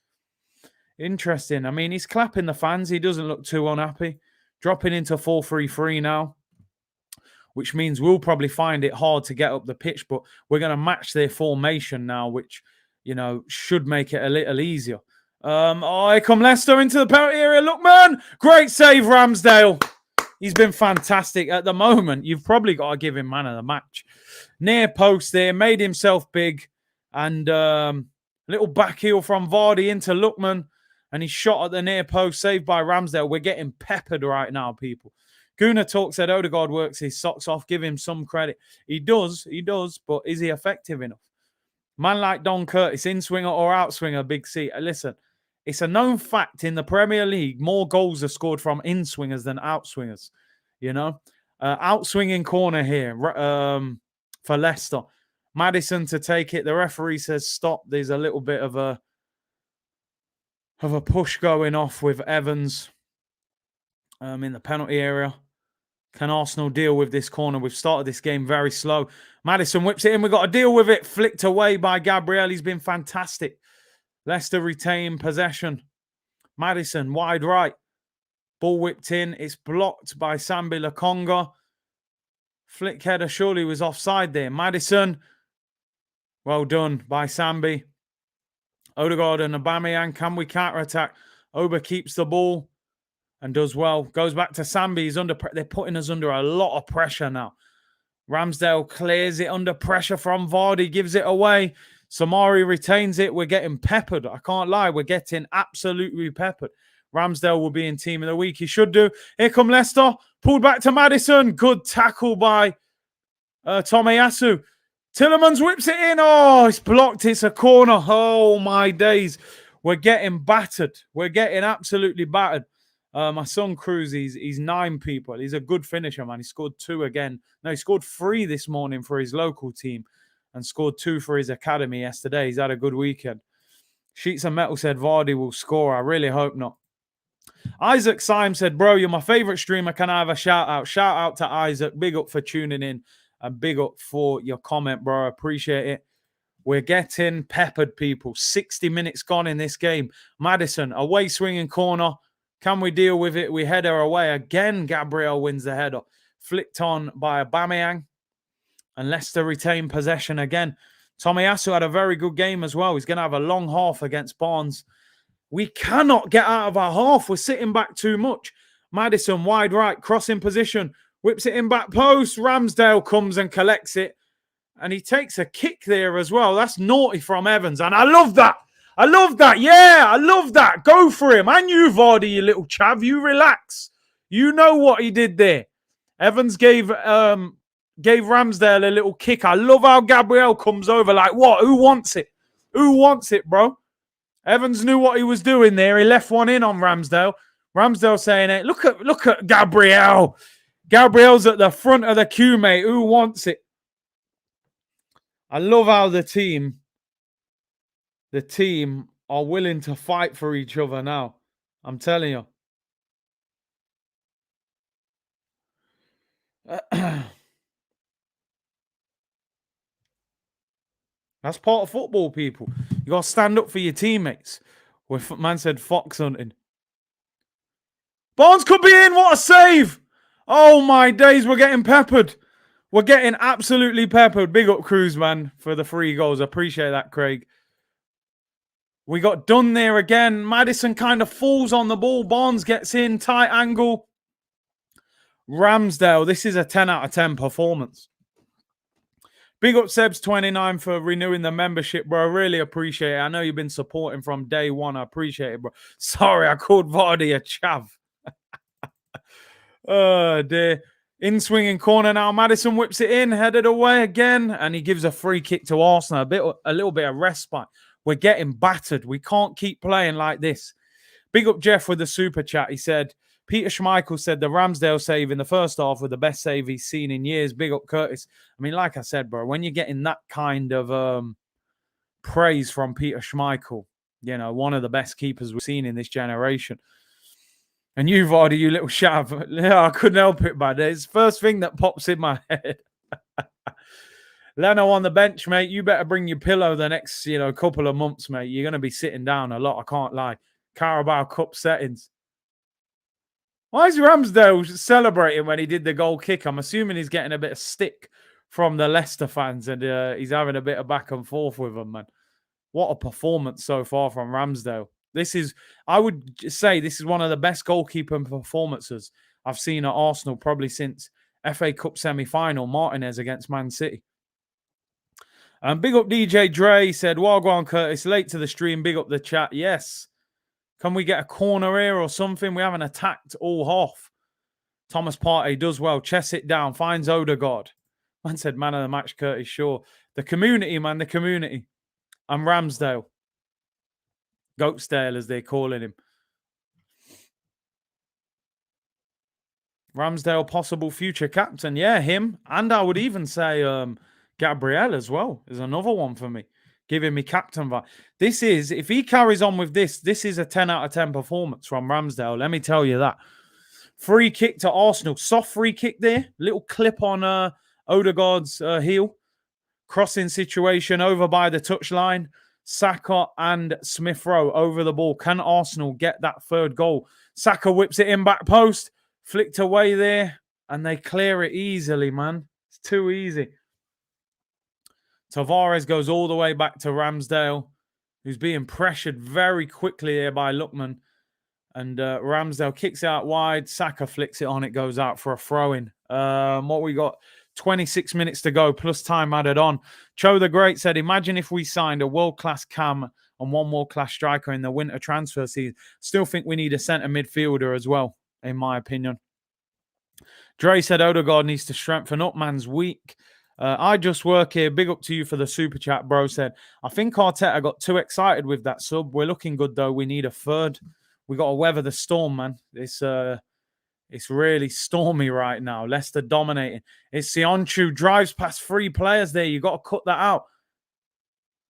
Interesting. I mean, he's clapping the fans. He doesn't look too unhappy. Dropping into 4-3-3 now, which means we'll probably find it hard to get up the pitch, but we're going to match their formation now, which, you know, should make it a little easier. Here come Leicester into the penalty area. Look, man. Great save, Ramsdale. He's been fantastic at the moment. You've probably got to give him man of the match. Near post there, made himself big. And little back heel from Vardy into Lookman. And he's shot at the near post, saved by Ramsdale. We're getting peppered right now, people. Guna Talk said Odegaard works his socks off. Give him some credit. He does, but is he effective enough? Man like Don Curtis, in-swinger or out-swinger, Big C. Listen, it's a known fact in the Premier League, more goals are scored from in-swingers than out-swingers. You know? Out-swinging corner here for Leicester. Maddison to take it. The referee says stop. There's a little bit of a push going off with Evans in the penalty area. Can Arsenal deal with this corner? We've started this game very slow. Maddison whips it in. We've got to deal with it. Flicked away by Gabriel. He's been fantastic. Leicester retain possession. Maddison, wide right. Ball whipped in. It's blocked by Sambi Lokonga. Flick header surely was offside there. Maddison. Well done by Sambi. Odegaard and Aubameyang. Can we counter-attack? Oba keeps the ball and does well. Goes back to Sambi. He's under. They're putting us under a lot of pressure now. Ramsdale clears it under pressure from Vardy. Gives it away. Samari retains it. We're getting peppered. I can't lie. We're getting absolutely peppered. Ramsdale will be in team of the week. He should do. Here come Leicester. Pulled back to Maddison. Good tackle by Tomiyasu. Tielemans whips it in. Oh, it's blocked. It's a corner. Oh, my days. We're getting battered. We're getting absolutely battered. My son Cruz, he's 9 people. He's a good finisher, man. He scored 2 again. No, he scored 3 this morning for his local team and scored 2 for his academy yesterday. He's had a good weekend. Sheets of Metal said Vardy will score. I really hope not. Isaac Syme said, bro, you're my favorite streamer. Can I have a shout out? Shout out to Isaac. Big up for tuning in. And big up for your comment, bro. I appreciate it. We're getting peppered, people. 60 minutes gone in this game. Maddison, away swinging corner. Can we deal with it? We header away. Again, Gabriel wins the header. Flicked on by Aubameyang. And Leicester retain possession again. Tomiyasu had a very good game as well. He's going to have a long half against Barnes. We cannot get out of our half. We're sitting back too much. Maddison, wide right, crossing position. Whips it in back post. Ramsdale comes and collects it. And he takes a kick there as well. That's naughty from Evans. And I love that. I love that. Yeah, I love that. Go for him. And you, Vardy, you little chav. You relax. You know what he did there. Evans gave Ramsdale a little kick. I love how Gabriel comes over like, what? Who wants it? Who wants it, bro? Evans knew what he was doing there. He left one in on Ramsdale. Ramsdale saying it. Look at Gabriel. Gabriel's at the front of the queue, mate. Who wants it? I love how the team are willing to fight for each other now. I'm telling you. That's part of football, people. You got to stand up for your teammates. Where man said fox hunting. Barnes could be in. What a save. Oh, my days. We're getting peppered. We're getting absolutely peppered. Big up Cruz, man, for the 3 goals. I appreciate that, Craig. We got done there again. Maddison kind of falls on the ball. Barnes gets in. Tight angle. Ramsdale. This is a 10 out of 10 performance. Big up Sebs29 for renewing the membership, bro. I really appreciate it. I know you've been supporting from day one. I appreciate it, bro. Sorry, I called Vardy a chav. Oh, dear. In swinging corner now. Maddison whips it in, headed away again, and he gives a free kick to Arsenal. A little bit of respite. We're getting battered. We can't keep playing like this. Big up Jeff with the super chat. He said, Peter Schmeichel said the Ramsdale save in the first half was the best save he's seen in years. Big up Curtis. I mean, like I said, bro, when you're getting that kind of praise from Peter Schmeichel, you know, one of the best keepers we've seen in this generation. And you, Vardy, you little shav. Yeah, I couldn't help it, man. It's the first thing that pops in my head. Leno on the bench, mate. You better bring your pillow the next, couple of months, mate. You're going to be sitting down a lot. I can't lie. Carabao Cup settings. Why is Ramsdale celebrating when he did the goal kick? I'm assuming he's getting a bit of stick from the Leicester fans and he's having a bit of back and forth with them, man. What a performance so far from Ramsdale. I would say this is one of the best goalkeeper performances I've seen at Arsenal probably since FA Cup semi-final, Martinez against Man City. And big up DJ Dre, said, well, go on, Curtis, late to the stream, big up the chat. Yes. Can we get a corner here or something? We haven't attacked all half. Thomas Partey does well, chests it down, finds Odegaard. Man said, man of the match, Curtis Shaw. The community, man, the community. And Ramsdale. Goatstale, as they're calling him. Ramsdale, possible future captain. Yeah, him. And I would even say Gabriel as well is another one for me. Giving me captain vibe. This is, if he carries on with this is a 10 out of 10 performance from Ramsdale. Let me tell you that. Free kick to Arsenal. Soft free kick there. Little clip on Odegaard's heel. Crossing situation over by the touchline. Saka and Smith Rowe over the ball. Can Arsenal get that third goal? Saka whips it in back post. Flicked away there. And they clear it easily, man. It's too easy. Tavares goes all the way back to Ramsdale, who's being pressured very quickly here by Lookman. And Ramsdale kicks out wide. Saka flicks it on. It goes out for a throw-in. What we got? 26 minutes to go, plus time added on. Cho the Great said, imagine if we signed a world-class cam and one world-class striker in the winter transfer season. Still think we need a centre midfielder as well, in my opinion. Dre said Odegaard needs to strengthen up. Man's weak. I just work here. Big up to you for the super chat, bro. Said, I think Arteta got too excited with that sub. We're looking good, though. We need a third. We got to weather the storm, man. It's really stormy right now. Leicester dominating. It's Sionchu drives past three players there. You got to cut that out.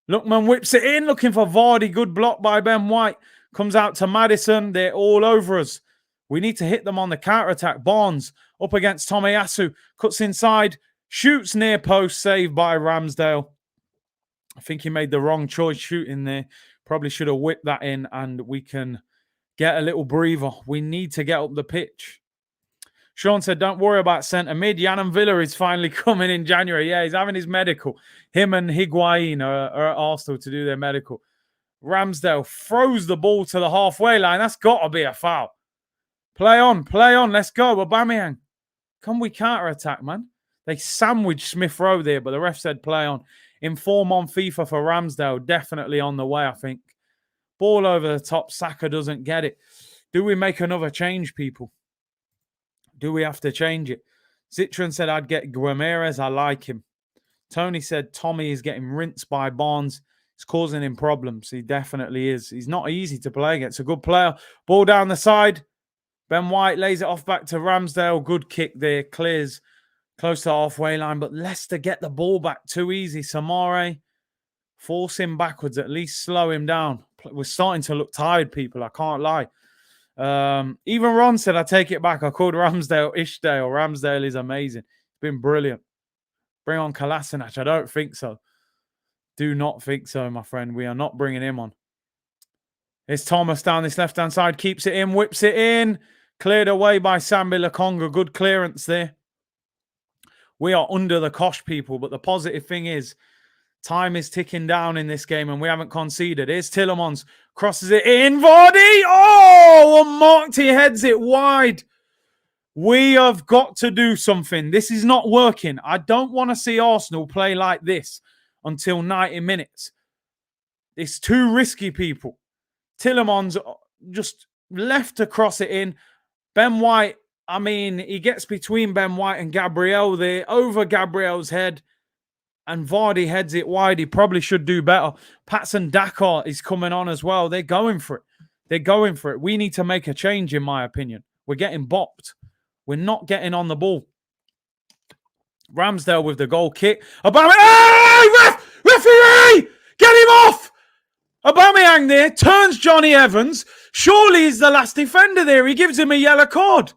Lookman whips it in, looking for Vardy. Good block by Ben White. Comes out to Maddison. They're all over us. We need to hit them on the counter-attack. Barnes up against Tomiyasu. Cuts inside. Shoots near post. Saved by Ramsdale. I think he made the wrong choice shooting there. Probably should have whipped that in and we can get a little breather. We need to get up the pitch. Sean said, don't worry about centre mid. Yann Villa is finally coming in January. Yeah, he's having his medical. Him and Higuain are at Arsenal to do their medical. Ramsdale throws the ball to the halfway line. That's got to be a foul. Play on. Let's go. Aubameyang. Can we counter-attack, man? They sandwiched Smith Rowe there, but the ref said play on. Inform on FIFA for Ramsdale. Definitely on the way, I think. Ball over the top. Saka doesn't get it. Do we make another change, people? Do we have to change it? Citron said, I'd get Guimarães. I like him. Tony said, Tommy is getting rinsed by Barnes. It's causing him problems. He definitely is. He's not easy to play against. A good player. Ball down the side. Ben White lays it off back to Ramsdale. Good kick there. Clears close to halfway line. But Leicester get the ball back too easy. Samare, force him backwards. At least slow him down. We're starting to look tired, people. I can't lie. Even Ron said, I take it back. I called Ramsdale Ishdale. Ramsdale is amazing. It's been brilliant. Bring on Kolasinac. I don't think so. Do not think so, my friend. We are not bringing him on. It's Thomas down this left-hand side. Keeps it in. Whips it in. Cleared away by Sambi Lokonga. Good clearance there. We are under the cosh, people. But the positive thing is, time is ticking down in this game and we haven't conceded. Here's Tillemans. Crosses it in. Vardy! Oh! Unmarked. He heads it wide. We have got to do something. This is not working. I don't want to see Arsenal play like this until 90 minutes. It's too risky, people. Tillemans just left to cross it in. Ben White, I mean, he gets between Ben White and Gabriel there, over Gabriel's head, and Vardy heads it wide. He probably should do better. Patson Dakar is coming on as well. They're going for it. They're going for it. We need to make a change, in my opinion. We're getting bopped. We're not getting on the ball. Ramsdale with the goal kick. Aubameyang, hey, referee! Get him off! Aubameyang there turns Johnny Evans. Surely he's the last defender there. He gives him a yellow card.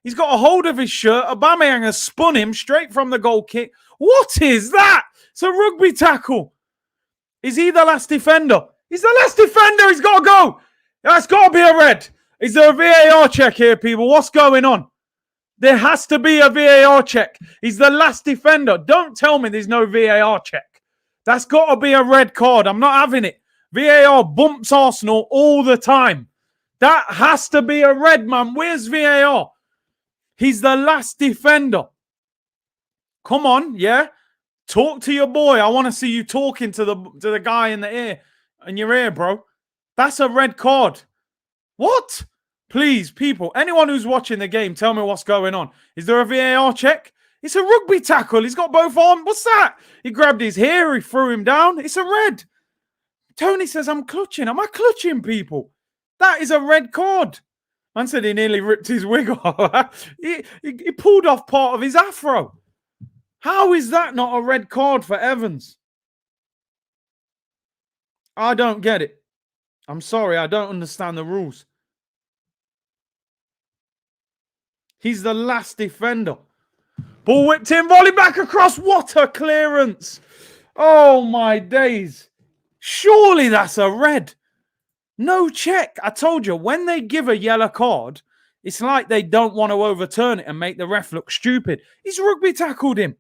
He's got a hold of his shirt. Aubameyang has spun him straight from the goal kick. What is that? It's a rugby tackle. Is he the last defender? He's the last defender. He's got to go. That's got to be a red. Is there a VAR check here, people? What's going on? There has to be a VAR check. He's the last defender. Don't tell me there's no VAR check. That's got to be a red card. I'm not having it. VAR bumps Arsenal all the time. That has to be a red, man. Where's VAR? He's the last defender. Come on, yeah? Talk to your boy. I want to see you talking to the guy in your ear, bro. That's a red card. What? Please, people, anyone who's watching the game, tell me what's going on. Is there a VAR check? It's a rugby tackle. He's got both arms. What's that? He grabbed his hair. He threw him down. It's a red. Tony says, I'm clutching. Am I clutching, people? That is a red card. Man said he nearly ripped his wig off. he pulled off part of his afro. How is that not a red card for Evans? I don't get it. I'm sorry. I don't understand the rules. He's the last defender. Ball whipped in, volley back across. What a clearance. Oh, my days. Surely that's a red. No check. I told you, when they give a yellow card, it's like they don't want to overturn it and make the ref look stupid. He's rugby tackled him.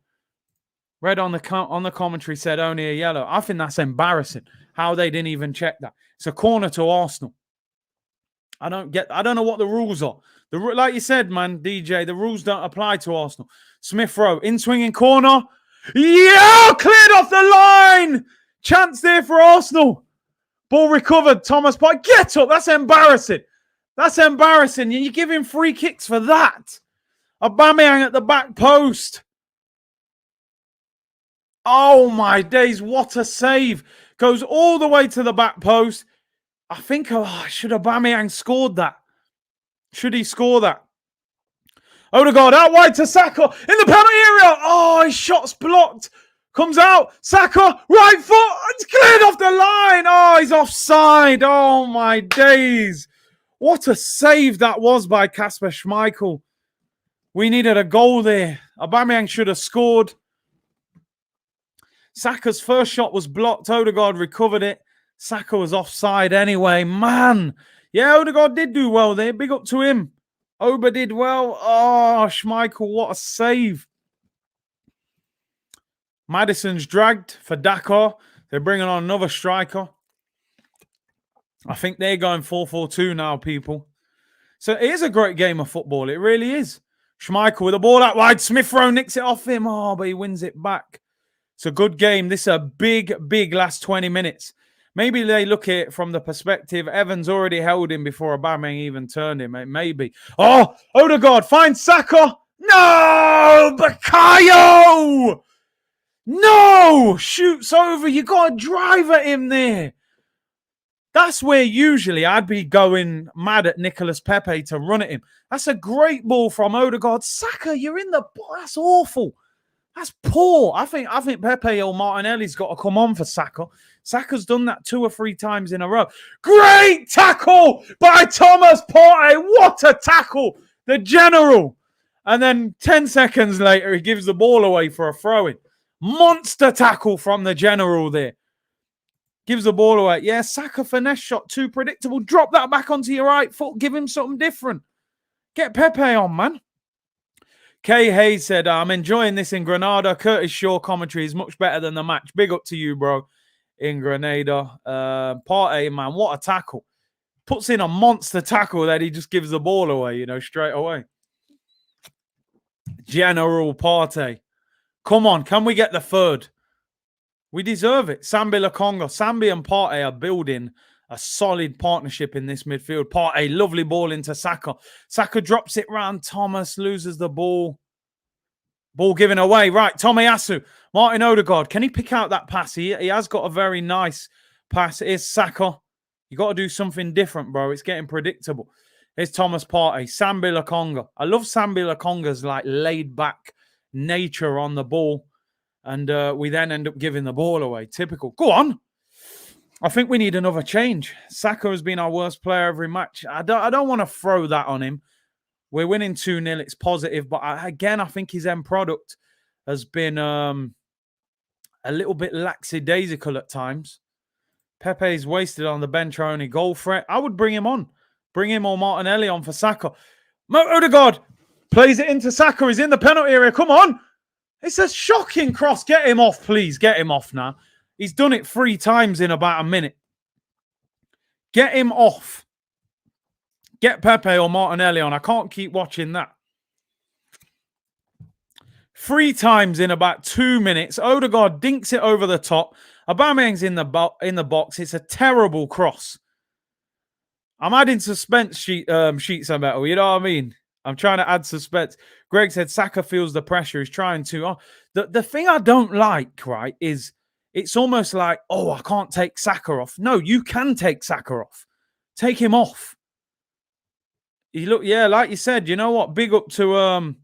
Red on the commentary said only a yellow. I think that's embarrassing how they didn't even check that. It's a corner to Arsenal. I don't know what the rules are. Like you said, man, DJ, the rules don't apply to Arsenal. Smith Rowe, in-swinging corner. Yeah, cleared off the line. Chance there for Arsenal. Ball recovered. Thomas Partey, get up. That's embarrassing. That's embarrassing. You're giving free kicks for that. Aubameyang at the back post. Oh, my days. What a save. Goes all the way to the back post. I think, should Aubameyang scored that? Should he score that? Odegaard out wide to Saka in the penalty area. Oh, his shot's blocked. Comes out. Saka, right foot. It's cleared off the line. Oh, he's offside. Oh, my days. What a save that was by Kasper Schmeichel. We needed a goal there. Aubameyang should have scored. Saka's first shot was blocked. Odegaard recovered it. Saka was offside anyway. Man. Yeah, Odegaard did do well there. Big up to him. Oba did well. Oh, Schmeichel, what a save. Maddison's dragged for Dakar. They're bringing on another striker. I think they're going 4-4-2 now, people. So it is a great game of football. It really is. Schmeichel with the ball out wide. Smith Rowe nicks it off him. Oh, but he wins it back. It's a good game. This is a big, big last 20 minutes. Maybe they look at it from the perspective Evans already held him before Aubameyang even turned him. Maybe. Oh, Odegaard finds Saka. No! Bukayo! No! Shoots over. You got to drive at him there. That's where usually I'd be going mad at Nicolas Pepe to run at him. That's a great ball from Odegaard. Saka, you're in the ball. That's awful. That's poor. I think Pepe or Martinelli's got to come on for Saka. Saka's done that 2 or 3 times in a row. Great tackle by Thomas Partey. What a tackle. The general. And then 10 seconds later, he gives the ball away for a throw-in. Monster tackle from the general there. Gives the ball away. Yeah, Saka finesse shot. Too predictable. Drop that back onto your right foot. Give him something different. Get Pepe on, man. Kay Hayes said, I'm enjoying this in Granada. Curtis Shaw commentary is much better than the match. Big up to you, bro, in Granada. Partey, man, what a tackle. Puts in a monster tackle that he just gives the ball away, straight away. General Partey. Come on, can we get the third? We deserve it. Sambi Lokonga. Sambi and Partey are building a solid partnership in this midfield. Partey, lovely ball into Saka. Saka drops it round Thomas, loses the ball. Ball given away. Right, Tomiyasu. Martin Odegaard. Can he pick out that pass? He has got a very nice pass. Here's Saka. You got to do something different, bro. It's getting predictable. Here's Thomas Partey. Sambi Lokonga. I love Sambi Lokonga's like laid back nature on the ball. And we then end up giving the ball away. Typical. Go on. I think we need another change. Saka has been our worst player every match. I don't want to throw that on him. We're winning 2-0. It's positive. But again, I think his end product has been a little bit lackadaisical at times. Pepe's wasted on the bench, our only goal threat. I would bring him on. Bring him or Martinelli on for Saka. Odegaard plays it into Saka. He's in the penalty area. Come on. It's a shocking cross. Get him off, please. Get him off now. He's done it 3 times in about a minute. Get him off. Get Pepe or Martinelli on. I can't keep watching that. 3 times in about 2 minutes. Odegaard dinks it over the top. Aubameyang's in the box. It's a terrible cross. I'm adding suspense sheets about it. You know what I mean? I'm trying to add suspense. Greg said Saka feels the pressure. He's trying to. The thing I don't like, right, is it's almost like, oh, I can't take Saka off. No, you can take Saka off. Take him off. Yeah, like you said, you know what? Big up to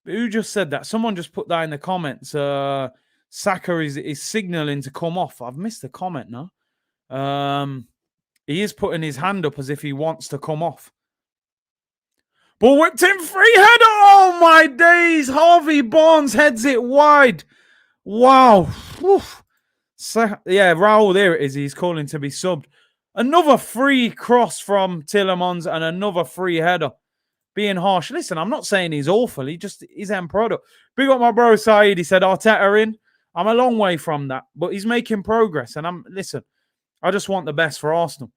who just said that? Someone just put that in the comments. Saka is signaling to come off. I've missed the comment now. He is putting his hand up as if he wants to come off. Ball whipped in, free header. Oh my days. Harvey Barnes heads it wide. Wow. Yeah, Raul, there it is. He's calling to be subbed. Another free cross from Tillemans and another free header. Being harsh. Listen, I'm not saying he's awful. He's end product. Big up my bro Saeed. He said Arteta in. I'm a long way from that, but he's making progress. And listen, I just want the best for Arsenal.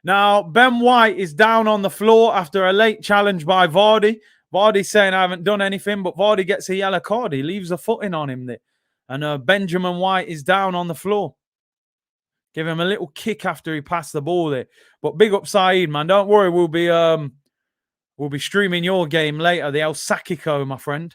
Now, Ben White is down on the floor after a late challenge by Vardy. Vardy's saying I haven't done anything, but Vardy gets a yellow card. He leaves a footing on him there. And Benjamin White is down on the floor. Give him a little kick after he passed the ball there. But big up Saeed, man. Don't worry, we'll be streaming your game later. The El Sakiko, my friend.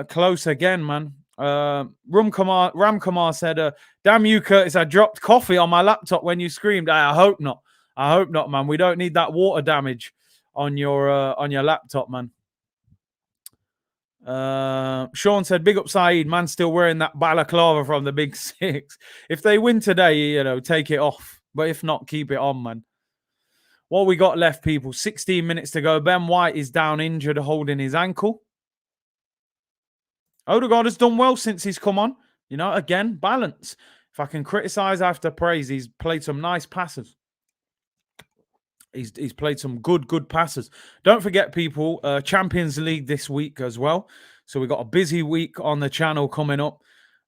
Close again, man. Ram Kumar said, damn you, Curtis, I dropped coffee on my laptop when you screamed. I hope not. I hope not, man. We don't need that water damage on your laptop, man. Sean said, big up Saeed, man, still wearing that balaclava from the Big Six. If they win today, take it off. But if not, keep it on, man. What we got left, people? 16 minutes to go. Ben White is down injured, holding his ankle. Odegaard has done well since he's come on. Again, balance. If I can criticize, I have to praise. He's played some nice passes. He's played some good passes. Don't forget, people, Champions League this week as well. So we've got a busy week on the channel coming up.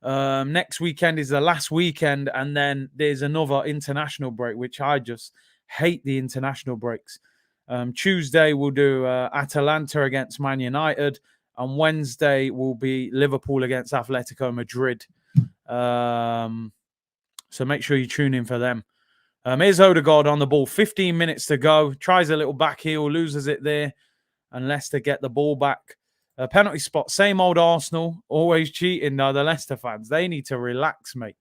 Next weekend is the last weekend, and then there's another international break, which I just hate the international breaks. Tuesday, we'll do Atalanta against Man United. And Wednesday will be Liverpool against Atletico Madrid. So make sure you tune in for them. Here's Odegaard on the ball. 15 minutes to go. Tries a little back heel, loses it there. And Leicester get the ball back. Penalty spot. Same old Arsenal. Always cheating, though. The Leicester fans, they need to relax, mate.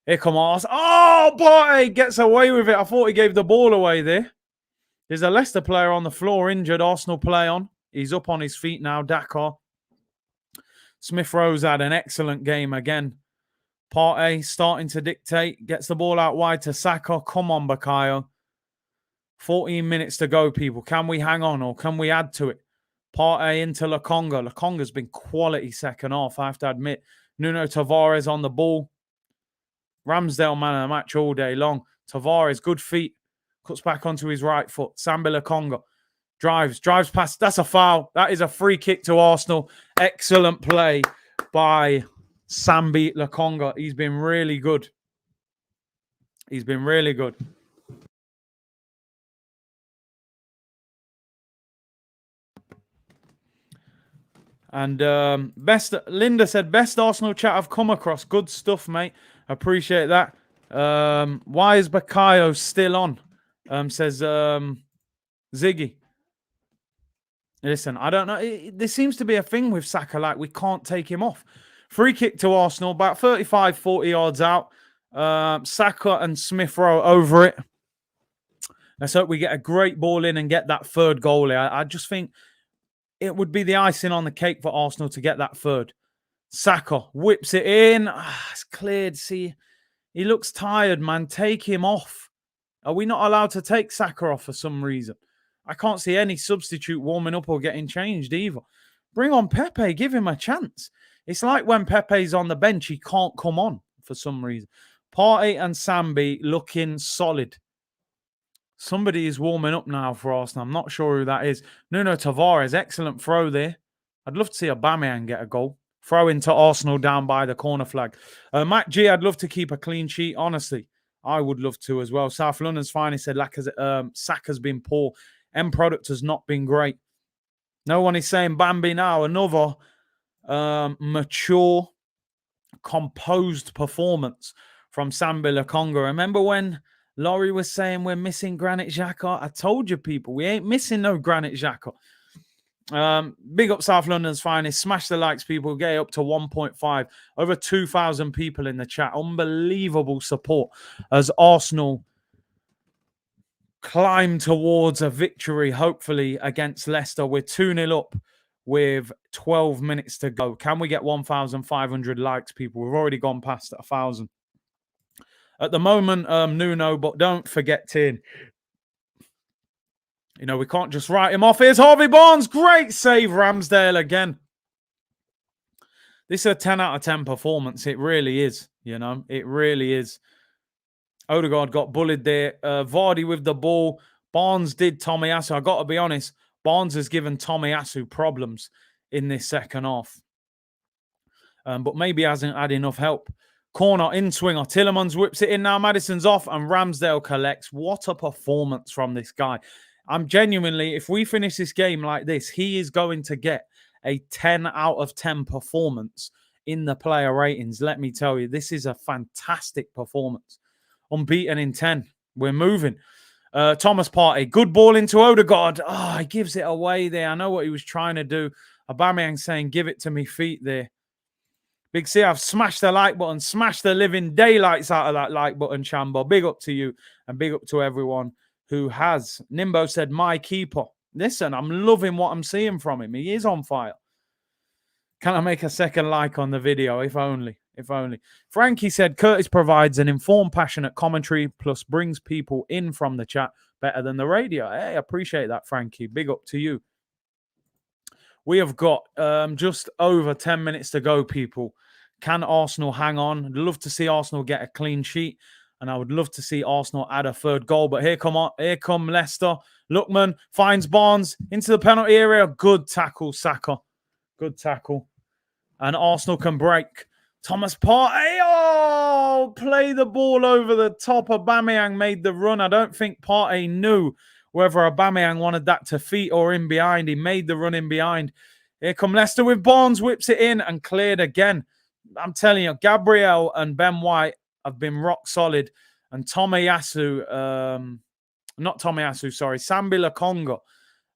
Here come Arsenal. Oh, boy! Gets away with it. I thought he gave the ball away there. There's a Leicester player on the floor, injured. Arsenal play on. He's up on his feet now, Dakar. Smith Rowe had an excellent game again. Partey starting to dictate. Gets the ball out wide to Saka. Come on, Bakayo. 14 minutes to go, people. Can we hang on or can we add to it? Partey into Lokonga. Lokonga's been quality second half, I have to admit. Nuno Tavares on the ball. Ramsdale man of the match all day long. Tavares, good feet. Cuts back onto his right foot. Sambi Lokonga. Drives past. That's a foul. That is a free kick to Arsenal. Excellent play by Sambi Lokonga. He's been really good. He's been really good. And best Linda said, best Arsenal chat I've come across. Good stuff, mate. Appreciate that. Why is Bakayo still on? Says Ziggy. Listen, I don't know. There seems to be a thing with Saka, like we can't take him off. Free kick to Arsenal, about 35, 40 yards out. Saka and Smith Rowe over it. Let's hope we get a great ball in and get that third goal. I just think it would be the icing on the cake for Arsenal to get that third. Saka whips it in. It's cleared. See, he looks tired, man. Take him off. Are we not allowed to take Saka off for some reason? I can't see any substitute warming up or getting changed either. Bring on Pepe. Give him a chance. It's like when Pepe's on the bench, he can't come on for some reason. Partey and Sambi looking solid. Somebody is warming up now for Arsenal. I'm not sure who that is. Nuno Tavares, excellent throw there. I'd love to see Aubameyang get a goal. Throw into Arsenal down by the corner flag. Matt G, I'd love to keep a clean sheet. Honestly, I would love to as well. South London's finally said Saka's been poor. End product has not been great. No one is saying Bambi now. Another mature, composed performance from Sambi Lokonga. Remember when Laurie was saying we're missing Granit Xhaka? I told you, people, we ain't missing no Granit Xhaka. Big up South London's finest. Smash the likes, people. Get up to 1.5. Over 2,000 people in the chat. Unbelievable support as Arsenal climb towards a victory, hopefully, against Leicester. We're 2-0 up with 12 minutes to go. Can we get 1,500 likes, people? We've already gone past 1,000. At the moment, Nuno, but don't forget Tin. You know, we can't just write him off. Here's Harvey Barnes. Great save, Ramsdale again. This is a 10 out of 10 performance. It really is, you know. It really is. Odegaard got bullied there. Vardy with the ball. Barnes did Tomiyasu. I got to be honest, Barnes has given Tomiyasu problems in this second half. But maybe hasn't had enough help. Corner, in-swinger. Tillemans whips it in now. Maddison's off and Ramsdale collects. What a performance from this guy. I'm genuinely, if we finish this game like this, he is going to get a 10 out of 10 performance in the player ratings. Let me tell you, this is a fantastic performance. Unbeaten in 10. We're moving. Thomas Partey, good ball into Odegaard. Oh, he gives it away there. I know what he was trying to do. Aubameyang saying, give it to me feet there. Big C, I've smashed the like button, smashed the living daylights out of that like button, Chambo. Big up to you and big up to everyone who has. Nimbo said, my keeper. Listen, I'm loving what I'm seeing from him. He is on fire. Can I make a second like on the video? If only. If only. Frankie said, Curtis provides an informed, passionate commentary, plus brings people in from the chat better than the radio. Hey, appreciate that, Frankie. Big up to you. We have got just over 10 minutes to go, people. Can Arsenal hang on? I'd love to see Arsenal get a clean sheet, and I would love to see Arsenal add a third goal. But here come Leicester. Lookman finds Barnes into the penalty area. Good tackle, Saka. Good tackle. And Arsenal can break. Thomas Partey, oh, play the ball over the top. Aubameyang made the run. I don't think Partey knew whether Aubameyang wanted that to feet or in behind. He made the run in behind. Here come Leicester with Barnes, whips it in and cleared again. I'm telling you, Gabriel and Ben White have been rock solid. And Sambi Lokonga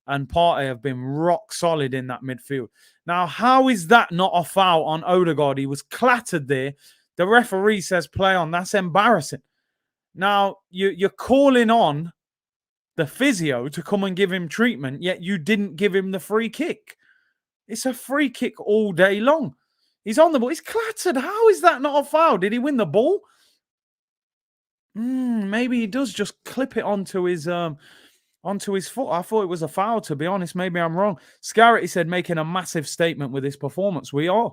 and Partey have been rock solid in that midfield. Now, how is that not a foul on Odegaard? He was clattered there. The referee says play on. That's embarrassing. Now, you're calling on the physio to come and give him treatment, yet you didn't give him the free kick. It's a free kick all day long. He's on the ball. He's clattered. How is that not a foul? Did he win the ball? Maybe he does just clip it onto his foot. I thought it was a foul, to be honest. Maybe I'm wrong. Scarrett, he said, making a massive statement with this performance. We are.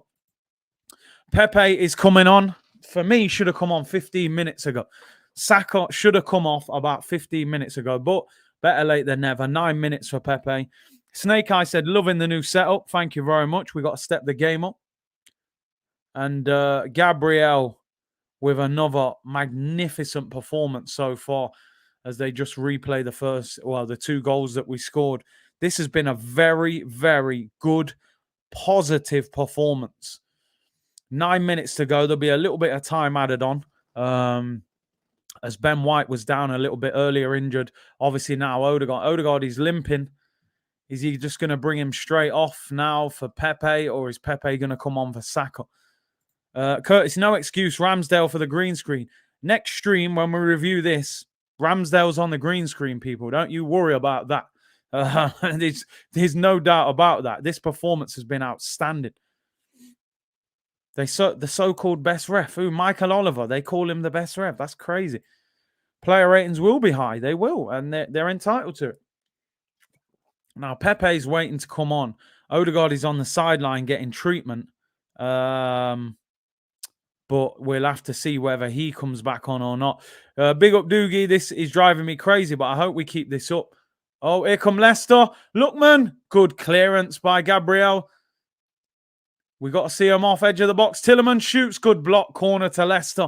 Pepe is coming on. For me, should have come on 15 minutes ago. Saka should have come off about 15 minutes ago, but better late than never. 9 minutes for Pepe. Snake Eye said, loving the new setup. Thank you very much. We got to step the game up. And Gabriel with another magnificent performance so far as they just replay the two goals that we scored. This has been a very, very good positive performance. 9 minutes to go. There'll be a little bit of time added on. As Ben White was down a little bit earlier, injured. Obviously now Odegaard is limping. Is he just going to bring him straight off now for Pepe, or is Pepe going to come on for Saka? Curtis, no excuse. Ramsdale for the green screen. Next stream, when we review this, Ramsdale's on the green screen, people. Don't you worry about that. There's no doubt about that. This performance has been outstanding. The so-called best ref, Michael Oliver, they call him the best ref. That's crazy. Player ratings will be high. They will, and they're entitled to it. Now, Pepe's waiting to come on. Odegaard is on the sideline getting treatment. But we'll have to see whether he comes back on or not. Big up, Doogie. This is driving me crazy, but I hope we keep this up. Oh, here come Leicester. Lookman. Good clearance by Gabriel. We got to see him off edge of the box. Tielemans shoots. Good block. Corner to Leicester.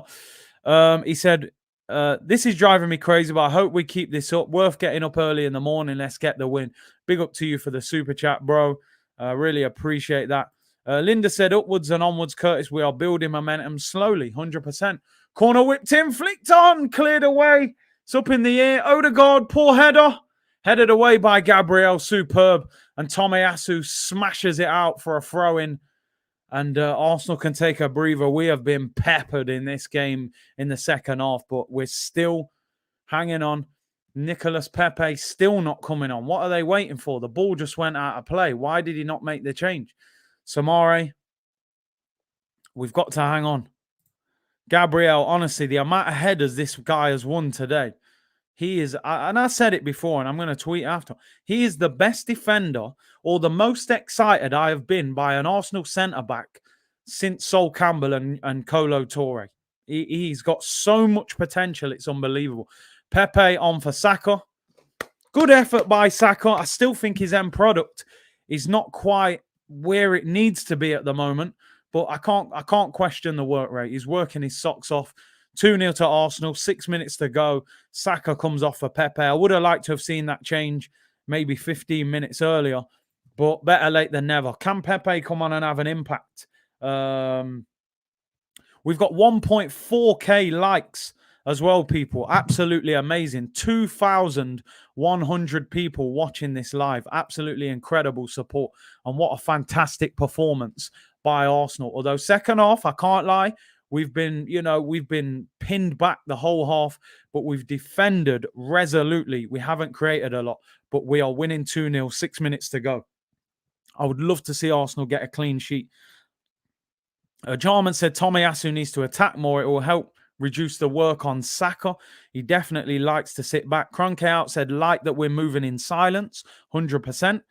He said, this is driving me crazy, but I hope we keep this up. Worth getting up early in the morning. Let's get the win. Big up to you for the super chat, bro. Really appreciate that. Linda said, upwards and onwards, Curtis. We are building momentum slowly, 100%. Corner whipped in, flicked on, cleared away. It's up in the air. Odegaard, poor header. Headed away by Gabriel, superb. And Tomiyasu smashes it out for a throw-in. And Arsenal can take a breather. We have been peppered in this game in the second half, but we're still hanging on. Nicolas Pepe still not coming on. What are they waiting for? The ball just went out of play. Why did he not make the change? Samare, we've got to hang on. Gabriel, honestly, the amount of headers this guy has won today, he is, and I said it before, and I'm going to tweet after, he is the best defender or the most excited I have been by an Arsenal centre-back since Sol Campbell and Kolo Toure. He's got so much potential, it's unbelievable. Pepe on for Saka. Good effort by Saka. I still think his end product is not quite where it needs to be at the moment, but I can't question the work rate. He's working his socks off. 2-0 to Arsenal, 6 minutes to go. Saka comes off for Pepe. I would have liked to have seen that change maybe 15 minutes earlier, but better late than never. Can Pepe come on and have an impact? We've got 1.4k likes as well, people. Absolutely amazing. 2,100 people watching this live. Absolutely incredible support. And what a fantastic performance by Arsenal. Although second half, I can't lie, we've been pinned back the whole half, but we've defended resolutely. We haven't created a lot, but we are winning 2-0, 6 minutes to go. I would love to see Arsenal get a clean sheet. Jarman said Tomiyasu needs to attack more. It will help reduce the work on Saka. He definitely likes to sit back. Cronke out said, like that we're moving in silence, 100%.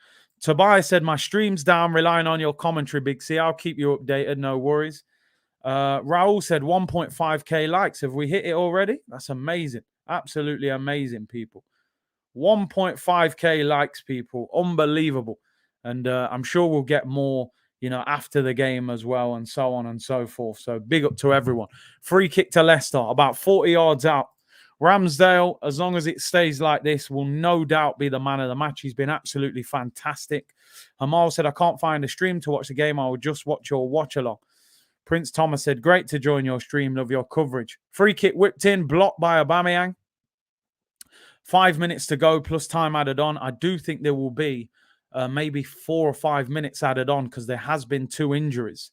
Tobias said, my stream's down, relying on your commentary, Big C. I'll keep you updated, no worries. Raul said 1.5k likes. Have we hit it already? That's amazing. Absolutely amazing, people. 1.5k likes, people. Unbelievable. And I'm sure we'll get more, after the game as well, and so on and so forth. So big up to everyone. Free kick to Leicester, about 40 yards out. Ramsdale, as long as it stays like this, will no doubt be the man of the match. He's been absolutely fantastic. Amal said, I can't find a stream to watch the game. I will just watch your watch along. Prince Thomas said, great to join your stream. Love your coverage. Free kick whipped in, blocked by Aubameyang. 5 minutes to go, plus time added on. I do think there will be maybe 4 or 5 minutes added on because there has been 2 injuries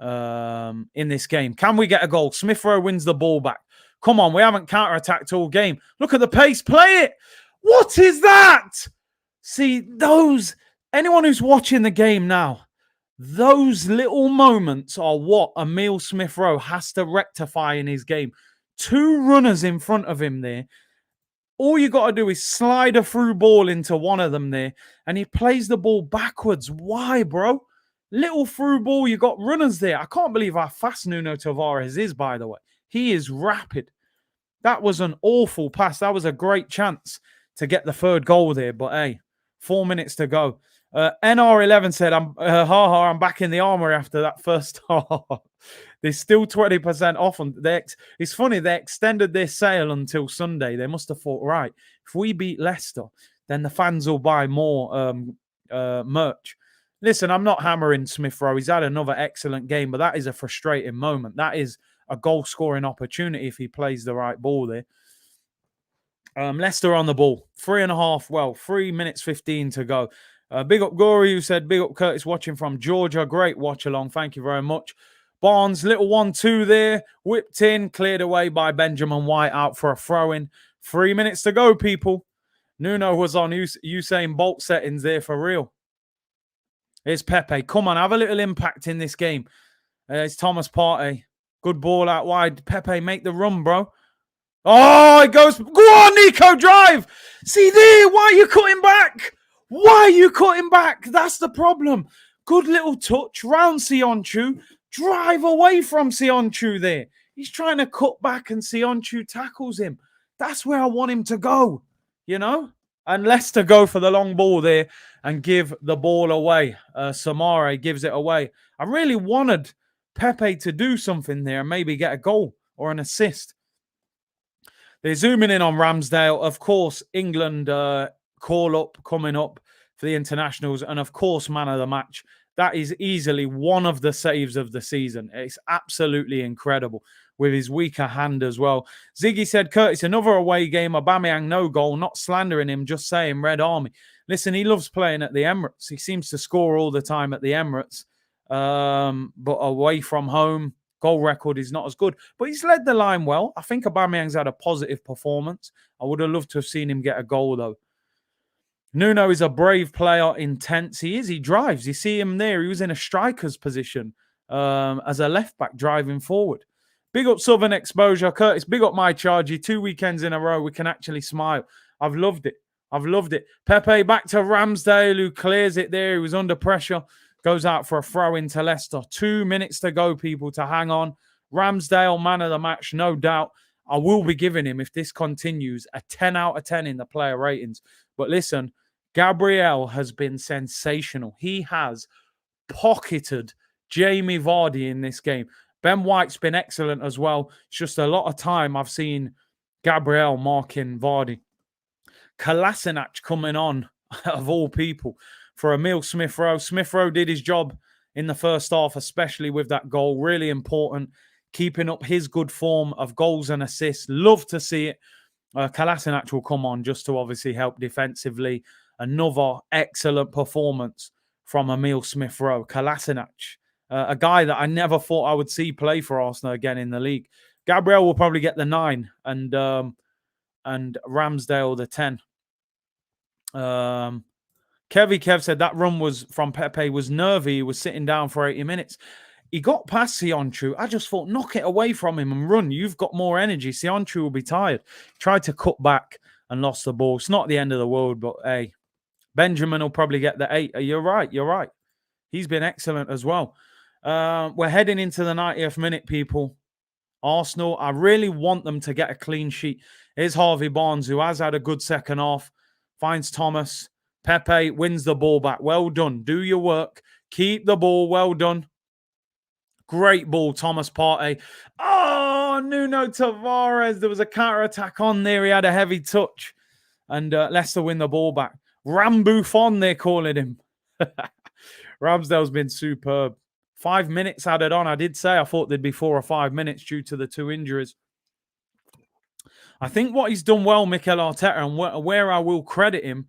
in this game. Can we get a goal? Smith Rowe wins the ball back. Come on, we haven't counter-attacked all game. Look at the pace. Play it. What is that? See, anyone who's watching the game now, those little moments are what Emile Smith Rowe has to rectify in his game. 2 runners in front of him there. All you got to do is slide a through ball into one of them there, and he plays the ball backwards. Why, bro? Little through ball, you got runners there. I can't believe how fast Nuno Tavares is, by the way. He is rapid. That was an awful pass. That was a great chance to get the 3rd goal there, but hey, 4 minutes to go. NR11 said, I'm back in the armory after that first half. There's still 20% off. It's funny, they extended their sale until Sunday. They must have thought, right, if we beat Leicester, then the fans will buy more merch. Listen, I'm not hammering Smith Rowe. He's had another excellent game, but that is a frustrating moment. That is a goal-scoring opportunity if he plays the right ball there. Leicester on the ball. 3 minutes 15 to go. Big up Gory, who said, big up Curtis watching from Georgia. Great watch along. Thank you very much. Barnes, little 1-2 there. Whipped in, cleared away by Benjamin White out for a throw-in. 3 minutes to go, people. Nuno was on Usain Bolt settings there for real. Here's Pepe. Come on, have a little impact in this game. It's Thomas Partey. Good ball out wide. Pepe, make the run, bro. Oh, it goes. Go on, Nico, drive. See there. Why are you cutting back? Why are you cutting back? That's the problem. Good little touch round Sionchu. Drive away from Sionchu there. He's trying to cut back and Sionchu tackles him. That's where I want him to go, you know? And Leicester go for the long ball there and give the ball away. Samare gives it away. I really wanted Pepe to do something there and maybe get a goal or an assist. They're zooming in on Ramsdale. Of course, England call up coming up for the internationals. And of course, man of the match. That is easily one of the saves of the season. It's absolutely incredible with his weaker hand as well. Ziggy said, Curtis, another away game. Aubameyang, no goal. Not slandering him, just saying Red Army. Listen, he loves playing at the Emirates. He seems to score all the time at the Emirates. But away from home, goal record is not as good. But he's led the line well. I think Aubameyang's had a positive performance. I would have loved to have seen him get a goal, though. Nuno is a brave player, intense. He is. He drives. You see him there. He was in a striker's position as a left-back driving forward. Big up Southern Exposure. Curtis, big up my Chargy. 2 weekends in a row, we can actually smile. I've loved it. I've loved it. Pepe back to Ramsdale, who clears it there. He was under pressure. Goes out for a throw into Leicester. 2 minutes to go, people, to hang on. Ramsdale, man of the match, no doubt. I will be giving him, if this continues, a 10 out of 10 in the player ratings. But listen, Gabriel has been sensational. He has pocketed Jamie Vardy in this game. Ben White's been excellent as well. It's just a lot of time I've seen Gabriel marking Vardy. Kolasinac coming on, of all people, for Emil Smith Rowe. Smith Rowe did his job in the first half, especially with that goal. Really important. Keeping up his good form of goals and assists. Love to see it. Kolasinac will come on just to obviously help defensively. Another excellent performance from Emil Smith Rowe. Kolasinac, a guy that I never thought I would see play for Arsenal again in the league. Gabriel will probably get the 9 and Ramsdale the 10. Kev said that run was from Pepe was nervy. He was sitting down for 80 minutes. He got past Sionchu. I just thought, knock it away from him and run. You've got more energy. Sionchu will be tired. Tried to cut back and lost the ball. It's not the end of the world, but hey, Benjamin will probably get the 8. You're right. He's been excellent as well. We're heading into the 90th minute, people. Arsenal, I really want them to get a clean sheet. Here's Harvey Barnes, who has had a good second half. Finds Thomas. Pepe wins the ball back. Well done. Do your work. Keep the ball. Well done. Great ball, Thomas Partey. Oh, Nuno Tavares. There was a counter-attack on there. He had a heavy touch. And Leicester win the ball back. Rambuffon, they're calling him. Ramsdale's been superb. 5 minutes added on. I did say I thought there'd be 4 or 5 minutes due to the 2 injuries. I think what he's done well, Mikel Arteta, and where I will credit him,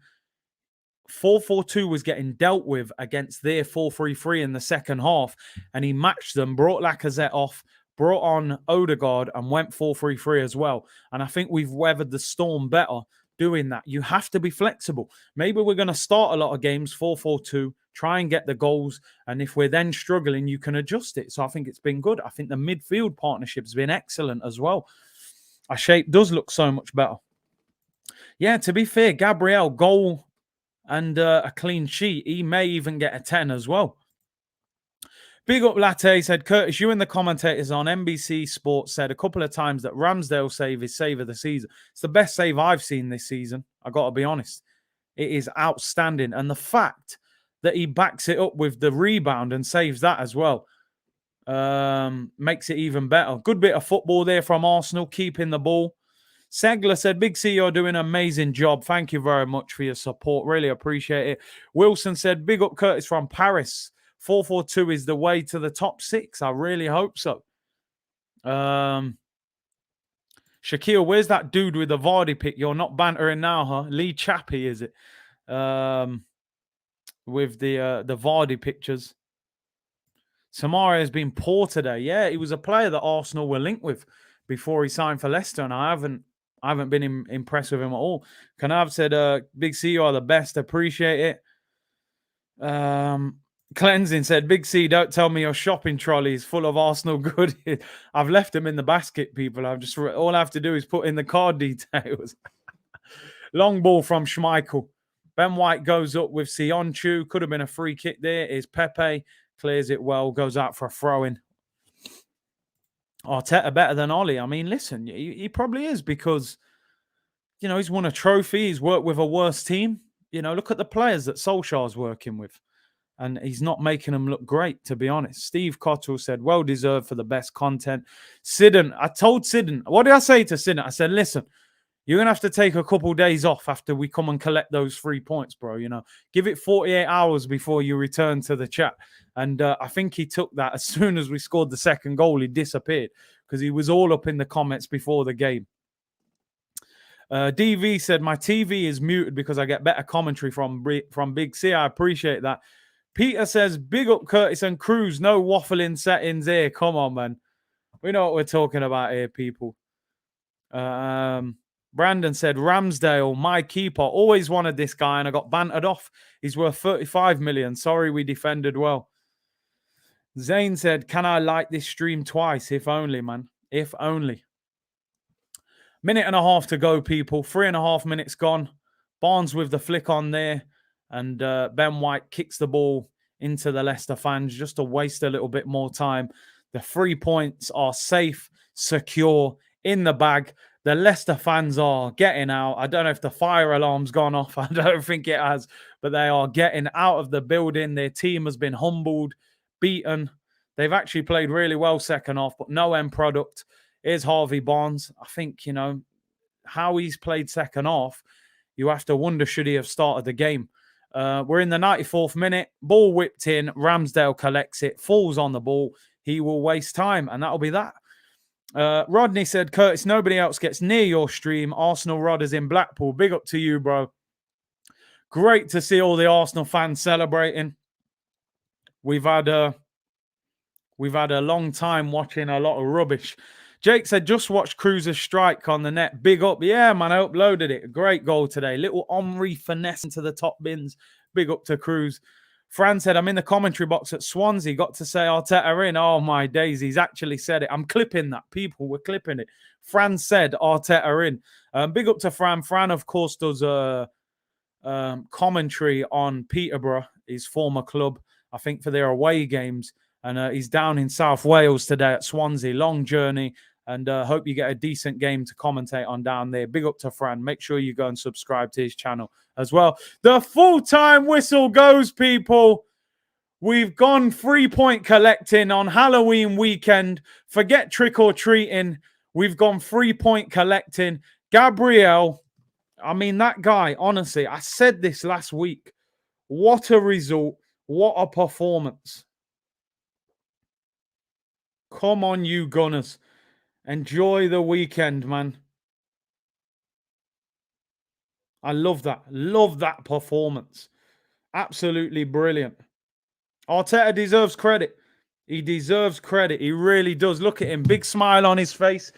4-4-2 was getting dealt with against their 4-3-3 in the second half, and he matched them, brought Lacazette off, brought on Odegaard, and went 4-3-3 as well. And I think we've weathered the storm better doing that. You have to be flexible. Maybe we're going to start a lot of games 4-4-2, try and get the goals, and if we're then struggling, you can adjust it. So I think it's been good. I think the midfield partnership has been excellent as well. Our shape does look so much better. Yeah, to be fair, Gabriel, goal and a clean sheet. He may even get a 10 as well. Big up Latte said, Curtis, you and the commentators on NBC Sports said a couple of times that Ramsdale save is save of the season. It's the best save I've seen this season. I got to be honest. It is outstanding. And the fact that he backs it up with the rebound and saves that as well makes it even better. Good bit of football there from Arsenal, keeping the ball. Segler said, Big C, you're doing an amazing job. Thank you very much for your support. Really appreciate it. Wilson said, big up Curtis from Paris. 442 is the way to the top 6. I really hope so. Shaquille, where's that dude with the Vardy pick? You're not bantering now, huh? Lee Chappie, is it? With the Vardy pictures. Samara has been poor today. Yeah, he was a player that Arsenal were linked with before he signed for Leicester, and I haven't been impressed with him at all. Kanav said, Big C, you are the best. Appreciate it. Cleansing said, Big C, don't tell me your shopping trolley is full of Arsenal goodies. I've left them in the basket, people. All I have to do is put in the card details. Long ball from Schmeichel. Ben White goes up with Sionchu. Could have been a free kick there. Is Pepe. Clears it well. Goes out for a throw-in. Arteta better than Ollie. I mean, listen, he probably is because, he's won a trophy. He's worked with a worse team. Look at the players that Solskjaer's working with. And he's not making them look great, to be honest. Steve Cottrell said, well deserved for the best content. Sidden, I told Sidden, what did I say to Sidden? I said, listen, you're going to have to take a couple of days off after we come and collect those 3 points, bro. Give it 48 hours before you return to the chat. And I think he took that as soon as we scored the second goal. He disappeared because he was all up in the comments before the game. DV said, my TV is muted because I get better commentary from Big C. I appreciate that. Peter says, big up Curtis and Cruz. No waffling settings here. Come on, man. We know what we're talking about here, people. Brandon said, Ramsdale, my keeper. Always wanted this guy and I got bantered off. He's worth 35 million. Sorry, we defended well. Zane said, can I like this stream twice? If only, man. If only. Minute and a half to go, people. 3.5 minutes gone. Barnes with the flick on there. And Ben White kicks the ball into the Leicester fans just to waste a little bit more time. The 3 points are safe, secure, in the bag. The Leicester fans are getting out. I don't know if the fire alarm's gone off. I don't think it has. But they are getting out of the building. Their team has been humbled, beaten. They've actually played really well second half, but no end product. Here's Harvey Barnes. I think, how he's played second half, you have to wonder, should he have started the game? We're in the 94th minute. Ball whipped in. Ramsdale collects it. Falls on the ball. He will waste time. And that'll be that. Rodney said, Curtis, nobody else gets near your stream. Arsenal Rod is in Blackpool. Big up to you, bro. Great to see all the Arsenal fans celebrating. We've had a long time watching a lot of rubbish. Jake said, just watch Cruz's strike on the net. Big up. Yeah, man, I uploaded it. Great goal today. Little Omri finesse into the top bins. Big up to Cruz. Fran said, I'm in the commentary box at Swansea. Got to say Arteta in. Oh, my days. He's actually said it. I'm clipping that. People were clipping it. Fran said Arteta in. Big up to Fran. Fran, of course, does commentary on Peterborough, his former club, I think, for their away games. And he's down in South Wales today at Swansea. Long journey. And hope you get a decent game to commentate on down there. Big up to Fran. Make sure you go and subscribe to his channel as well. The full-time whistle goes, people. We've gone 3-point collecting on Halloween weekend. Forget trick-or-treating. We've gone 3-point collecting. Gabriel, I mean, that guy, honestly, I said this last week. What a result. What a performance. Come on, you Gunners. Enjoy the weekend, man. I love that. Love that performance. Absolutely brilliant. Arteta deserves credit. He deserves credit. He really does. Look at him. Big smile on his face.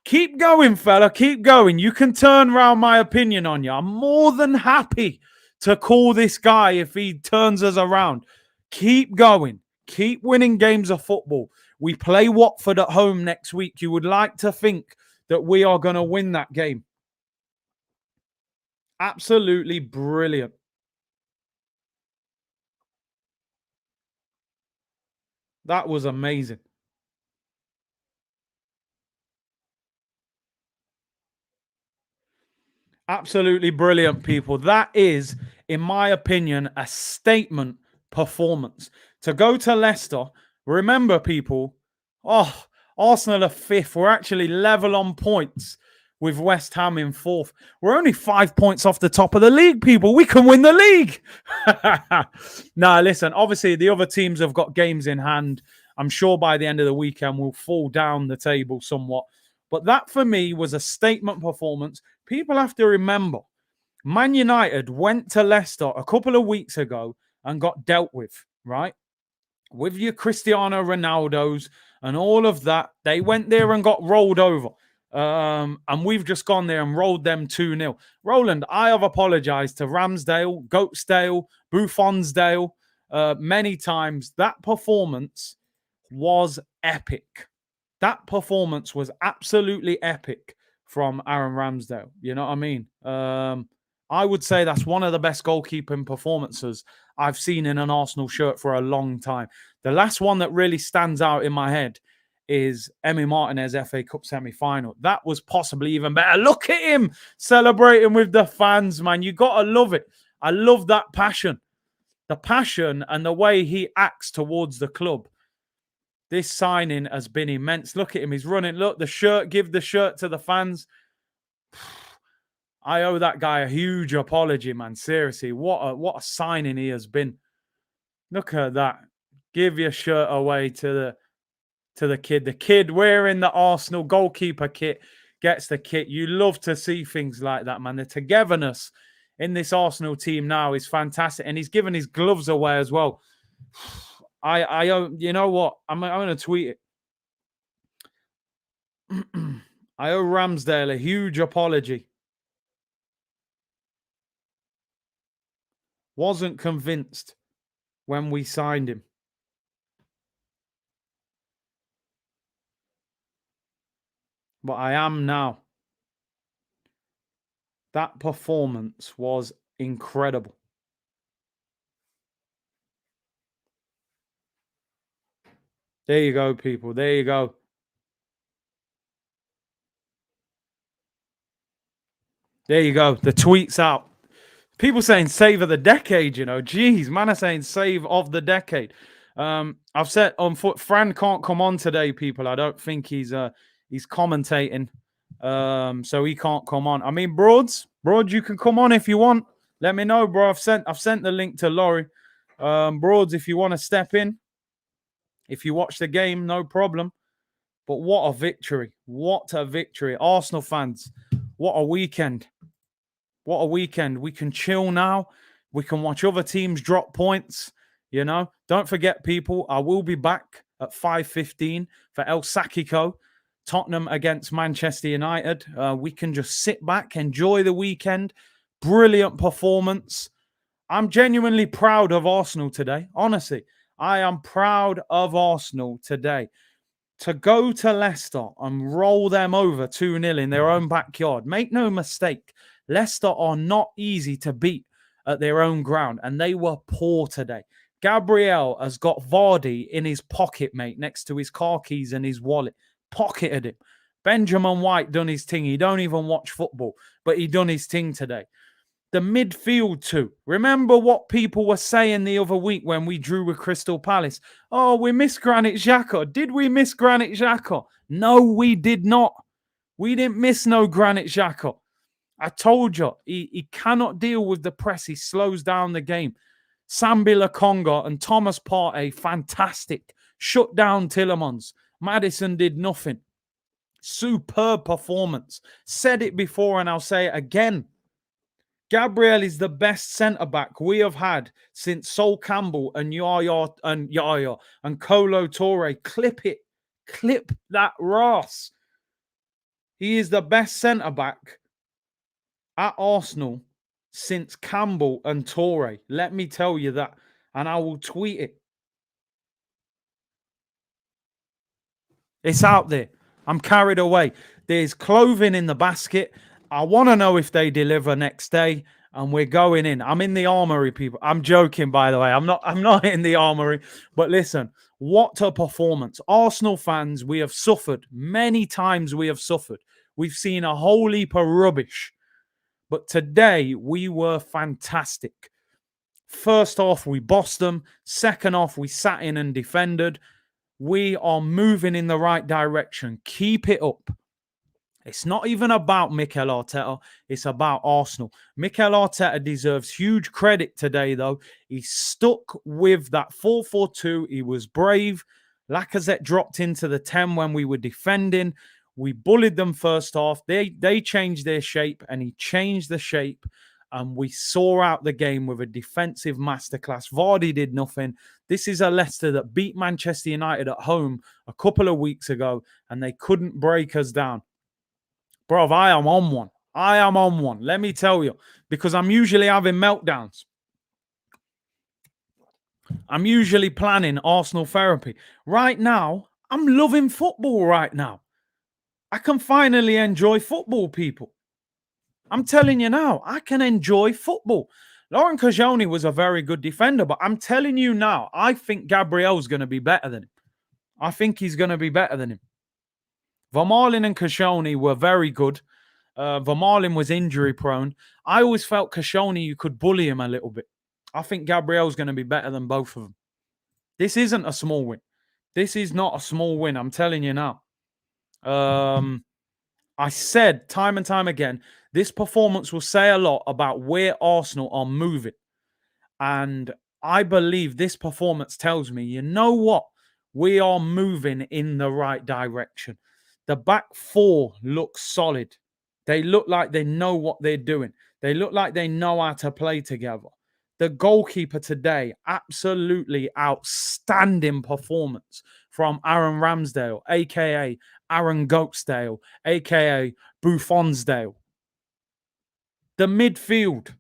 Keep going, fella. Keep going. You can turn around my opinion on you. I'm more than happy to call this guy if he turns us around. Keep going. Keep winning games of football. We play Watford at home next week. You would like to think that we are going to win that game. Absolutely brilliant. That was amazing. Absolutely brilliant, people. That is, in my opinion, a statement performance. To go to Leicester, remember, people, Arsenal are 5th. We're actually level on points. with West Ham in fourth. We're only 5 points off the top of the league, people. We can win the league. Nah, listen, obviously the other teams have got games in hand. I'm sure by the end of the weekend we'll fall down the table somewhat. But that for me was a statement performance. People have to remember, Man United went to Leicester a couple of weeks ago and got dealt with, right? With your Cristiano Ronaldos and all of that. They went there and got rolled over. And we've just gone there and rolled them 2-0. Roland, I have apologized to Ramsdale, Goatsdale, Buffonsdale many times. That performance was epic. That performance was absolutely epic from Aaron Ramsdale. You know what I mean? I would say that's one of the best goalkeeping performances I've seen in an Arsenal shirt for a long time. The last one that really stands out in my head is Emi Martinez FA Cup semi-final. That was possibly even better. Look at him celebrating with the fans, man. You got to love it. I love that passion. The passion and the way he acts towards the club. This signing has been immense. Look at him. He's running. Look, the shirt. Give the shirt to the fans. I owe that guy a huge apology, man. Seriously, what a signing he has been. Look at that. Give your shirt away to the kid. The kid wearing the Arsenal goalkeeper kit gets the kit. You love to see things like that, man. The togetherness in this Arsenal team now is fantastic. And he's given his gloves away as well. I you know what? I'm going to tweet it. I owe Ramsdale a huge apology. Wasn't convinced when we signed him. But I am now. That performance was incredible. There you go, people. There you go. There you go. The tweet's out. People saying save of the decade, you know. Jeez, man are saying save of the decade. I've said on foot, Fran can't come on today, people. I don't think he's commentating. So he can't come on. I mean, Broads, you can come on if you want. Let me know, bro. I've sent the link to Laurie. Broads, if you want to step in. If you watch the game, no problem. But what a victory. What a victory. Arsenal fans, what a weekend. What a weekend. We can chill now. We can watch other teams drop points. You know, don't forget, people, I will be back at 5:15 for El Sacico, Tottenham against Manchester United. We can just sit back, enjoy the weekend. Brilliant performance. I'm genuinely proud of Arsenal today. Honestly, I am proud of Arsenal today. To go to Leicester and roll them over 2-0 in their own backyard. Make no mistake, Leicester are not easy to beat at their own ground, and they were poor today. Gabriel has got Vardy in his pocket, mate, next to his car keys and his wallet. Pocketed him. Benjamin White done his thing. He don't even watch football, but he done his thing today. The midfield too. Remember what people were saying the other week when we drew with Crystal Palace? Oh, we missed Granit Xhaka. Did we miss Granit Xhaka? No, we did not. We didn't miss no Granit Xhaka. I told you, he cannot deal with the press. He slows down the game. Sambi Lokonga and Thomas Partey, fantastic. Shut down Tillemans. Maddison did nothing. Superb performance. Said it before and I'll say it again. Gabriel is the best centre-back we have had since Sol Campbell and Yaya and Kolo Toure. Clip it. Clip that Ross. He is the best centre-back at Arsenal since Campbell and Toure. Let me tell you that. And I will tweet it. It's out there. I'm carried away. There's clothing in the basket. I want to know if they deliver next day, and we're going in. I'm in the armory, people. I'm joking, by the way. I'm not in the armory. But listen, what a performance. Arsenal fans, we have suffered. Many times we have suffered. We've seen a whole heap of rubbish. But today, we were fantastic. First off, we bossed them. Second off, we sat in and defended. We are moving in the right direction. Keep it up. It's not even about Mikel Arteta. It's about Arsenal. Mikel Arteta deserves huge credit today, though. He stuck with that 4-4-2. He was brave. Lacazette dropped into the 10 when we were defending. We bullied them first half. They changed their shape, and he changed the shape. And we saw out the game with a defensive masterclass. Vardy did nothing. This is a Leicester that beat Manchester United at home a couple of weeks ago, and they couldn't break us down. Bro, I am on one. I am on one. Let me tell you, because I'm usually having meltdowns. I'm usually planning Arsenal therapy. Right now, I'm loving football right now. I can finally enjoy football, people. I'm telling you now, I can enjoy football. Lauren Koscielny was a very good defender, but I'm telling you now, I think Gabriel's going to be better than him. I think he's going to be better than him. Vermaelen and Koscielny were very good. Vermaelen was injury prone. I always felt Koscielny, you could bully him a little bit. I think Gabriel's going to be better than both of them. This isn't a small win. This is not a small win. I'm telling you now. I said time and time again, this performance will say a lot about where Arsenal are moving. And I believe this performance tells me, you know what? We are moving in the right direction. The back four looks solid. They look like they know what they're doing. They look like they know how to play together. The goalkeeper today, absolutely outstanding performance from Aaron Ramsdale, a.k.a. Aaron Goatsdale, a.k.a. Buffonsdale. The midfield.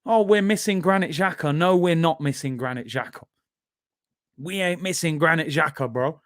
Oh, we're missing Granit Xhaka. No, we're not missing Granit Xhaka. We ain't missing Granit Xhaka, bro.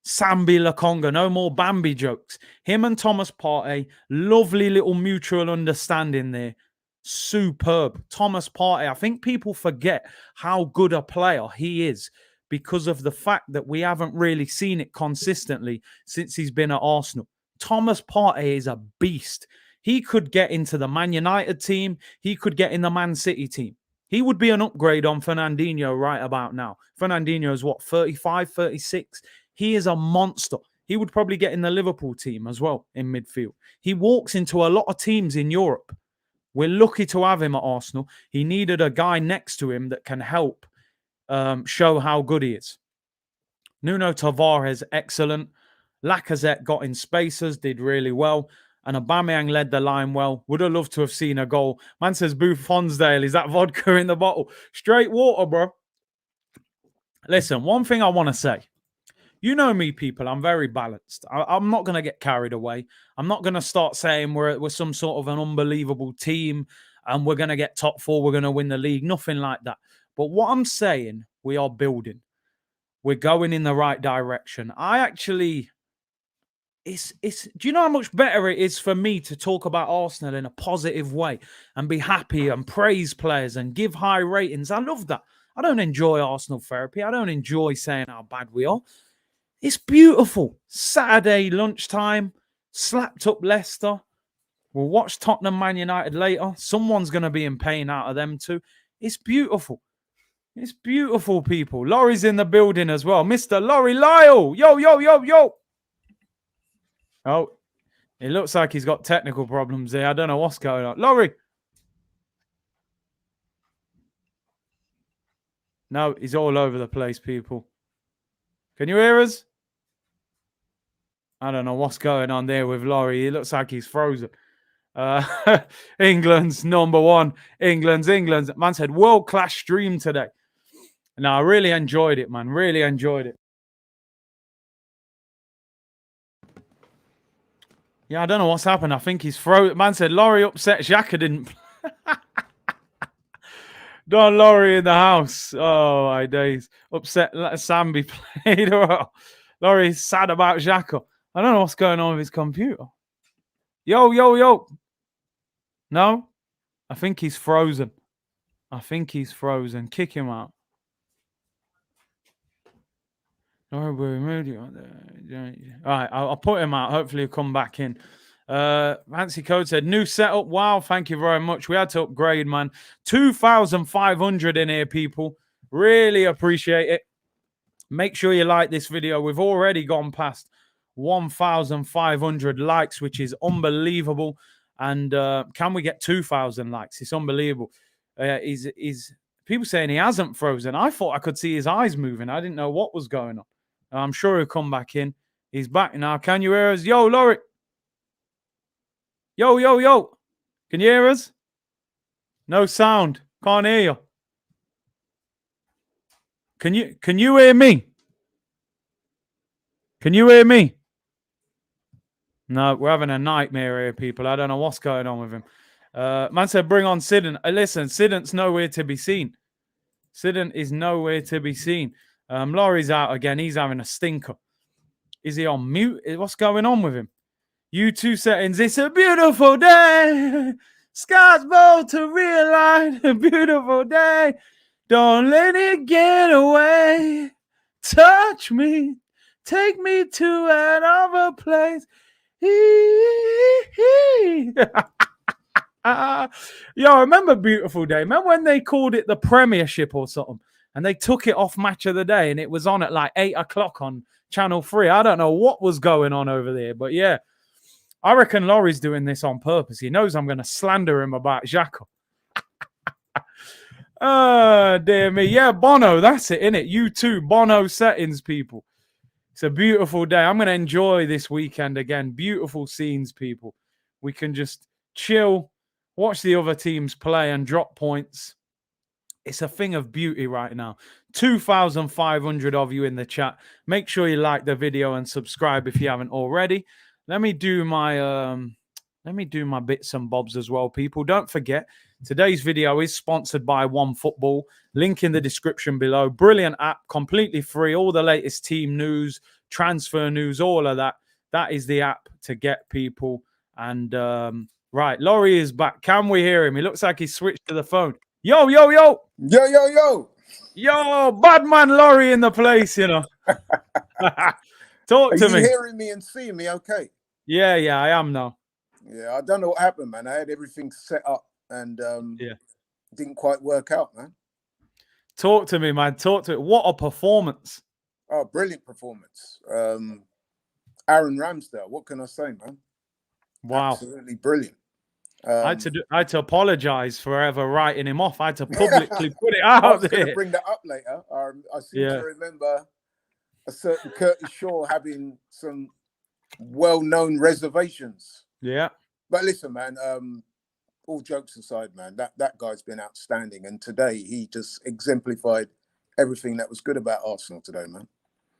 Sambi Lokonga, no more Bambi jokes. Him and Thomas Partey, lovely little mutual understanding there. Superb. Thomas Partey, I think people forget how good a player he is because of the fact that we haven't really seen it consistently since he's been at Arsenal. Thomas Partey is a beast. He could get into the Man United team. He could get in the Man City team. He would be an upgrade on Fernandinho right about now. Fernandinho is what, 35, 36? He is a monster. He would probably get in the Liverpool team as well in midfield. He walks into a lot of teams in Europe. We're lucky to have him at Arsenal. He needed a guy next to him that can help show how good he is. Nuno Tavares, excellent. Lacazette got in spaces, did really well. And Aubameyang led the line well. Would have loved to have seen a goal. Man says, Boo Fonsdale, is that vodka in the bottle? Straight water, bro. Listen, one thing I want to say. You know me, people. I'm very balanced. I'm not going to get carried away. I'm not going to start saying we're some sort of an unbelievable team and we're going to get top four. We're going to win the league. Nothing like that. But what I'm saying, we are building. We're going in the right direction. I actually... do you know how much better it is for me to talk about Arsenal in a positive way and be happy and praise players and give high ratings? I love that. I don't enjoy Arsenal therapy. I don't enjoy saying how bad we are. It's beautiful. Saturday lunchtime, slapped up Leicester. We'll watch Tottenham Man United later. Someone's going to be in pain out of them too. It's beautiful. It's beautiful, people. Laurie's in the building as well. Mr. Laurie Lyle. Yo, yo, yo, yo. Oh, it looks like he's got technical problems there. I don't know what's going on. Laurie. No, he's all over the place, people. Can you hear us? I don't know what's going on there with Laurie. He looks like he's frozen. England's number one. England's. Man said, world-class stream today. No, I really enjoyed it, man. Really enjoyed it. Yeah, I don't know what's happened. I think he's frozen. Man said, Laurie upset Xhaka didn't. Don Laurie in the house. Oh, my days. Upset Sambi played. Laurie's sad about Xhaka. I don't know what's going on with his computer. Yo, yo, yo. No? I think he's frozen. Kick him out. All right, I'll put him out. Hopefully he'll come back in. Fancy Code said, new setup. Wow, thank you very much. We had to upgrade, man. 2,500 in here, people. Really appreciate it. Make sure you like this video. We've already gone past 1,500 likes, which is unbelievable. And can we get 2,000 likes? It's unbelievable. Is people saying he hasn't frozen? I thought I could see his eyes moving. I didn't know what was going on. I'm sure he'll come back in. He's back now. Can you hear us? Yo, Laurie. Yo, yo, yo. Can you hear us? No sound. Can't hear you. Can you hear me? Can you hear me? No, we're having a nightmare here, people. I don't know what's going on with him. Man said, bring on Sidon. Listen, Sidon's nowhere to be seen. Sidon is nowhere to be seen. Laurie's out again. He's having a stinker. Is he on mute? What's going on with him? U2 settings. It's a beautiful day. Sky's bold to realign. A beautiful day. Don't let it get away. Touch me. Take me to another place. Yo, remember Beautiful Day? Remember when they called it the Premiership or something? And they took it off Match of the Day and it was on at like 8 o'clock on Channel 3. I don't know what was going on over there. But yeah, I reckon Laurie's doing this on purpose. He knows I'm going to slander him about Xhaka. Oh, dear me. Yeah, Bono, that's it, innit? U2, Bono settings, people. It's a beautiful day. I'm going to enjoy this weekend again. Beautiful scenes, people. We can just chill, watch the other teams play and drop points. It's a thing of beauty right now. 2,500 of you in the chat. Make sure you like the video and subscribe if you haven't already. Let me do my bits and bobs as well, people. Don't forget, today's video is sponsored by OneFootball. Link in the description below. Brilliant app, completely free. All the latest team news, transfer news, all of that. That is the app to get, people. And right, Laurie is back. Can we hear him? He looks like he switched to the phone. Yo, yo, yo. Yo, yo, yo. Yo, bad man Laurie in the place, you know. Talk to me. Are you hearing me and seeing me okay? Yeah, I am now. Yeah, I don't know what happened, man. I had everything set up and didn't quite work out, man. Talk to me, man. Talk to me. What a performance. Oh, brilliant performance. Aaron Ramsdale, what can I say, man? Wow. Absolutely brilliant. I had to apologize for ever writing him off. I had to publicly put it out I was there. going to bring that up later. I seem to remember a certain Curtis Shaw having some well-known reservations. Yeah. But listen, man, all jokes aside, man, that guy's been outstanding. And today he just exemplified everything that was good about Arsenal today, man.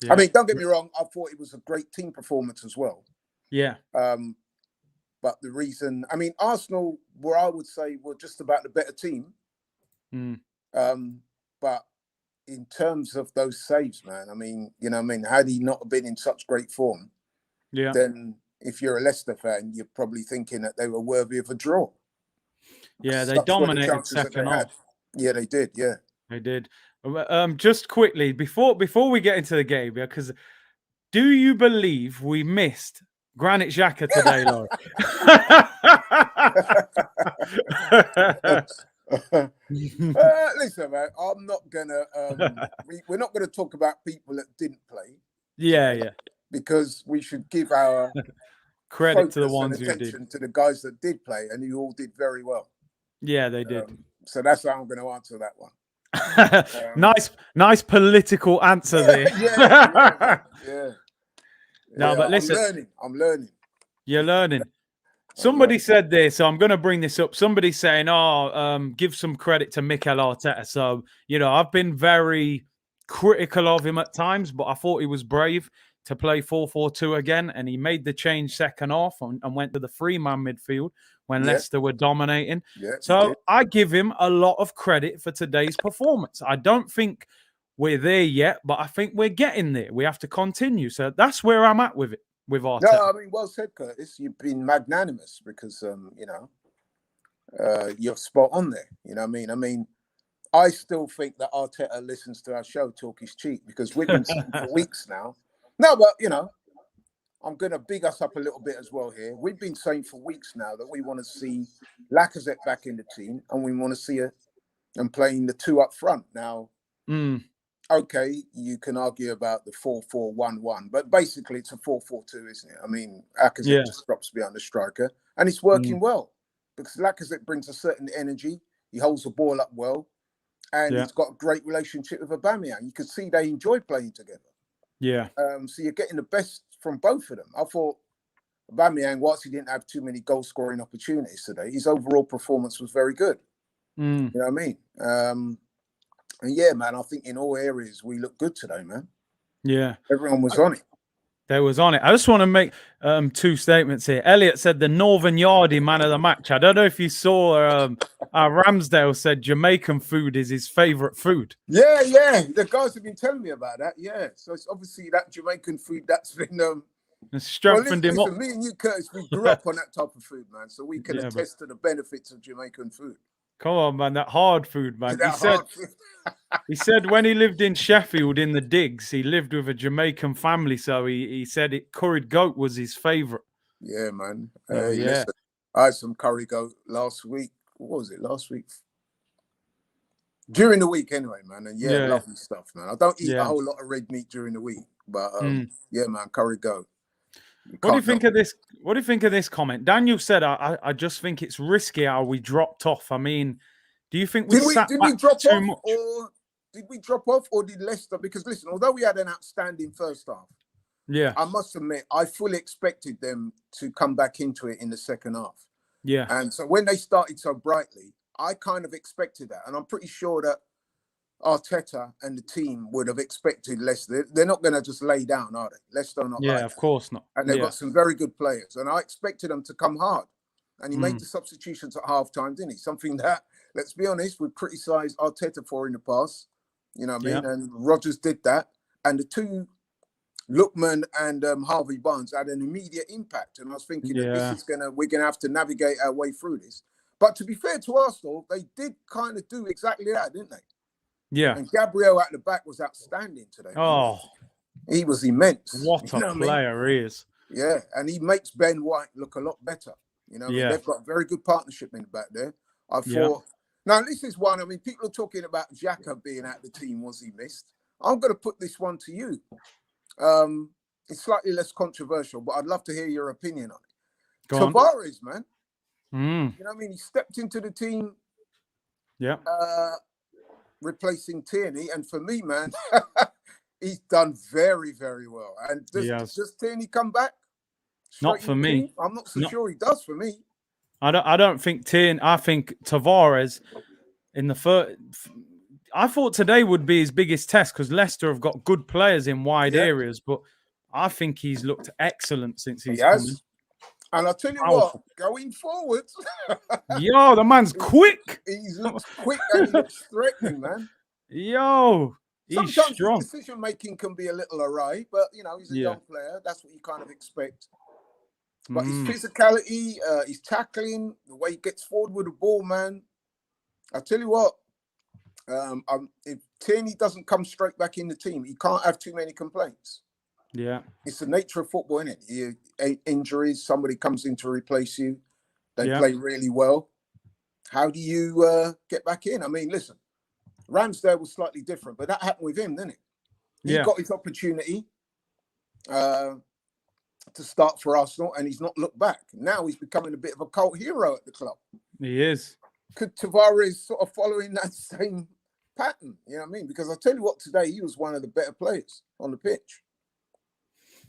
Yeah. I mean, don't get me wrong. I thought it was a great team performance as well. Yeah. But the reason, I mean, Arsenal were, I would say, were just about the better team. But in terms of those saves, man, I mean, you know what I mean? Had he not been in such great form, then if you're a Leicester fan, you're probably thinking that they were worthy of a draw. Yeah, they dominated second half. Yeah, they did. Yeah, they did. Just quickly, before we get into the game, because do you believe we missed Granit Xhaka today, Laurie? Listen, man, I'm not gonna. We're not gonna talk about people that didn't play. Yeah. Because we should give our credit to the ones who did, to the guys that did play, and who all did very well. Yeah, they did. So that's how I'm going to answer that one. Nice political answer there. Yeah. No, but listen, I'm learning. You're learning. Somebody said this, so I'm going to bring this up. Somebody's saying, give some credit to Mikel Arteta. So, you know, I've been very critical of him at times, but I thought he was brave to play 4-4-2 again, and he made the change second half and went to the three-man midfield when Leicester were dominating. Yeah, so I give him a lot of credit for today's performance. I don't think we're there yet, but I think we're getting there. We have to continue. So that's where I'm at with it, with Arteta. No, I mean, well said, Curtis. You've been magnanimous because, you know, you're spot on there. You know what I mean? I mean, I still think that Arteta listens to our show, Talk is Cheap, because we've been saying for weeks now. No, but, you know, I'm going to big us up a little bit as well here. We've been saying for weeks now that we want to see Lacazette back in the team and we want to see and playing the two up front. Now, okay, you can argue about the 4-4-1-1, but basically it's a 4-4-2, isn't it? I mean, Yeah. Lacazette just drops behind the striker, and it's working well because Lacazette brings a certain energy. He holds the ball up well, and Yeah. he's got a great relationship with Aubameyang. You can see they enjoy playing together. Yeah. So you're getting the best from both of them. I thought Aubameyang, whilst he didn't have too many goal-scoring opportunities today, his overall performance was very good. You know what I mean? And yeah, man, I think in all areas we look good today, man. Yeah. Everyone was on it. They was on it. I just want to make two statements here. Elliot said the Northern Yardie man of the match. I don't know if you saw Ramsdale said Jamaican food is his favorite food. Yeah. The guys have been telling me about that. Yeah. So it's obviously that Jamaican food that's been Strengthened him up. listen, me and you, Curtis, we grew up on that type of food, man. So we can attest to the benefits of Jamaican food. Come on, man. That hard food, man. Hard food. He said when he lived in Sheffield in the digs, he lived with a Jamaican family. So he said curried goat was his favorite. Yeah, man. Hey, yeah. Listen, I had some curry goat last week. What was it? Last week? During the week, anyway, man. And yeah, lovely stuff, man. I don't eat a whole lot of red meat during the week, but yeah, man, curry goat. What do you think of this? What do you think of this comment? Daniel said, "I just think it's risky how we dropped off." I mean, do you think did we drop too much? Or did we drop off, or did Leicester? Because listen, although we had an outstanding first half, I must admit I fully expected them to come back into it in the second half. Yeah, and so when they started so brightly, I kind of expected that, and I'm pretty sure that Arteta and the team would have expected Leicester. They're not going to just lay down, are they? Leicester are not. Yeah, like of course not. And they've got some very good players, and I expected them to come hard. And he made the substitutions at halftime, didn't he? Something that, let's be honest, we've criticised Arteta for in the past. You know what I mean? And Rodgers did that, and the two, Lookman and Harvey Barnes, had an immediate impact. And I was thinking that we're gonna have to navigate our way through this. But to be fair to Arsenal, they did kind of do exactly that, didn't they? Yeah. And Gabriel at the back was outstanding today. Oh, he was immense. What a player he is. Yeah, and he makes Ben White look a lot better. You know, they've got a very good partnership in the back there. I thought. Now this is one. I mean, people are talking about Xhaka being out the team. Was he missed? I'm going to put this one to you. It's slightly less controversial, but I'd love to hear your opinion on it. Tavares, man. You know what I mean? He stepped into the team. Yeah. Replacing Tierney, and for me, man, he's done very, very well. And does Tierney come back? Not for me. I'm not so sure he does for me. I don't think Tierney. I think Tavares in the first. I thought today would be his biggest test because Leicester have got good players in wide areas, but I think he's looked excellent since he's come in. And I'll tell you what, going forward, yo, the man's quick. He looks quick and he looks threatening, man. Yo, he's strong. His decision making can be a little awry, but you know, he's a young player. That's what you kind of expect. But his physicality, his tackling, the way he gets forward with the ball, man. I tell you what, if Tierney doesn't come straight back in the team, he can't have too many complaints. Yeah, it's the nature of football, isn't it? Injuries, somebody comes in to replace you. They play really well. How do you get back in? I mean, listen, Ramsdale was slightly different, but that happened with him, didn't it? He got his opportunity to start for Arsenal, and he's not looked back. Now he's becoming a bit of a cult hero at the club. He is. Could Tavares sort of following that same pattern? You know what I mean? Because I'll tell you what, today he was one of the better players on the pitch.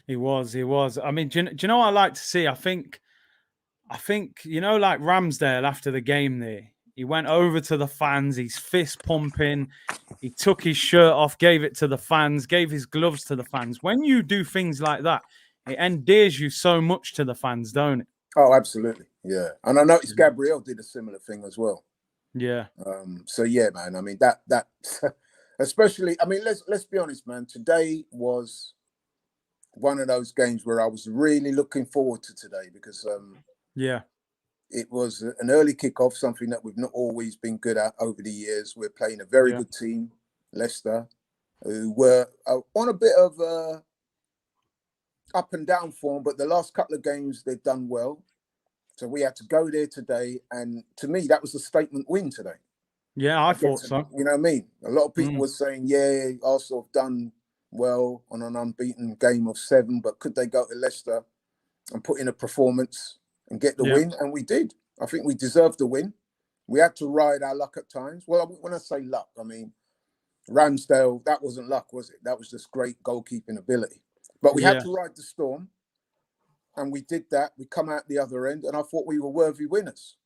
He was. I mean, do you know what I like to see? I think, you know, like Ramsdale after the game there, he went over to the fans, he's fist pumping, he took his shirt off, gave it to the fans, gave his gloves to the fans. When you do things like that, it endears you so much to the fans, don't it? Oh, absolutely. Yeah. And I noticed Gabriel did a similar thing as well. Yeah. So yeah, man. I mean, that especially, I mean, let's be honest, man. Today was one of those games where I was really looking forward to today because it was an early kickoff, something that we've not always been good at over the years. We're playing a very good team, Leicester, who were on a bit of up and down form, but the last couple of games they've done well. So we had to go there today, and to me, that was a statement win today. Yeah, I thought so. You know what I mean? A lot of people Mm, were saying, yeah, Arsenal have done well on an unbeaten game of 7, but could they go to Leicester and put in a performance and get the yeah, win? And we did. I think we deserved the win. We had to ride our luck at times. Well, when I say luck, I mean Ramsdale, that wasn't luck, was it? That was just great goalkeeping ability. But we had yeah, to ride the storm, and we did that. We come out the other end, and I thought we were worthy winners.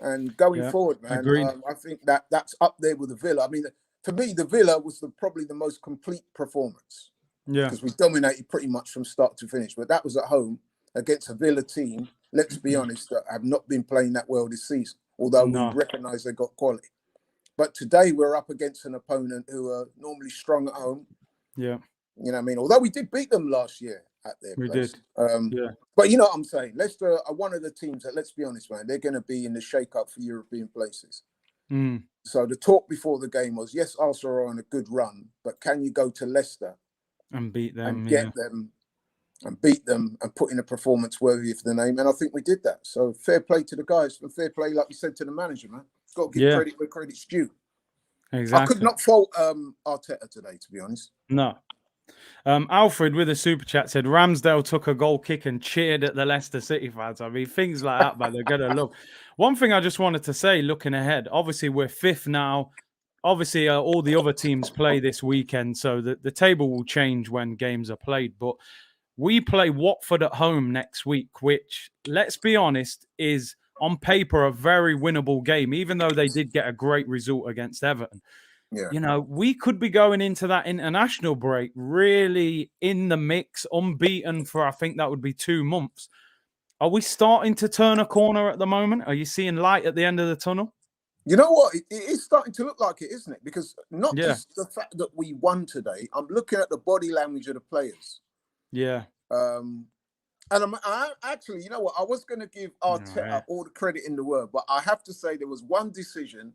And going yeah. forward, man, Agreed. I think that's up there with the Villa. I mean, for me, the Villa was probably the most complete performance Yeah. because we dominated pretty much from start to finish. But that was at home against a Villa team, let's be honest, that have not been playing that well this season, although we No. recognise they got quality. But today we're up against an opponent who are normally strong at home. Yeah. You know what I mean? Although we did beat them last year at their We place. did. Yeah. But you know what I'm saying? Leicester are one of the teams that, let's be honest, man, they're going to be in the shake-up for European places. Mm. So the talk before the game was, yes, Arsenal are on a good run, but can you go to Leicester And beat them. and get them and beat them and put in a performance worthy of the name? And I think we did that. So fair play to the guys, and fair play, like you said, to the manager, man. Got to give credit where credit's due. Exactly. I could not fault Arteta today, to be honest. No. Alfred with a super chat said Ramsdale took a goal kick and cheered at the Leicester City fans. I mean, things like that, man, they're gonna love. One thing I just wanted to say, looking ahead, obviously we're 5th now. Obviously, all the other teams play this weekend, so the table will change when games are played. But we play Watford at home next week, which, let's be honest, is on paper a very winnable game, even though they did get a great result against Everton. Yeah. You know, we could be going into that international break really in the mix, unbeaten for, I think that would be 2 months. Are we starting to turn a corner at the moment? Are you seeing light at the end of the tunnel? You know what? It is starting to look like it, isn't it? Because not Yeah. just the fact that we won today, I'm looking at the body language of the players. Yeah. And I actually, you know what? I was going to give Arteta all the credit in the world, but I have to say there was one decision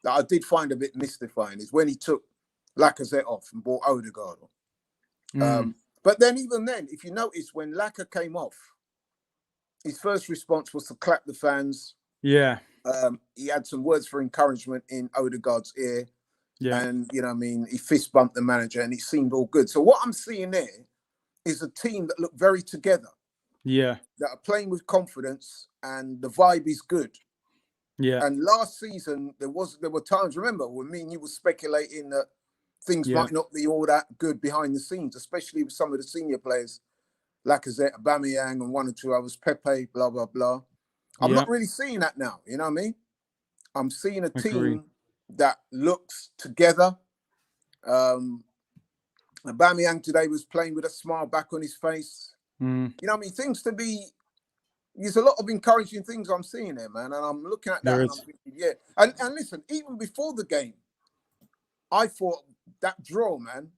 that I did find a bit mystifying, is when he took Lacazette off and brought Odegaard on. But then even then, if you notice, when Laka came off, his first response was to clap the fans. Yeah. He had some words for encouragement in Odegaard's ear. Yeah. And, you know what I mean, he fist bumped the manager and it seemed all good. So what I'm seeing there is a team that look very together. Yeah. That are playing with confidence and the vibe is good. Yeah. And last season, there were times, remember, when me and you were speculating that things might not be all that good behind the scenes, especially with some of the senior players, Lacazette, Aubameyang, and 1 or 2 others, Pepe, blah, blah, blah. I'm not really seeing that now, you know what I mean? I'm seeing a team that looks together. Aubameyang today was playing with a smile back on his face. You know what I mean? There's a lot of encouraging things I'm seeing there, man. And I'm looking at that and I'm thinking, yeah. And listen, even before the game, I thought that draw, man,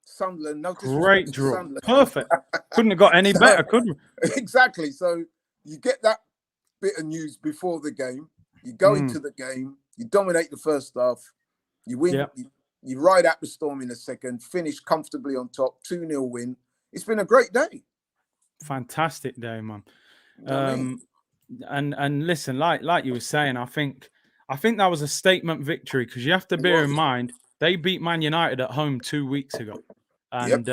Sunderland, no disrespect Great to draw. Sunderland. Perfect. Couldn't have got any better, could we? Exactly. So you get that bit of news before the game. You go into the game. You dominate the first half. You win. Yep. You ride out the storm in the second. Finish comfortably on top. 2-0 win. It's been a great day. Fantastic day, man. You know what I mean? And listen, like you were saying, I think that was a statement victory, because you have to bear in mind they beat Man United at home 2 weeks ago, and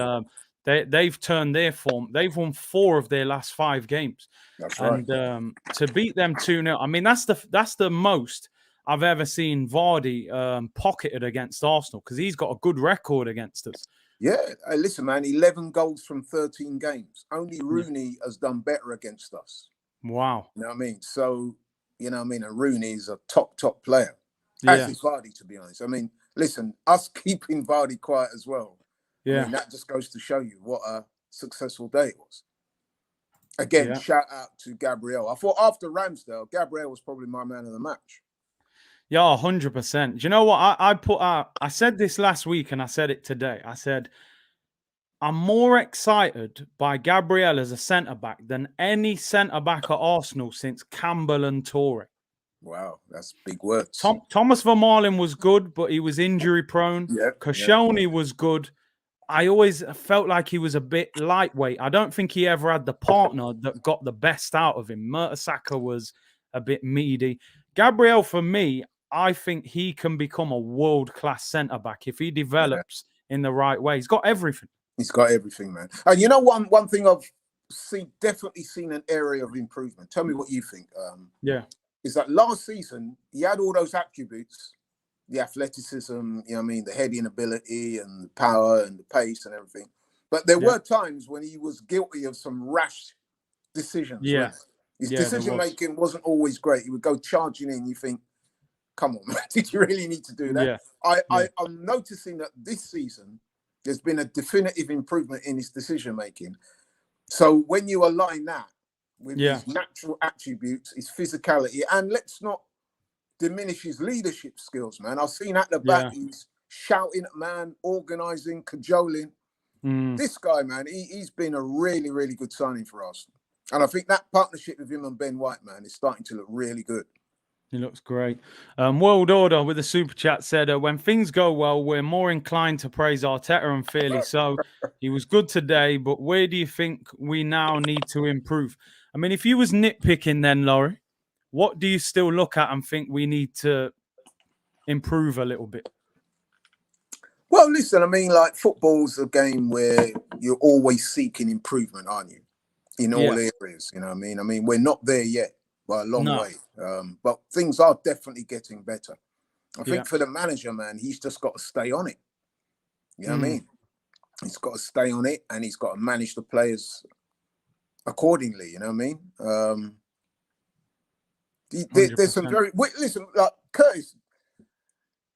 they've turned their form. They've won 4 of their last 5 games. That's right. And to beat them 2-0, I mean, that's the most I've ever seen Vardy pocketed against Arsenal, because he's got a good record against us. Yeah, listen, man, 11 goals from 13 games. Only Rooney has done better against us. Wow. You know what I mean? So, you know what I mean? And Rooney's a top player. As is Vardy, to be honest. I mean, listen, us keeping Vardy quiet as well. Yeah. I mean, that just goes to show you what a successful day it was. Again, shout out to Gabriel. I thought after Ramsdale, Gabriel was probably my man of the match. Yeah, 100%. Do you know what? I said this last week and I said it today. I said, I'm more excited by Gabriel as a centre-back than any centre-back at Arsenal since Campbell and Toure. Wow, that's big words. Thomas Vermaelen was good, but he was injury-prone. Koscielny was good. I always felt like he was a bit lightweight. I don't think he ever had the partner that got the best out of him. Mertesacker was a bit meaty. Gabriel, for me, I think he can become a world-class centre-back if he develops in the right way. He's got everything. He's got everything, man. And you know, one thing I've definitely seen an area of improvement. Tell me what you think. Yeah. Is that last season he had all those attributes, the athleticism, you know what I mean, the heading ability and the power and the pace and everything. But there were times when he was guilty of some rash decisions. Yeah. His decision making wasn't always great. He would go charging in. You think, come on, man, did you really need to do that? Yeah. I'm noticing that this season there's been a definitive improvement in his decision making. So when you align that with his natural attributes, his physicality, and let's not diminish his leadership skills, man. I've seen at the back, he's shouting at man, organising, cajoling. This guy, man, he's been a really, really good signing for us. And I think that partnership with him and Ben White, man, is starting to look really good. He looks great. World Order with the super chat said, when things go well, we're more inclined to praise Arteta, and fairly so. He was good today, but where do you think we now need to improve? I mean, if you was nitpicking then, Laurie, what do you still look at and think we need to improve a little bit? Well, listen, I mean, like, football's a game where you're always seeking improvement, aren't you? In all areas, you know what I mean? I mean, we're not there yet by a long way. But things are definitely getting better. I think for the manager, man, he's just got to stay on it. You know what I mean? He's got to stay on it, and he's got to manage the players accordingly. You know what I mean? There's some listen, like Curtis.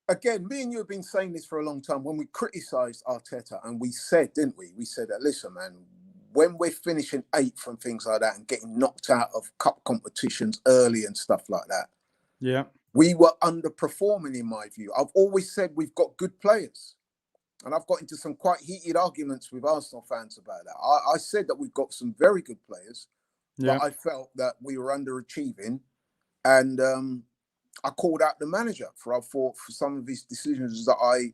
Again, me and you have been saying this for a long time. When we criticised Arteta, and we said, didn't we? We said that, listen, man, when we're finishing 8th and things like that and getting knocked out of cup competitions early and stuff like that, we were underperforming, in my view. I've always said we've got good players. And I've got into some quite heated arguments with Arsenal fans about that. I said that we've got some very good players, but I felt that we were underachieving. And I called out the manager for some of his decisions that I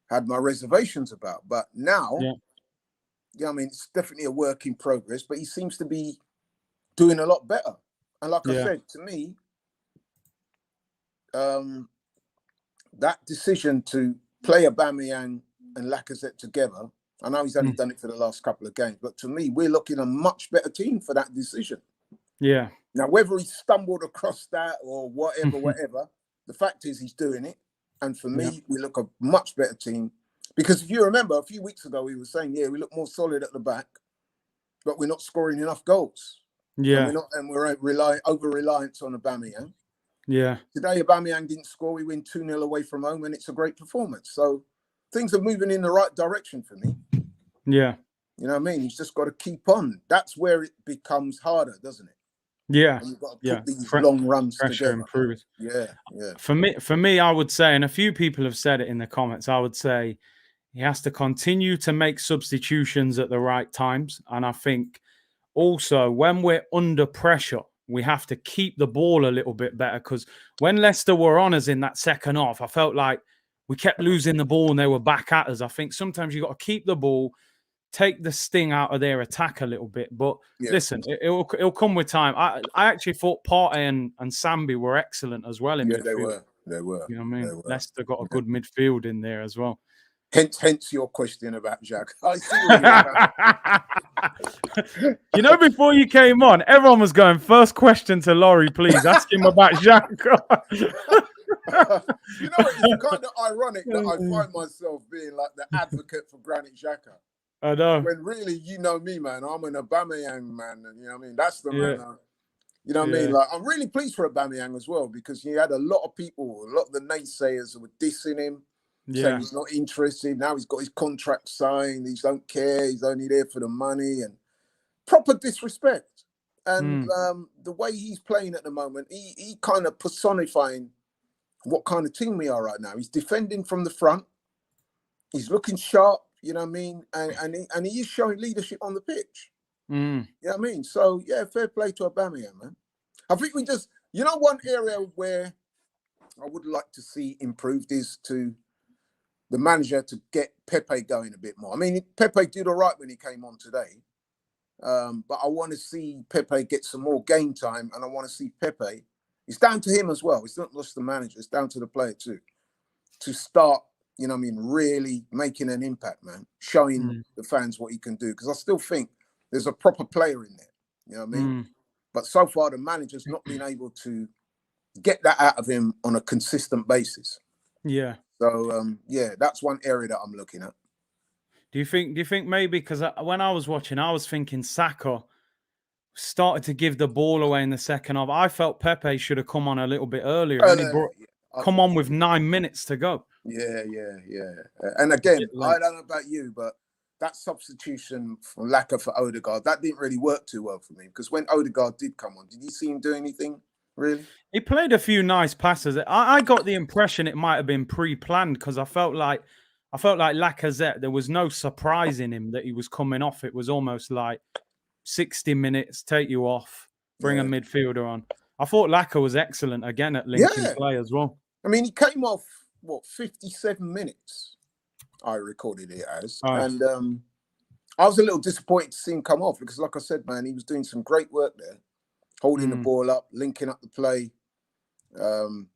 had my reservations about. But now... I mean, it's definitely a work in progress, but he seems to be doing a lot better. And like I said, to me, that decision to play Aubameyang and Lacazette together, I know he's only done it for the last couple of games, but to me, we're looking a much better team for that decision. Yeah. Now, whether he stumbled across that or whatever, the fact is he's doing it. And for me, we look a much better team. Because if you remember, a few weeks ago, we were saying, we look more solid at the back, but we're not scoring enough goals. Yeah. And we're over-reliant on Aubameyang. Yeah. Today, Aubameyang didn't score. We win 2-0 away from home, and it's a great performance. So things are moving in the right direction for me. Yeah. You know what I mean? He's just got to keep on. That's where it becomes harder, doesn't it? Yeah. And you've got to put these long runs pressure together. Improve. Yeah. For me, I would say, and a few people have said it in the comments, I would say, he has to continue to make substitutions at the right times. And I think also when we're under pressure, we have to keep the ball a little bit better, because when Leicester were on us in that second half, I felt like we kept losing the ball and they were back at us. I think sometimes you've got to keep the ball, take the sting out of their attack a little bit. But listen, it'll come with time. I actually thought Partey and Sambi were excellent as well in midfield. They were. You know what I mean? Leicester got a good midfield in there as well. Hence your question about Jack. I see. You know, before you came on, everyone was going, first question to Laurie, please. Ask him about Jack. You know, it's kind of ironic that I find myself being like the advocate for Granit Xhaka. I know. When really, you know me, man, I'm an Aubameyang man. And, you know what I mean? That's the man. You know what I mean? Like, I'm really pleased for Aubameyang as well, because he had a lot of people, a lot of the naysayers who were dissing him. Saying he's not interested. Now he's got his contract signed. He don't care. He's only there for the money, and proper disrespect. And the way he's playing at the moment, he kind of personifying what kind of team we are right now. He's defending from the front. He's looking sharp. You know what I mean? And he is showing leadership on the pitch. You know what I mean? So fair play to Aubameyang, man. I think we just, one area where I would like to see improved is to the manager to get Pepe going a bit more. I mean, Pepe did all right when he came on today, but I want to see Pepe get some more game time, and I want to see Pepe It's down to him as well. It's not just the manager. It's down to the player too, to start, you know what I mean, really making an impact, man, showing the fans what he can do. Because I still think there's a proper player in there, you know what I mean? But so far, the manager's not been able to get that out of him on a consistent basis. Yeah. So, yeah, that's one area that I'm looking at. Do you think maybe, because when I was watching, I was thinking Saka started to give the ball away in the second half. I felt Pepe should have come on a little bit earlier, and he come on with 9 minutes to go. Yeah. And again, I don't know about you, but that substitution from Laka for Odegaard, that didn't really work too well for me, because when Odegaard did come on, did you see him do anything, really? He played a few nice passes. I got the impression it might have been pre-planned, because I felt like Lacazette, there was no surprise in him that he was coming off. It was almost like 60 minutes, take you off, bring a midfielder on. I thought Laka was excellent again at linking play as well. I mean, he came off, 57 minutes, I recorded it as. Nice. And I was a little disappointed to see him come off, because like I said, man, he was doing some great work there, holding the ball up, linking up the play. Him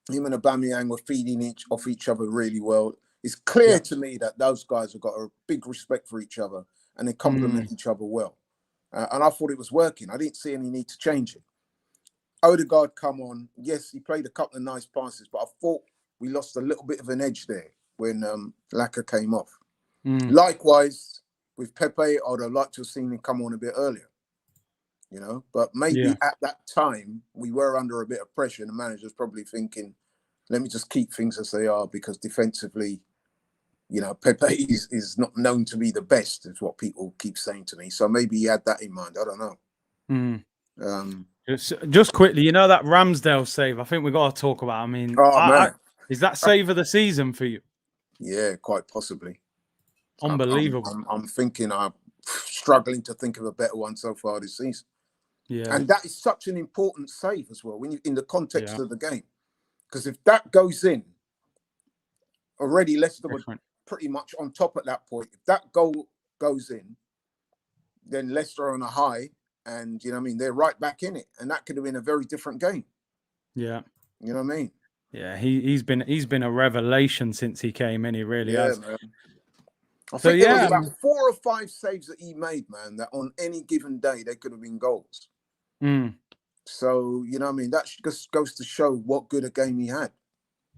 and Aubameyang were feeding off each other really well. It's clear to me that those guys have got a big respect for each other, and they complement each other well. And I thought it was working. I didn't see any need to change it. Odegaard come on. Yes, he played a couple of nice passes, but I thought we lost a little bit of an edge there when Laka came off. Likewise, with Pepe, I'd have liked to have seen him come on a bit earlier, you know. But maybe at that time, we were under a bit of pressure, and the manager's probably thinking, let me just keep things as they are, because defensively, you know, Pepe is not known to be the best, is what people keep saying to me. So maybe he had that in mind. I don't know. Just quickly, you know, that Ramsdale save, I think we've got to talk about. I mean, is that save of the season for you? Yeah, quite possibly. Unbelievable. I'm thinking, I'm struggling to think of a better one so far this season. Yeah. And that is such an important save as well, when you in the context of the game. Because if that goes in, already Leicester were pretty much on top at that point. If that goal goes in, then Leicester are on a high, and you know what I mean, they're right back in it, and that could have been a very different game. Yeah, you know what I mean. Yeah, he's been a revelation since he came in. He really has. Man. I think there was about 4 or 5 saves that he made, man, that on any given day they could have been goals. So you know what I mean. That just goes to show what good a game he had.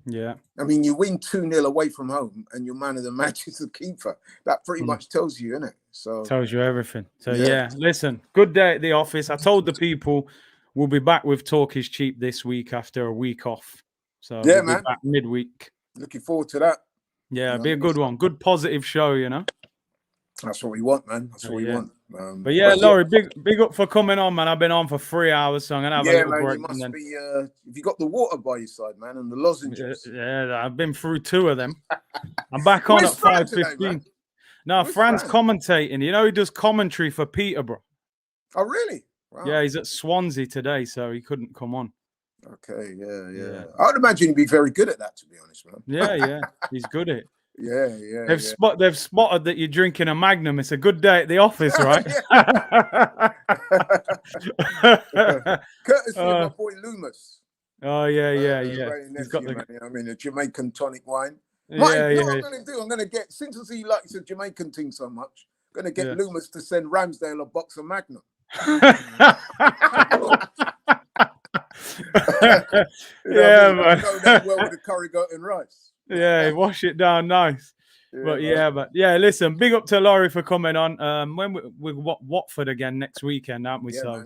Yeah. I mean, you win 2-0 away from home, and your man of the match is the keeper. That pretty much tells you, innit? So tells you everything. So yeah, listen, good day at the office. I told the people we'll be back with Talk is Cheap this week after a week off. So we'll be back midweek. Looking forward to that. Yeah, it'll be a good one. Good positive show, you know. That's what we want, man. That's what we want. But yeah, Laurie, big up for coming on, man. I've been on for 3 hours, so I'm gonna have a little break. You must be. Have you got the water by your side, man, and the lozenges? Yeah, I've been through 2 of them. I'm back on at 5:15. No, Fran's commentating. You know, he does commentary for Peterborough. Oh, really? Wow. Yeah, he's at Swansea today, so he couldn't come on. Okay, yeah. I'd imagine he'd be very good at that, to be honest, man. Yeah, he's good at it. Yeah. They've spotted that you're drinking a Magnum. It's a good day at the office, right? Courtesy of my boy Loomis. Oh yeah. Right He's got I mean, a Jamaican tonic wine. I'm going to get, since he likes the Jamaican thing so much, I'm going to get Loomis to send Ramsdale a box of Magnum. Man. Go down well with the curry goat and rice. Yeah, wash it down nice. But listen, big up to Laurie for coming on. When we're Watford again next weekend, aren't we? Yeah.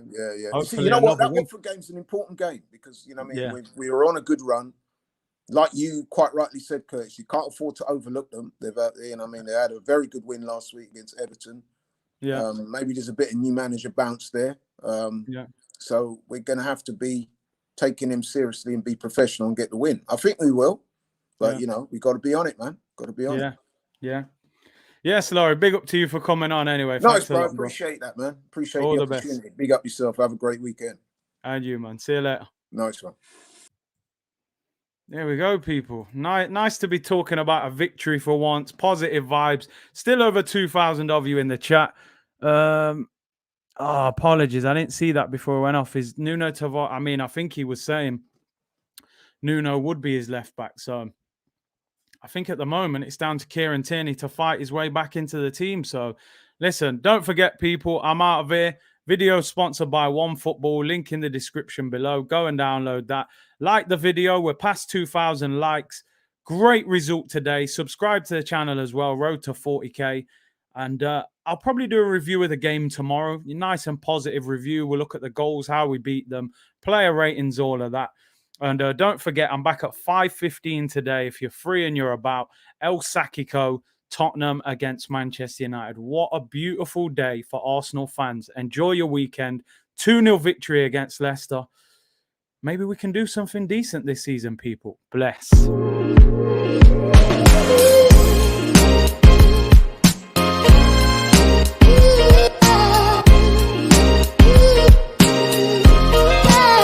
See, you know what? That Watford game's an important game, because you know what I mean. We were on a good run. Like you quite rightly said, Curtis, you can't afford to overlook them. They've, you know, what I mean, they had a very good win last week against Everton. Yeah. Maybe there's a bit of new manager bounce there. So we're going to have to be taking him seriously and be professional and get the win. I think we will, but you know, we got to be on it, man. Got to be on it. Yeah. Yes, Laurie, big up to you for coming on anyway. Nice, bro. Appreciate that, man. Appreciate all the opportunity. Best. Big up yourself. Have a great weekend. And you, man. See you later. Nice one. There we go, people. Nice to be talking about a victory for once. Positive vibes. Still over 2,000 of you in the chat. Oh, apologies. I didn't see that before I went off. Is Nuno Tavares? I mean, I think he was saying Nuno would be his left back. So I think at the moment it's down to Kieran Tierney to fight his way back into the team. So listen, don't forget, people, I'm out of here. Video sponsored by OneFootball. Link in the description below. Go and download that. Like the video. We're past 2,000 likes. Great result today. Subscribe to the channel as well. Road to 40k. And I'll probably do a review of the game tomorrow. Nice and positive review. We'll look at the goals, how we beat them, player ratings, all of that. And don't forget, I'm back at 5:15 today. If you're free and you're about, El Sacico, Tottenham against Manchester United. What a beautiful day for Arsenal fans. Enjoy your weekend. 2-0 victory against Leicester. Maybe we can do something decent this season, people. Bless.